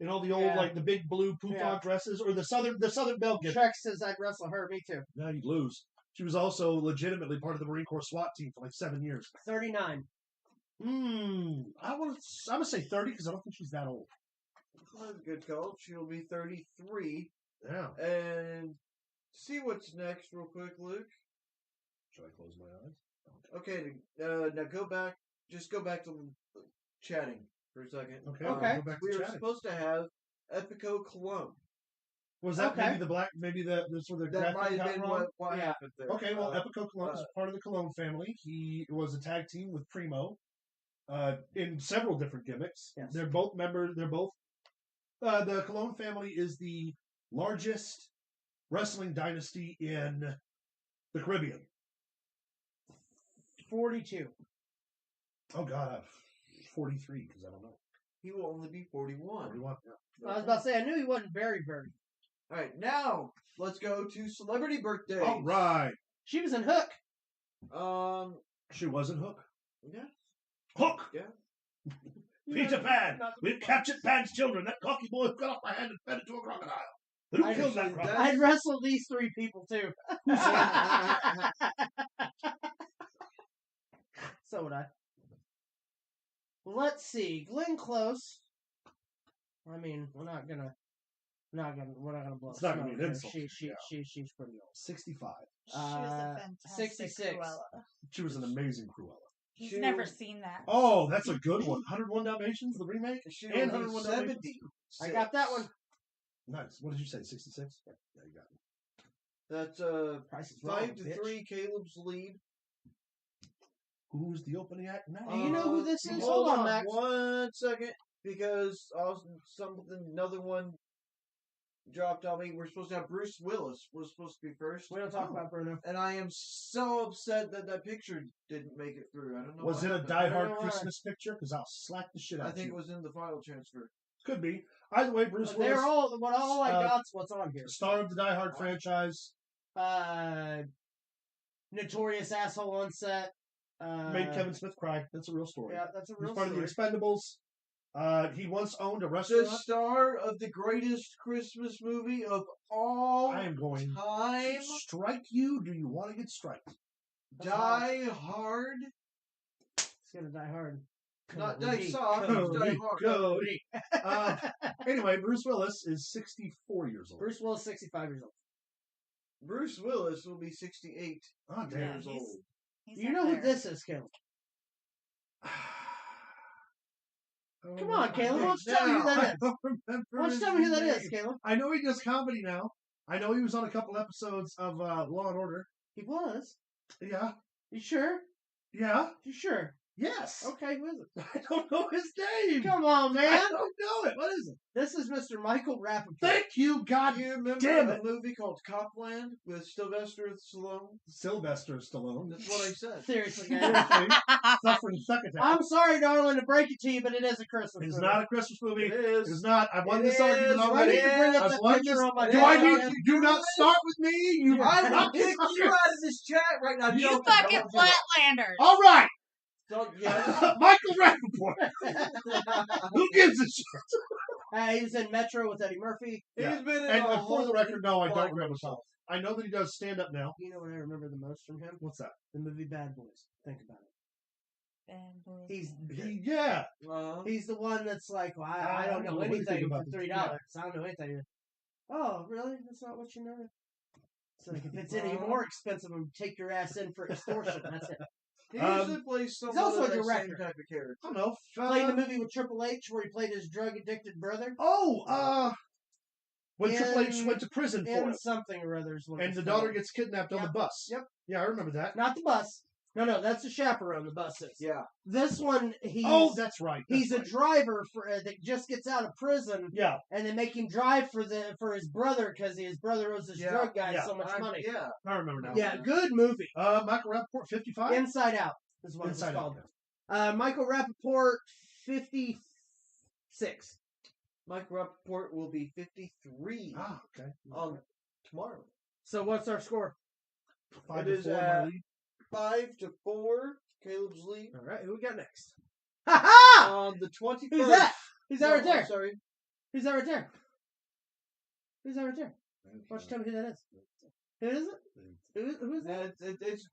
in all the old like the big blue poupon dresses, or the Southern Belle gimmick. Shrek says I'd wrestle her. Me too. No, you'd lose. She was also legitimately part of the Marine Corps SWAT team for like 7 years. 39. I'm gonna say 30 because I don't think she's that old. That's a good call. She'll be 33. Yeah. And see what's next real quick, Luke. Should I close my eyes? Okay, now go back. Just go back to chatting for a second. Okay. Okay. Go back to We were chatting. supposed to have Epico Cologne. Was that maybe the black? Maybe the sort of That might graphic have been got wrong? what happened there. Okay, well, Epico Cologne is part of the Cologne family. He was a tag team with Primo in several different gimmicks. Yes. They're both members. They're both. The Cologne family is the largest wrestling dynasty in the Caribbean. 42. Oh, God, I'm 43 because I don't know. He will only be 41. 41, yeah. I was about to say, I knew he wasn't very, very. All right, now let's go to celebrity birthdays. All right. She was in Hook. She wasn't Hook. Yeah. Hook! Yeah. Peter Pan! We've captured Pan's children. That cocky boy got off my hand and fed it to a crocodile. Who killed that crocodile? I'd wrestle these 3 people, too. So would I. Let's see. Glenn Close. I mean, we're not gonna blow. It's not gonna be an insult. She's pretty old. 65. She was a fantastic 66. Cruella. She was an amazing Cruella. You've never seen that. Oh, that's a good one. 101 Dalmatians, the remake? She And will be 101 70. Dalmatians. I got that one. Nice. What did you say, 66? Yeah, you got it. That's Price is wrong, 5-3, Caleb's lead. Who's the opening act now? Do you know who this is? Hold on, Max. 1 second, because another one dropped on me. We're supposed to have Bruce Willis. Was supposed to be first. We don't talk about Bruno. And I am so upset that picture didn't make it through. I don't know. Was what it a happened. Die I don't Hard know Christmas picture? Because I'll slap the shit out I of think you. it was in the file transfer. Could be. Either way, Bruce Willis, They're all I got's what's on here. star of the Die Hard franchise, Notorious asshole on set. made Kevin Smith cry. That's a real story. Yeah, that's a He was real part story. of the Expendables. He once owned a The restaurant. star of the greatest Christmas movie of all I am going time. to strike you. Do you want to get striked? Die Hard. It's gonna die hard. Not Die Soft. Cody, Die Hard. Cody. Anyway, Bruce Willis is 64 years old. Bruce Willis, 65 years old. Bruce Willis will be 68 Oh, damn. years old. You know who this is, Caleb? Come on, Caleb. Why don't you tell me who that is? Why don't you tell me who that is, Caleb? I know he does comedy now. I know he was on a couple episodes of Law and Order. He was. Yeah. You sure? Yeah. You sure? Yes. Okay, who is it? I don't know his name. Come on, man. I don't know it. What is it? This is Mr. Michael Rappaport. Thank you, God. Do you remember damn a it. movie called Copland with Sylvester Stallone? Sylvester Stallone. That's what I said. Seriously, Seriously, man. suffering succotash. I'm sorry, darling, to break it to you, but it is a Christmas It's movie. not a Christmas movie. It is. It's not. I've won It this argument is. I already. need to bring up I've that won picture this. on my Do I need phone. to do not start with me? You. I will kick you out of this chat right now. You Joking. fucking Don't do it. flatlanders. All right. Yes. Michael Rappaport. Who gives a shit? He was in Metro with Eddie Murphy. Yeah. He's been in And a for the whole record, no, I bunch don't of remember stuff. stuff. I know that he does stand up now. You know what I remember the most from him? What's that? The movie Bad Boys. Think about it. Yeah. He's the one that's like, well, I don't know what do you think anything about for this? $3. Yeah. I don't know anything. Oh, really? That's not what you know? It's like, if it's any more expensive, I'm take your ass in for extortion. That's it. He usually plays some he's also other a that same director. type of character. I don't know. Played the movie with Triple H where he played his drug-addicted brother. When Triple H went to prison for it. Something or other. And the daughter gets kidnapped on the bus. Yep. Yeah, I remember that. Not the bus. No, that's the chaperone, the bus is. Yeah. This one, that's right. He's a driver that just gets out of prison. Yeah. And they make him drive for his brother because his brother owes this drug guy so much money. Yeah. I remember now. Yeah, good movie. Michael Rappaport, 55? Inside Out is what it's called. Michael Rappaport, 56. Michael Rappaport will be 53. Ah, okay. Tomorrow. So what's our score? 5-4. 5-4. Caleb's lead. All right, who we got next? Ha-ha! On the 21st. Who's that? Who's that right there? I'm sorry. Who's that right there? Who's that right there? Why don't you tell me who that is? Who is it? Who is that?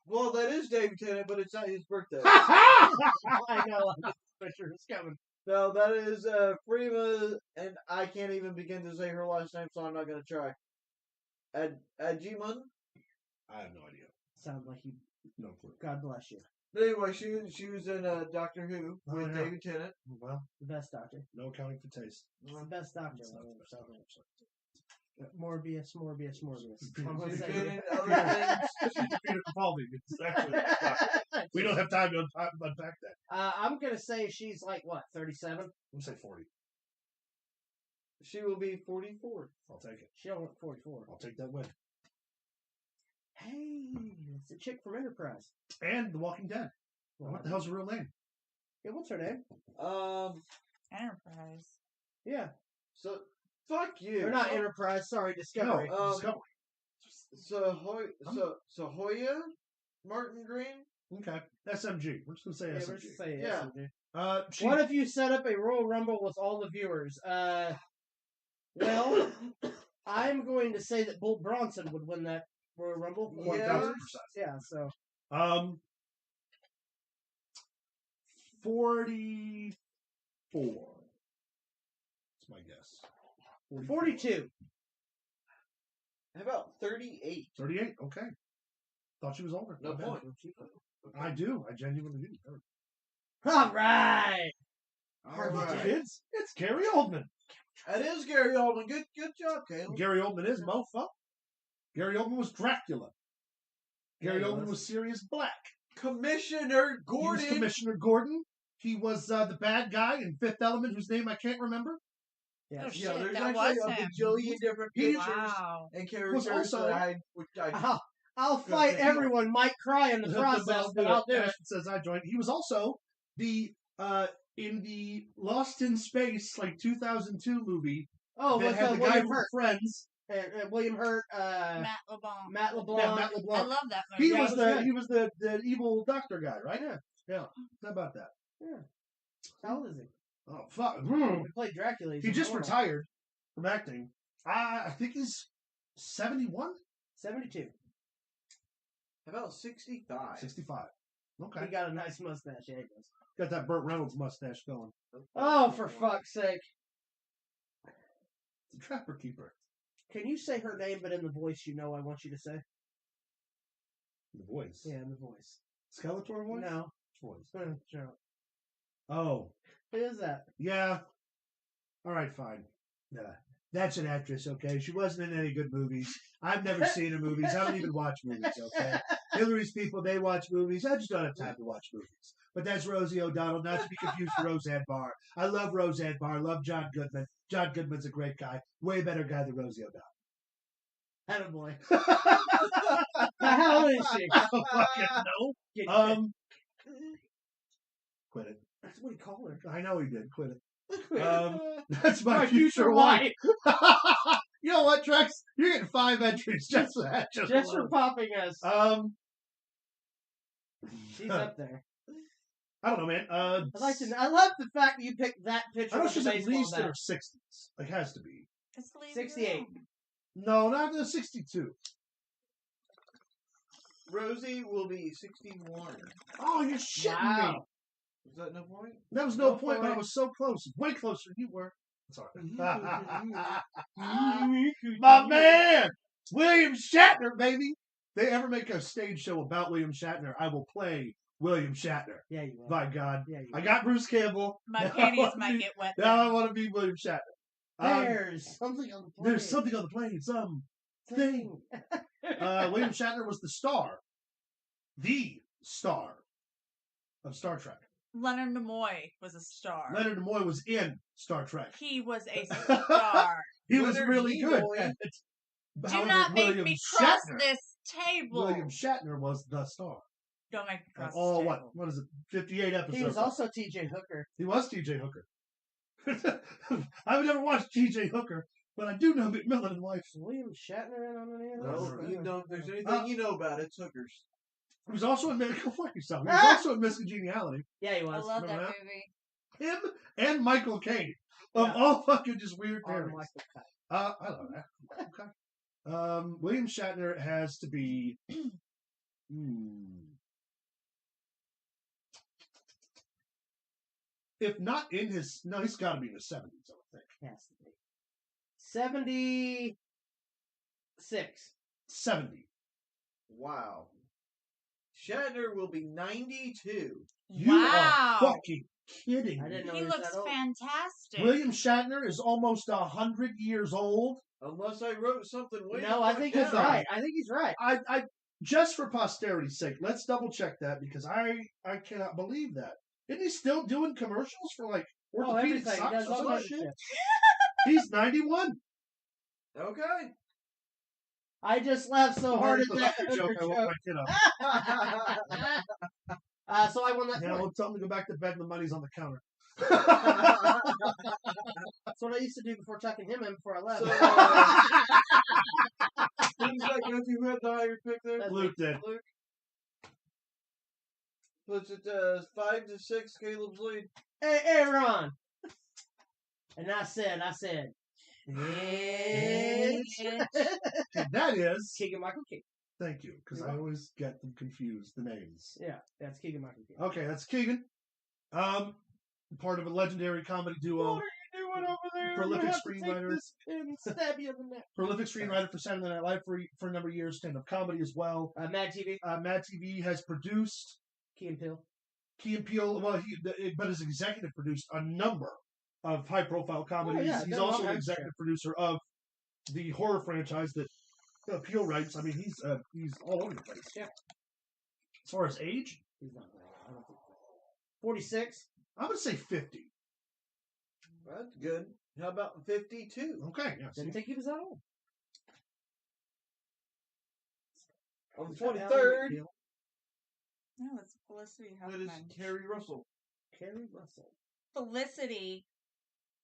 Well, that is David Tennant, but it's not his birthday. I know. Picture is coming. No, that is Frima, and I can't even begin to say her last name, so I'm not going to try. Adjiman? I have no idea. Sounds like you. No clue. God bless you. But anyway, she was in Doctor Who with David Tennant. Well, the best doctor. No accounting for taste. It's the best doctor. It's not the best doctor. Morbius. I'm gonna say Peter Capaldi. It's actually we don't have time to unpack that. I'm gonna say she's like what, 37? I'm gonna say 40. She will be 44. I'll take it. She don't look 44. I'll take that win. Hey, it's a chick from Enterprise and The Walking Dead. Well, what the hell's her real name? Yeah, what's her name? Enterprise. Yeah. So fuck you. Or not Enterprise. Sorry, Discovery. No, Discovery. Hoya Martin Green. Okay, SMG. We're just gonna say SMG. We're just saying Yeah. SMG. What if you set up a Royal Rumble with all the viewers? Well, I'm going to say that Bull Bronson would win that Royal Rumble. 1,000%. Yeah. So. 44. That's my guess. 42. How about 38? 38. Okay. Thought she was older. No point. I do. I genuinely do. All right. Kids, it's Gary Oldman. That is Gary Oldman. Good job, Caleb. Gary Oldman is mofo. Gary Oldman was Dracula. Gary Oldman was Sirius Black. Commissioner Gordon. He was Commissioner Gordon. He was the bad guy in Fifth Element, whose name I can't remember. Yeah, yeah, there's that actually was a him. bajillion different pictures and Was characters also, that I'll fight everyone. Might cry in the process, but I'll do it. Says I joined. He was also the in the Lost in Space 2002 movie. Oh, that with had the guy William from Hurt. Williams. William Hurt. Matt LeBlanc. Matt LeBlanc. Yeah, Matt LeBlanc. I love that movie. He was the evil doctor guy, right? Yeah. How about that? Yeah. How old is he? Oh fuck! He played Dracula. He just retired from acting. I think he's 71? 72. How about 65? 65. Okay. He got a nice mustache. Yeah, he does. Got that Burt Reynolds mustache going. Oh, for fuck's sake! The Trapper Keeper. Can you say her name, but in the voice you know I want you to say? The voice. Yeah, in the voice. Skeletor voice. No. Voice. Sure. Oh. Who is that? Yeah. All right, fine. Yeah. That's an actress, okay? She wasn't in any good movies. I've never seen her movies. I don't even watch movies, okay? Hillary's people, they watch movies. I just don't have time to watch movies. But that's Rosie O'Donnell, not to be confused with Roseanne Barr. I love Roseanne Barr. I love John Goodman. John Goodman's a great guy. Way better guy than Rosie O'Donnell. Attaboy. How old is she? I don't fucking know. Quit it. That's what he called her. I know he did. Quit it. That's my future wife. You know what, Trex? You're getting 5 entries just for that. Just for popping us. Um, She's up there. I don't know, man. I love the fact that you picked that picture. I know of the she's at baseball least in bat. her 60s. Like, has to be. It's leaving 68. No, not the 62. Rosie will be 61. Oh, you're shitting me. Wow. Is that no point? That was no point, but I was so close. Way closer than you were. Sorry. My man! William Shatner, baby! If they ever make a stage show about William Shatner, I will play William Shatner. Yeah, you will. By God. Yeah, you I will. got Bruce Campbell. My Now I panties wanna might be- get wet. Now I then. want to be William Shatner. There's something on the plane. There's something on the plane. Something. William Shatner was the star of Star Trek. Leonard Nimoy was a star. Leonard Nimoy was in Star Trek. He was a star. He was Leonard really good Nimoy. at it. Do However, not make William me cross Shatner, this table. William Shatner was the star. Don't make me cross All this what? table. What is it? 58 episodes. He was also T.J. Hooker. He was T.J. Hooker. I've never watched T.J. Hooker, but I do know McMillan and wife. William Shatner in on the Well, Right. you know, if there's anything you know about it, it's hookers. He was also in Medical Fuck Yourself. He was also in Miss Congeniality. Yeah, he I was. love Remember that that? movie. Him and Michael Caine. Of Yeah. all fucking just weird Oh, parents. Michael Caine. I love that. Okay. William Shatner has to be. If not in his. No, he's got to be in his 70s, I would think. Has to be. 76. 70. Wow. Shatner will be 92. You Wow. are fucking kidding I me. didn't know He he was looks that old. fantastic. William Shatner is almost 100 years old. Unless I wrote something way No, I the think fuck he's down. right. I think he's right. I just for posterity's sake, let's double check that because I cannot believe that. Isn't he still doing commercials for like Oh, orthopedic everything. He socks does or all some kinds of shit? shit. He's 91. Okay. I just laughed so hard at that joke. I joke. woke my kid up. So I won that Now point. we'll tell him to go back to bed and the money's on the counter. That's what I used to do before tucking him in before I left. So, who's that go to? Who had the higher pick there? That's Luke did. Luke. Puts it 5-6, Caleb's lead. Hey, Aaron. And I said, That is. Keegan Michael Key. Thank you, because I always get them confused, the names. Yeah, that's Keegan Michael Key. Okay, that's Keegan. Part of a legendary comedy duo. What are you doing over there? Prolific You have to screenwriter. take this pin and stab you in the neck. Prolific screenwriter for Saturday Night Live for a number of years, stand-up comedy as well. Mad TV. Mad TV has produced Key and Peele. Key and Peele, but has executive produced a number of high-profile comedies. yeah, He's done all also an kinds of executive producer of the horror franchise that Peele writes. I mean, he's all over the place. Yeah. As far as age, He's not right. I don't think so. 46. I'm gonna say 50. That's good. How about 52? Okay, yeah. Didn't think he was that old. On the He's got 23rd, No, it's Felicity it is Huffman. Carrie Russell. Carrie Russell. Felicity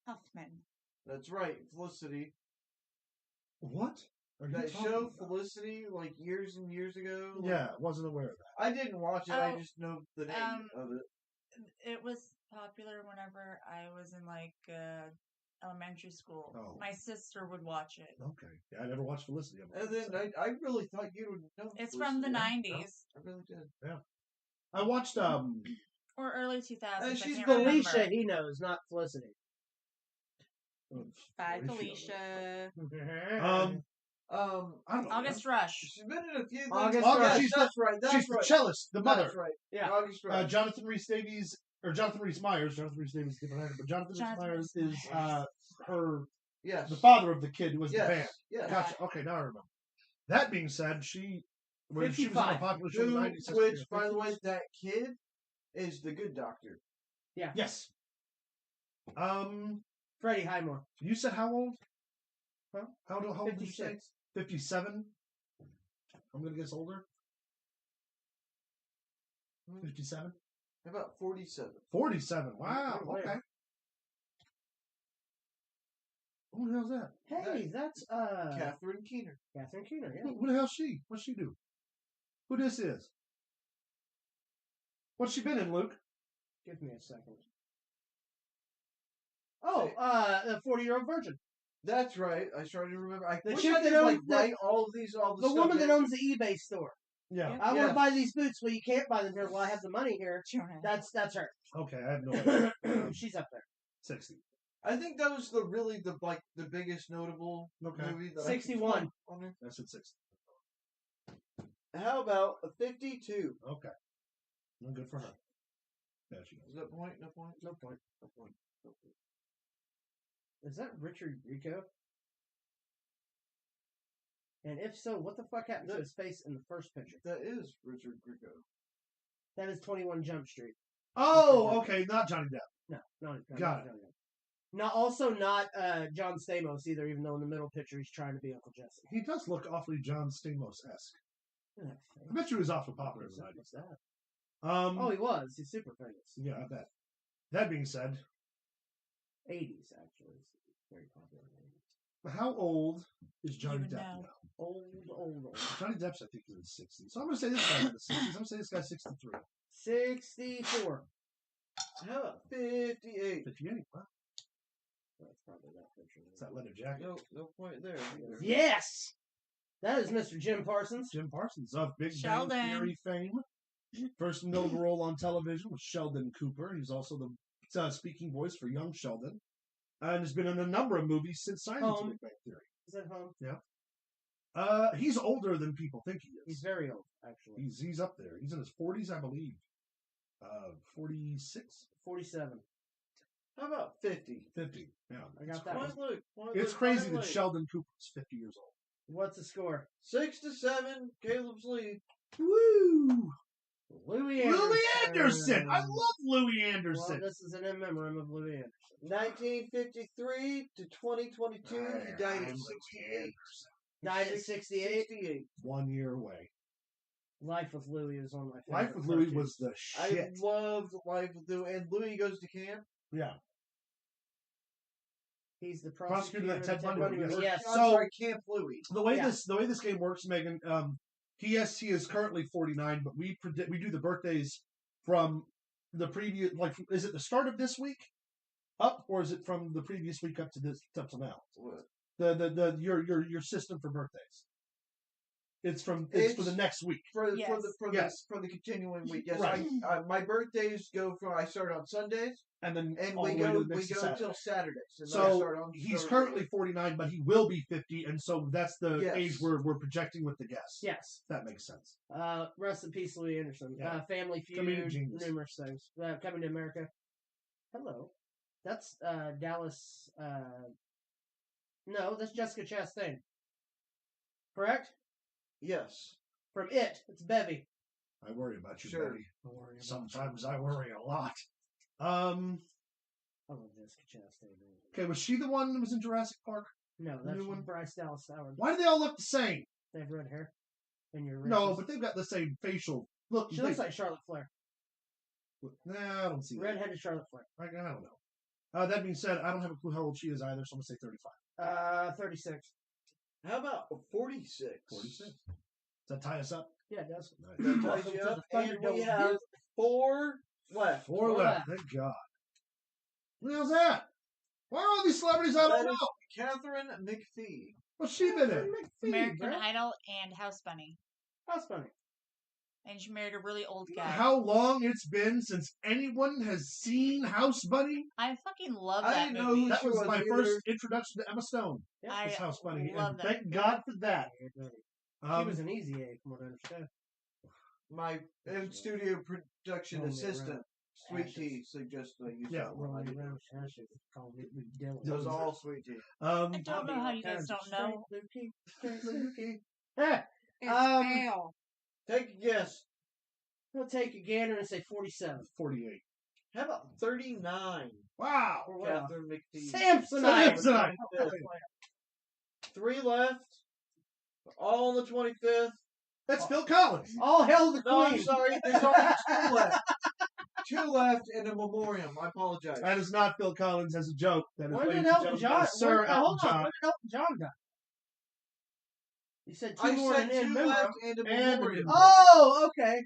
Huffman. That's right, Felicity. What? Are you That talking show, about? Felicity, like years and years ago. like- Yeah, wasn't aware of that. I didn't watch it. I Oh, just know the name of it. It was popular whenever I was in like elementary school. Oh. My sister would watch it. Okay. Yeah, I never watched Felicity. And then I really thought you would know. It's from the Felicity. 90s I really did. I watched or early 2000s. And I she's can't Felicia, remember. he knows, not Felicity. Bye, Felicia. I don't know. August Rush. She's been in a few things. August Oh, Rush. She's that's right. That's She's right. the cellist, the mother. That's right. Yeah. August Rush. Jonathan Rhys Davies, or Jonathan Rhys Myers. Jonathan Rhys Davies is a different actor, but Jonathan Rhys Jonathan Myers Rhys is Myers. Yes. the father of the kid who was yes. the band. Yes. Gotcha. Okay, now I remember. That being said, she was on a 55. popular show in the 90s. Which, by the way, that kid is the good doctor. Yes. Freddie Highmore. You said how old? Huh? How old did you say? 56. 57. I'm gonna guess older. 57. How about 47? 47. Wow. Oh, Okay. Who the hell's that? Hey, that's Catherine Keener. Catherine Keener, yeah. Who the hell's she? What's she do? Who this is? What's she been in, Luke? Give me a second. Oh, the 40-year-old virgin. That's right. I started to remember. I The wish chick I that could, owns write all of these, all The woman that owns the eBay store. Yeah. I want to buy these boots. Well, you can't buy them here. Well, I have the money here. Jonah. That's her. Okay, I have no idea. She's up there. 60. I think that was the biggest notable movie. That 61. On there. That's at 60. How about a 52? Okay. Well, good for her. Yeah, she Is goes. that point? No point. No point. No point. No point. Is that Richard Grieco? And if so, what the fuck happened to his face in the first picture? That is Richard Grieco. That is 21 Jump Street. Oh, okay. Not Johnny Depp. No, not Got it. Johnny Depp. No, also not John Stamos either, even though in the middle picture he's trying to be Uncle Jesse. He does look awfully John Stamos-esque. Yeah, I bet you he was awfully popular in the 90s. What's that? Oh, he was. He's super famous. yeah, I bet. That being said, 80s, actually. It's very popular in the 80s. how old is Johnny Even Depp now. now? Old. Johnny Depp's, I think, in his 60s. So I'm going to say this guy's in the 60s. I'm going to say this guy's 63. 64. How about 58? 58. Wow. That's probably that picture. It's that leather jacket. No point there either. Yes! That is Mr. Jim Parsons. Jim Parsons of Big Sheldon. Bang Theory fame. First notable role on television was Sheldon Cooper. He's also the speaking voice for young Sheldon. And has been in a number of movies since signing to Home. Big Bang Theory. Is that home? He's older than people think he is. He's very old, actually. He's up there. He's in his 40s, I believe. 46? 47. How about 50? 50. Yeah. I got it's that crazy. one. It's crazy that Sheldon Cooper is 50 years old. What's the score? 6-7. Caleb's lead. Woo! Louis Anderson. Louis Anderson! I love Louis Anderson! Well, this is an in memoriam of Louis Anderson. 1953 to 2022. He died at 68. Died at 68. 68. 1 year away. Life with Louis is one of my favorite. Life with Louis cartoons. was the I shit. loved Life with Louis. And Louis goes to camp. Yeah. He's the Prosecutor prosecutor that Ted Bundy movie. was. Yes. I'm So- sorry, Camp Louis. The way Yeah. this game works, Megan, he is currently 49, but we do the birthdays from the previous, is it the start of this week up, or is it from the previous week up to this up to now? What? Your system for birthdays. It's for the next week. For Yes. the continuing week. Yes, Right. my birthdays go from I start on Sundays And then and all we the way go to the next Saturday. until Saturdays. And then I So start on he's Thursday. currently 49, but he will be 50, and so that's the Yes. age we're projecting with the guests. Yes. That makes sense. Rest in peace, Louis Anderson. Yeah. Family Feud, Comedic genius. numerous things. Coming to America. Hello. That's Dallas. No, that's Jessica Chastain. Correct? Yes. From It. It's Bevy. I worry about you, Sure. Betty. Don't worry about Sometimes I worry a lot. I love Jessica Chastain. Okay, was she the one that was in Jurassic Park? No, The that's new one? Bryce Dallas Howard. Why do they all look the same? They have red hair. And you're No, racist. but they've got the same facial look. She looks like Charlotte Flair. Nah, I don't see that. Redheaded Charlotte Flair. I don't know. That being said, I don't have a clue how old she is either, so I'm going to say 35. 36. How about 46? 46. Does that tie us up? Yeah, it does. Nice. That ties Welcome you to up, the and we Thunderdome. have 4 left. Four Four left. left. Thank God. What the hell's that? Why are all these celebrities I don't That know? is Catherine McPhee. What's she been in? American Idol and House Bunny. House Bunny. And she married a really old You know guy. how long it's been since anyone has seen House Bunny? I fucking love I that didn't know movie. who That she was was my either. first introduction to Emma Stone. I Was House Bunny, love and that. thank God for that. She was an easy A, from what I understand. My in-studio production Roll me assistant, around. Sweet Ashes. Tea, suggested I use Yeah. that one. I Rolling didn't. around Ashes. Call me Big Dylan. It was all Sweet Tea. I don't know how you guys don't know. Yeah. It's Um, fail. Take a guess. I'll take a gander and say 47. 48. How about 39? Wow. Or what else? Catherine McPhee. Samsonite. Samsonite. 3 left. All on the 25th. That's Phil Collins. All hail the No, I'm Queen. sorry. There's only 2 left. 2 left in a memoriam. I apologize. That is not Phil Collins as a joke. That is Where ladies did and Elton gentlemen, John? Sir Elton Hold on. John. Where did Elton John go? You said two I more said and in 2 memoriam. left and a And a memoriam. Oh, okay.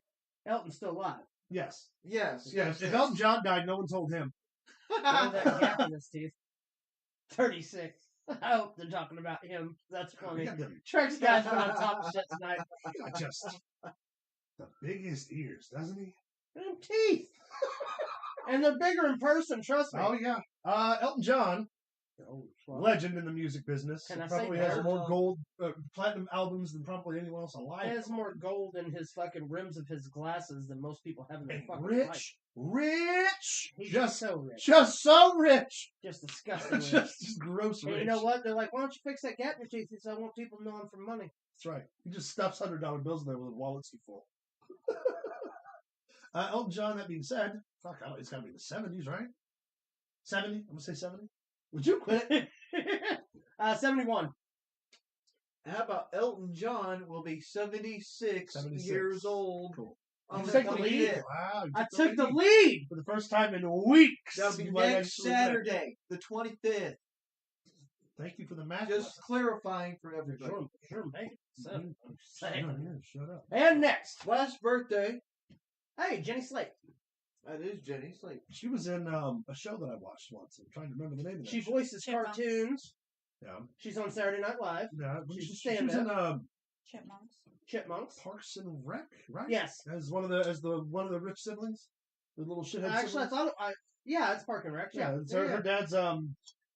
Elton's still alive. Yes. Yes. If Elton John died, no one told him. Look at that gap in his teeth. 36. I hope they're talking about him. That's funny. Trek's guy's been on top of shit tonight. Just the biggest ears, doesn't he? Them teeth. And they're bigger in person, trust me. Oh, yeah. Elton John, legend in the music business. Can I probably say has that? more gold, platinum albums than probably anyone else He alive. has more gold in his fucking rims of his glasses than most people have in their And fucking life. rich. He's Just so rich. Just so rich. Just disgusting rich. just gross And rich. you know what? They're like, why don't you fix that gap in your teeth? He said, I want people to know I'm for money. That's right. He just stuffs $100 bills in there with his wallet's too full. Elton John, that being said, fuck, I don't, it's got to be the 70s, right? 70? I'm going to say 70. Would you quit it? 71. How about Elton John will be 76 years old? Cool. On You the took the lead? 25th. Wow. I took the lead. For the first time in weeks. That'll be You might next actually win. Saturday, the 25th. Thank you for the math. Just clarifying for everybody. Sure, mate. Shut up. And next. Last birthday. Hey, Jenny Slate. That is Jenny Slate. She was in a show that I watched once. I'm trying to remember the name of that. She show. voices Chipmunks. cartoons. Yeah. She's on Saturday Night Live. Yeah. She's She stand was in Chipmunks. Chipmunks. Parks and Rec, right? Yes. As one of the rich siblings, the little shithead. Actually, siblings. I thought yeah, it's Park and Rec. Yeah, it's her dad's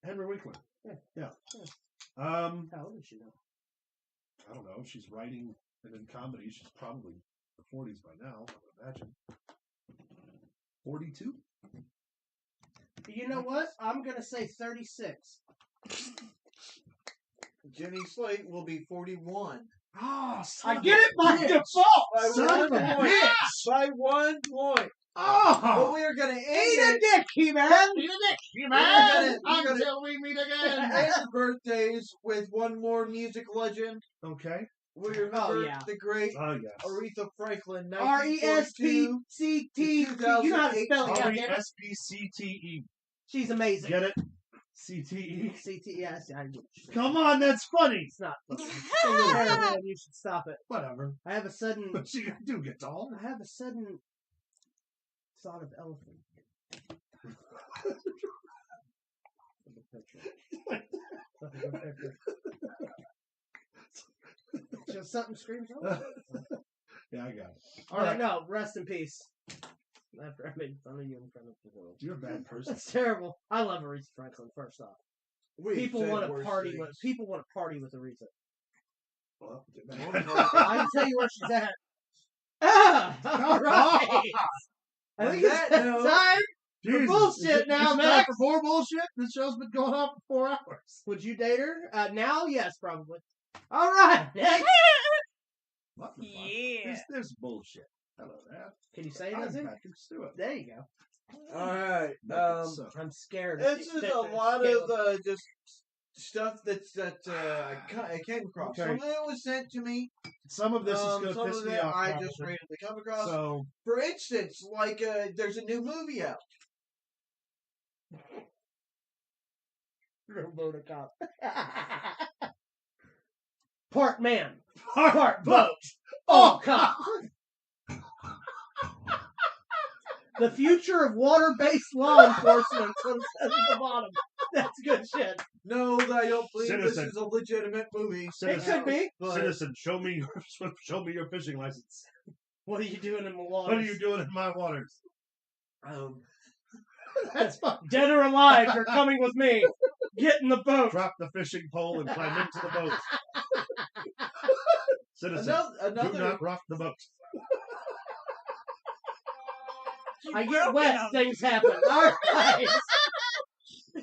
Henry Winkler. Yeah. How old is she now? I don't know. She's writing and in comedy. She's probably in the 40s by now, I would imagine. 42? You know what? I'm gonna say 36. Jenny Slate will be 41. Oh, I get it by default. By Son of a 1 point. bitch! By 1 point. Oh! But we are going to end Eat a it. dick, He-Man. Eat a dick, you man! Until we meet again! End birthdays with one more music legend. Okay. We remember yeah. the great Oh, yes. Aretha Franklin, R-E-S-P-C-T. 1942. You know how to spell it, goddamn it. R-E-S-P-C-T-E. She's amazing. Get it? C-T-E. C-T, yes. Come on, that's funny. It's not funny. It's a little terrible, and you should stop it. Whatever. I have a sudden... But she do get tall. I have a sudden thought of elephant. Just something screams out. Yeah, I got it. All right, no, rest in peace. After I made fun of you in front of the world. You're a bad person. That's terrible. I love Aretha Franklin, first off. People want to party with Aretha. Well, I can tell you where she's at. All right. I think it's time for bullshit now, man. Max. For more bullshit? This show's been going on for 4 hours. Would you date her? Now, yes, probably. All right, next. What the fuck? Yeah. There's bullshit. Hello, there. Can you say it, I'm Izzy? back in Stuart. There you go. Alright. I'm scared. This is a lot of just stuff that I came across. Okay. Some of it was sent to me. Some of this is going to some piss of me it off. I probably. just randomly come across. So, For instance, like there's a new movie out. Robocop. Part man. Part boat. All cop. The future of water-based law enforcement comes at the bottom. That's good shit. No, I don't believe Citizen. this is a legitimate movie. It could be. But Citizen, show me your fishing license. What are you doing in the water? What are you doing in my waters? That's fun. Dead or alive, you're coming with me. Get in the boat. Drop the fishing pole and climb into the boat. Citizen, do another not rock the boat. I get wet, things happen. All right.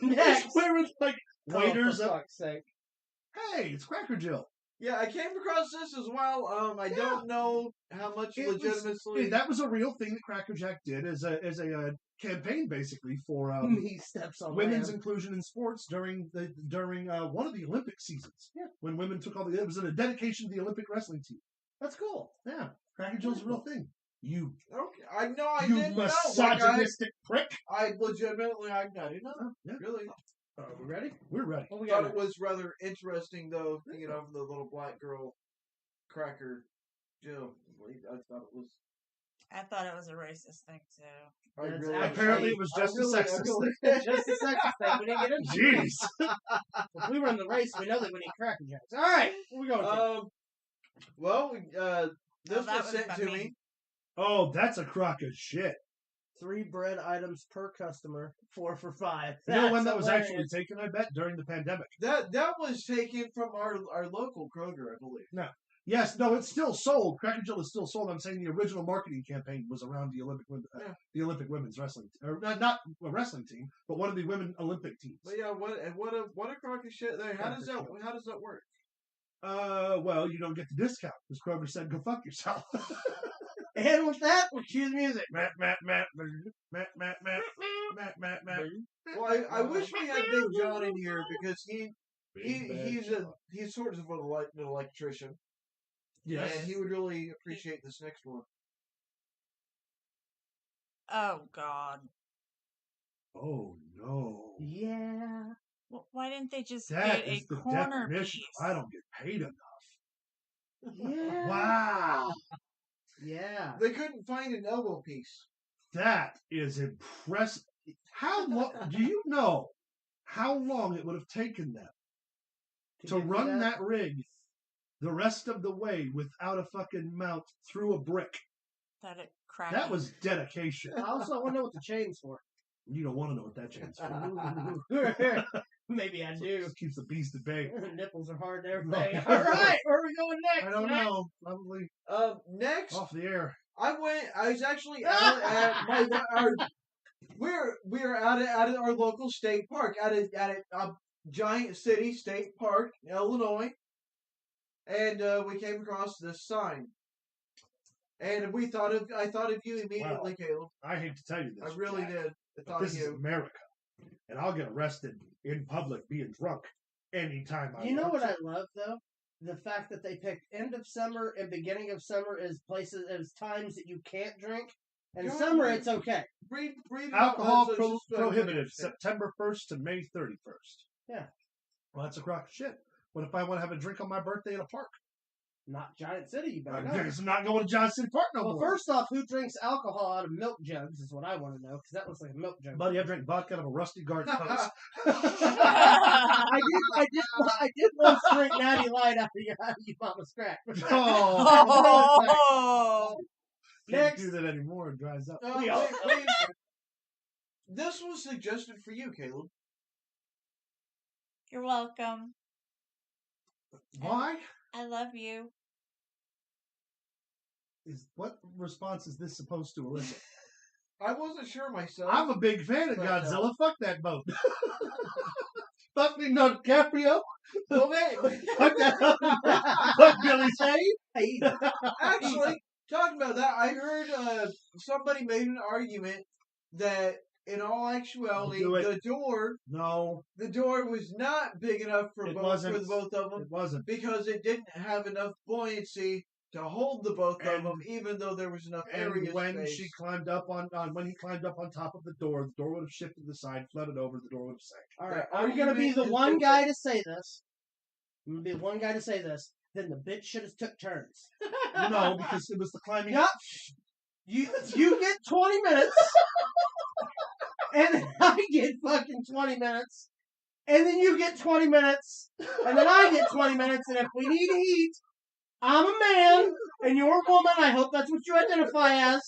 Next. Where it's like waiters for up. fuck's sake. Hey, it's Cracker Jill. Yeah, I came across this as well. I don't know how much It was- legitimacy. Hey, that was a real thing that Cracker Jack did as a campaign, basically, for He steps on women's land. inclusion in sports during one of the Olympic seasons. Yeah. When women took all it was a dedication to the Olympic wrestling team. That's cool. Yeah, Cracker Jill's a real thing. You Okay, I know. I you didn't know. Like, misogynistic prick. I legitimately, I didn't know. Yeah. Really, We ready? We're ready. What we thought got? it was rather interesting, though. You know, the little black girl, Cracker Jill. I thought it was. I thought it was a racist thing too. Apparently, it was just a sexist thing. Just a sexist thing. We didn't get into it. Jeez. If we were in the race, we know that we need Cracker Jacks. All right, where we going to? Well, this that was sent by to me. me. Oh, that's a crock of shit. 3 bread items per customer, 4 for $5. You know when that That's was actually hilarious. taken, I bet, during the pandemic. That was taken from our local Kroger, I believe. No. Yes, no, it's still sold. Cracker Jill is still sold. I'm saying the original marketing campaign was around the Olympic women's wrestling, or not a wrestling team, but one of the women Olympic teams. But yeah, what a crock of shit there. How does that work? Well, you don't get the discount because Kroger said go fuck yourself. And with that, we'll cue the music. Matt. Well, I wish we had Big John in here because he's sort of an electrician. Yes. And he would really appreciate this next one. Oh God. Oh no. Yeah. Well, why didn't they just That get is a the corner definition. piece? I don't get paid enough. Yeah. Wow. Yeah. They couldn't find an elbow piece. That is impressive. How long? Do you know how long it would have taken them to run that rig the rest of the way without a fucking mount through a brick? That it cracked. That was dedication. I also want to know what the chain's for. You don't want to know what that chain's for. Maybe I do. Just keeps the beast at bay. Nipples are hard and everything. All right, where are we going next? I don't know. Probably Next, off the air. I was actually out at we're out at our local state park, at a giant city state park in Illinois, and we came across this sign, and I thought of you immediately, Caleb. I hate to tell you this. I really Jack, did. I but thought this of is you. America, and I'll get arrested in public being drunk anytime I You know want what to. I love though? The fact that they picked end of summer and beginning of summer as places as times that you can't drink. And Go summer ahead. it's okay. Read Alcohol about those prohibited suspects. September 1st to May 31st. Yeah. Well, that's a crock of shit. What if I want to have a drink on my birthday in a park? Not Giant City, you better I know. guess I'm not going to Johnson Park no Well, more. first off, who drinks alcohol out of milk jugs is what I want to know, because that looks like a milk jug. Buddy, I drank vodka out of a rusty garden hose. I did once drink Natty Light out of you mama's crack. Oh, Oh. can't Next. do that anymore. It dries up. Wait. This was suggested for you, Caleb. You're welcome. Why? I love you. What response is this supposed to elicit? I wasn't sure myself. I'm a big fan of But, Godzilla. Fuck that boat. Fuck me, no DiCaprio. Well, man, Fuck that. Fuck Billy Zane. actually, talking about that, I heard somebody made an argument that, in all actuality, Do it. the door was not big enough for It both wasn't. for the both of them It wasn't. because it didn't have enough buoyancy to hold the both of And- them, even though there was enough And area when space. she climbed up when he climbed up on top of the door would have shifted the side, flooded over, the door would have sank. All right, The are you going to be argument the is one that- guy to say this? I'm going to be the one guy to say this. Then the bitch should have took turns. No, because it was the climbing. Yup. You get 20 minutes, and then I get fucking 20 minutes, and then you get 20 minutes, and then I get 20 minutes, and if we need to eat, I'm a man, and you're a woman, I hope that's what you identify as.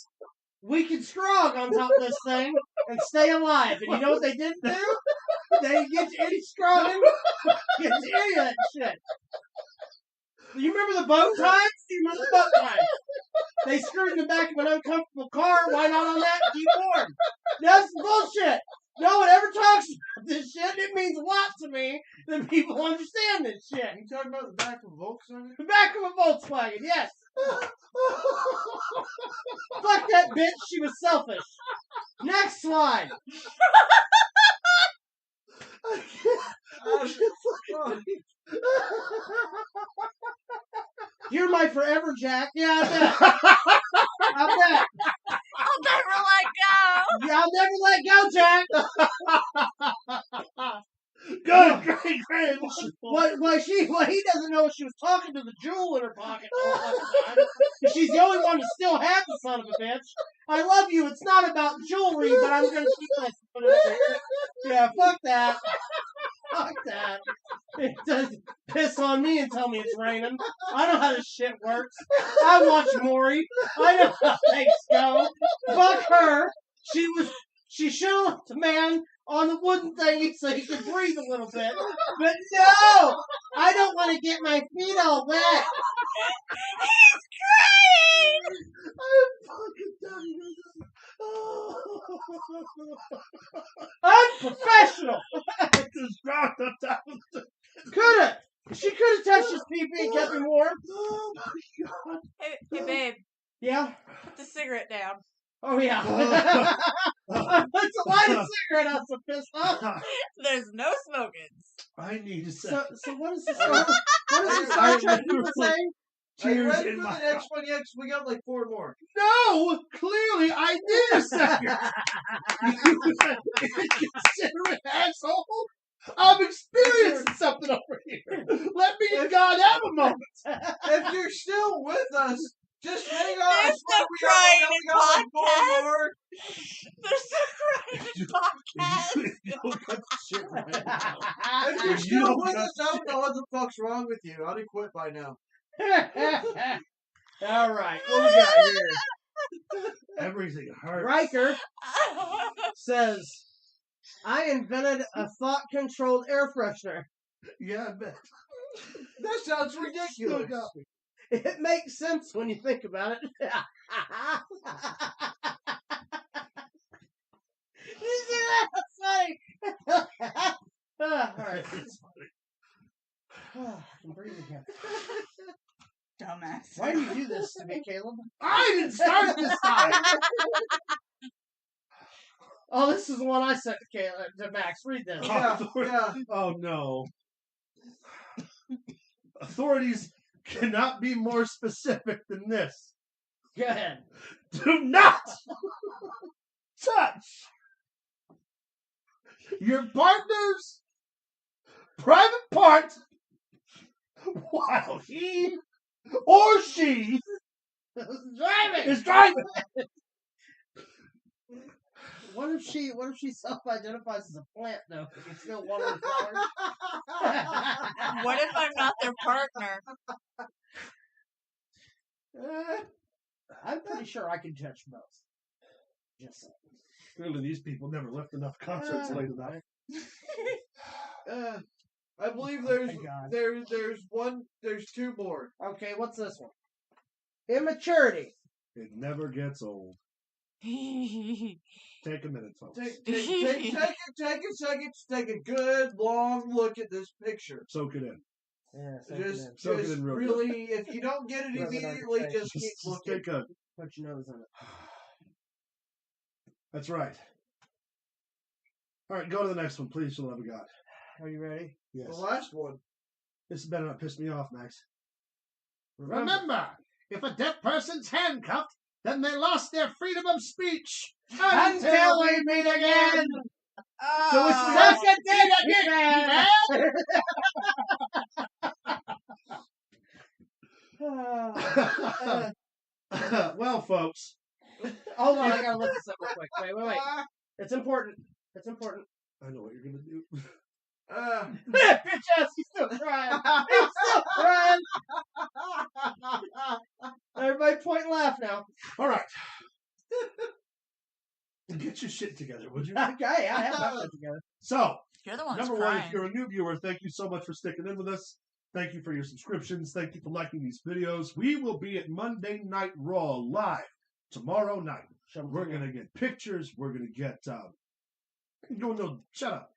We can scrog on top of this thing and stay alive. And you know what they didn't do? They didn't get you any scrogging, get you any of that shit. You remember the bow ties? You remember the bow ties? They screwed in the back of an uncomfortable car. Why not on that? Keep warm. That's bullshit. No one ever talks about this shit. It means a lot to me that people understand this shit. You talking about the back of a Volkswagen? The back of a Volkswagen, yes. Fuck that bitch. She was selfish. Next slide. You're my forever Jack. Yeah, I bet. I bet. I'll never let go. Yeah, I'll never let go, Jack. Good, great. What he doesn't know is she was talking to the jewel in her pocket all the time. she's the only one to still have the son of a bitch. I love you. It's not about jewelry, but I'm gonna keep my foot over here. Yeah, fuck that. Fuck that. It does piss on me and tell me it's raining. I know how this shit works. I watch Maury. I know how things go. Fuck her. She should have left the man on the wooden thingy so he could breathe a little bit. But no! I don't want to get my feet all wet. He's crying! I'm fucking dying. Oh. Unprofessional! Just dropped on top of the... Coulda! She could have touched his pee-pee and kept him warm. Oh my god. Hey, babe, Yeah? put the cigarette down. Oh, yeah. Let's light a cigarette. I'm so pissed off. There's no smoking. I need to say. So what is this? What is the Star Trek people say? Are you Tears ready in for my the next one? Yeah, 'cause we got like 4 more. No! Clearly, I need a second. You inconsiderate asshole. I'm experiencing something over here. Let me and God have a moment. If you're still with us, just hang on. There's no crying in podcast. There's no crying in podcast. You don't got the shit right. If you're You still don't with got- us, I don't know what the fuck's wrong with you. I'd have quit by now. All right, what we got here? Everything hurts. Riker says, I invented a thought-controlled air freshener. Yeah, I bet. That sounds ridiculous. Still got me. It makes sense when you think about it. You see that? That's funny. All right. It's funny. I can breathe again. Dumbass. Why do you do this to me, Caleb? I didn't start this time. Oh, this is the one I sent to Caleb, to Max. Read this. Yeah, yeah. Oh no. Authorities cannot be more specific than this. Go ahead. Do not touch your partner's private part while he or she Driving. is driving. What if she self-identifies as a plant though? You can still water the flowers. What if I'm not their partner? I'm pretty sure I can judge both. Just saying. Clearly, these people never left enough concerts late enough. I believe there's my God. there's 2 more. Okay, what's this one? Immaturity. It never gets old. Take a minute, folks. Take a second to take a good long look at this picture. Soak it in. Yeah, Soak it in real good. really, if you don't get it Rub it on your immediately, face. just keep Just looking. take a. put your nose on it. That's right. All right, go to the next one, please, for the love of God. Are you ready? Yes. The last one. This better not piss me off, Max. Remember, if a deaf person's handcuffed, then they lost their freedom of speech. until we meet again. So it's Oh. Suck a dick again. Well, folks. Hold on, I gotta look this up real quick. Wait. It's important. It's important. I know what you're going to do. Bitch ass, he's still crying. He's still crying. Everybody point and laugh now. All right. Get your shit together, would you? Okay, I have my shit together. So, You're the one number crying. one, if you're a new viewer, thank you so much for sticking in with us. Thank you for your subscriptions. Thank you for liking these videos. We will be at Monday Night Raw live tomorrow night. We're going to get pictures. We're going to get... shut up.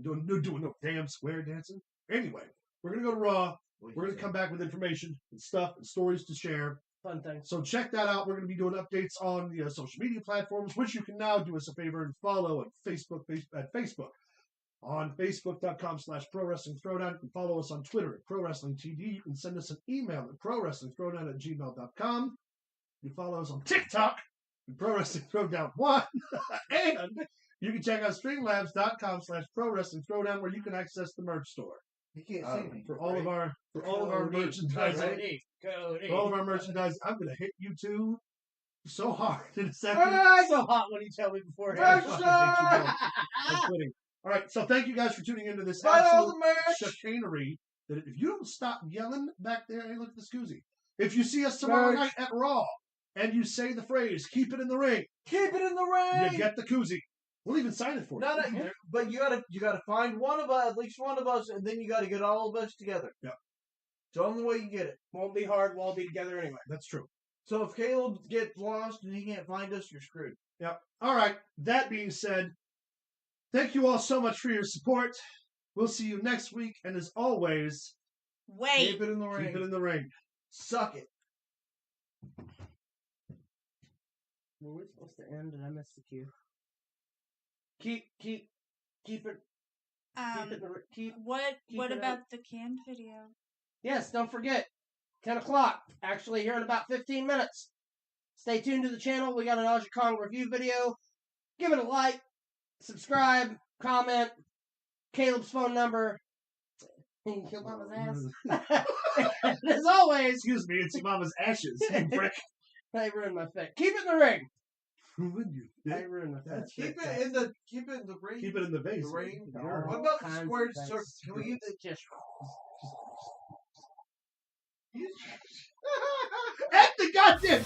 Don't do no damn square dancing. Anyway, we're going to go to Raw. We're going to come back with information and stuff and stories to share. Fun thing. So check that out. We're going to be doing updates on the social media platforms, which you can now do us a favor and follow at Facebook. On Facebook.com/Pro Wrestling Throwdown. You can follow us on Twitter at Pro Wrestling TD. You can send us an email at ProWrestlingThrowdown@gmail.com. You can follow us on TikTok at Pro Wrestling Throwdown 1. And you can check out Streamlabs.com/Pro Wrestling Throwdown, where you can access the merch store. He can't see me. For all of our merchandise. Cody. For all of our merchandise, I'm gonna hit you two so hard in a second. It's so hot when you tell me beforehand. I'm quitting. All right, so thank you guys for tuning into this Buy all absolute the merch. chicanery. That if you don't stop yelling back there, hey, look at the Scoozy. If you see us tomorrow night at Raw and you say the phrase "Keep it in the ring," Keep it in the ring. you get the koozie. We'll even sign it for you. No, but you gotta find one of us, at least one of us, and then you gotta get all of us together. Yeah. It's the only way you get it. Won't be hard. We'll all be together anyway. That's true. So if Caleb gets lost and he can't find us, you're screwed. Yep. All right. That being said, thank you all so much for your support. We'll see you next week, and as always, Wait. Keep it in the ring. keep it in the ring. Suck it. Were we supposed to end and I missed the cue? Keep it. Keep it. What about the canned video? Yes, don't forget. 10 o'clock. Actually, here in about 15 minutes. Stay tuned to the channel. We got an Aja Kong review video. Give it a like. Subscribe. Comment. Caleb's phone number. Kill Mama's ass. And as always, Excuse me, it's your mama's ashes, you brick. I ruined my fit. Keep it in the ring. Ruined you. I ruined my fit. Keep it in the ring. Keep it in the base. The ring. All What about the kinds square of things. circle? Can we get the Just At the goddamn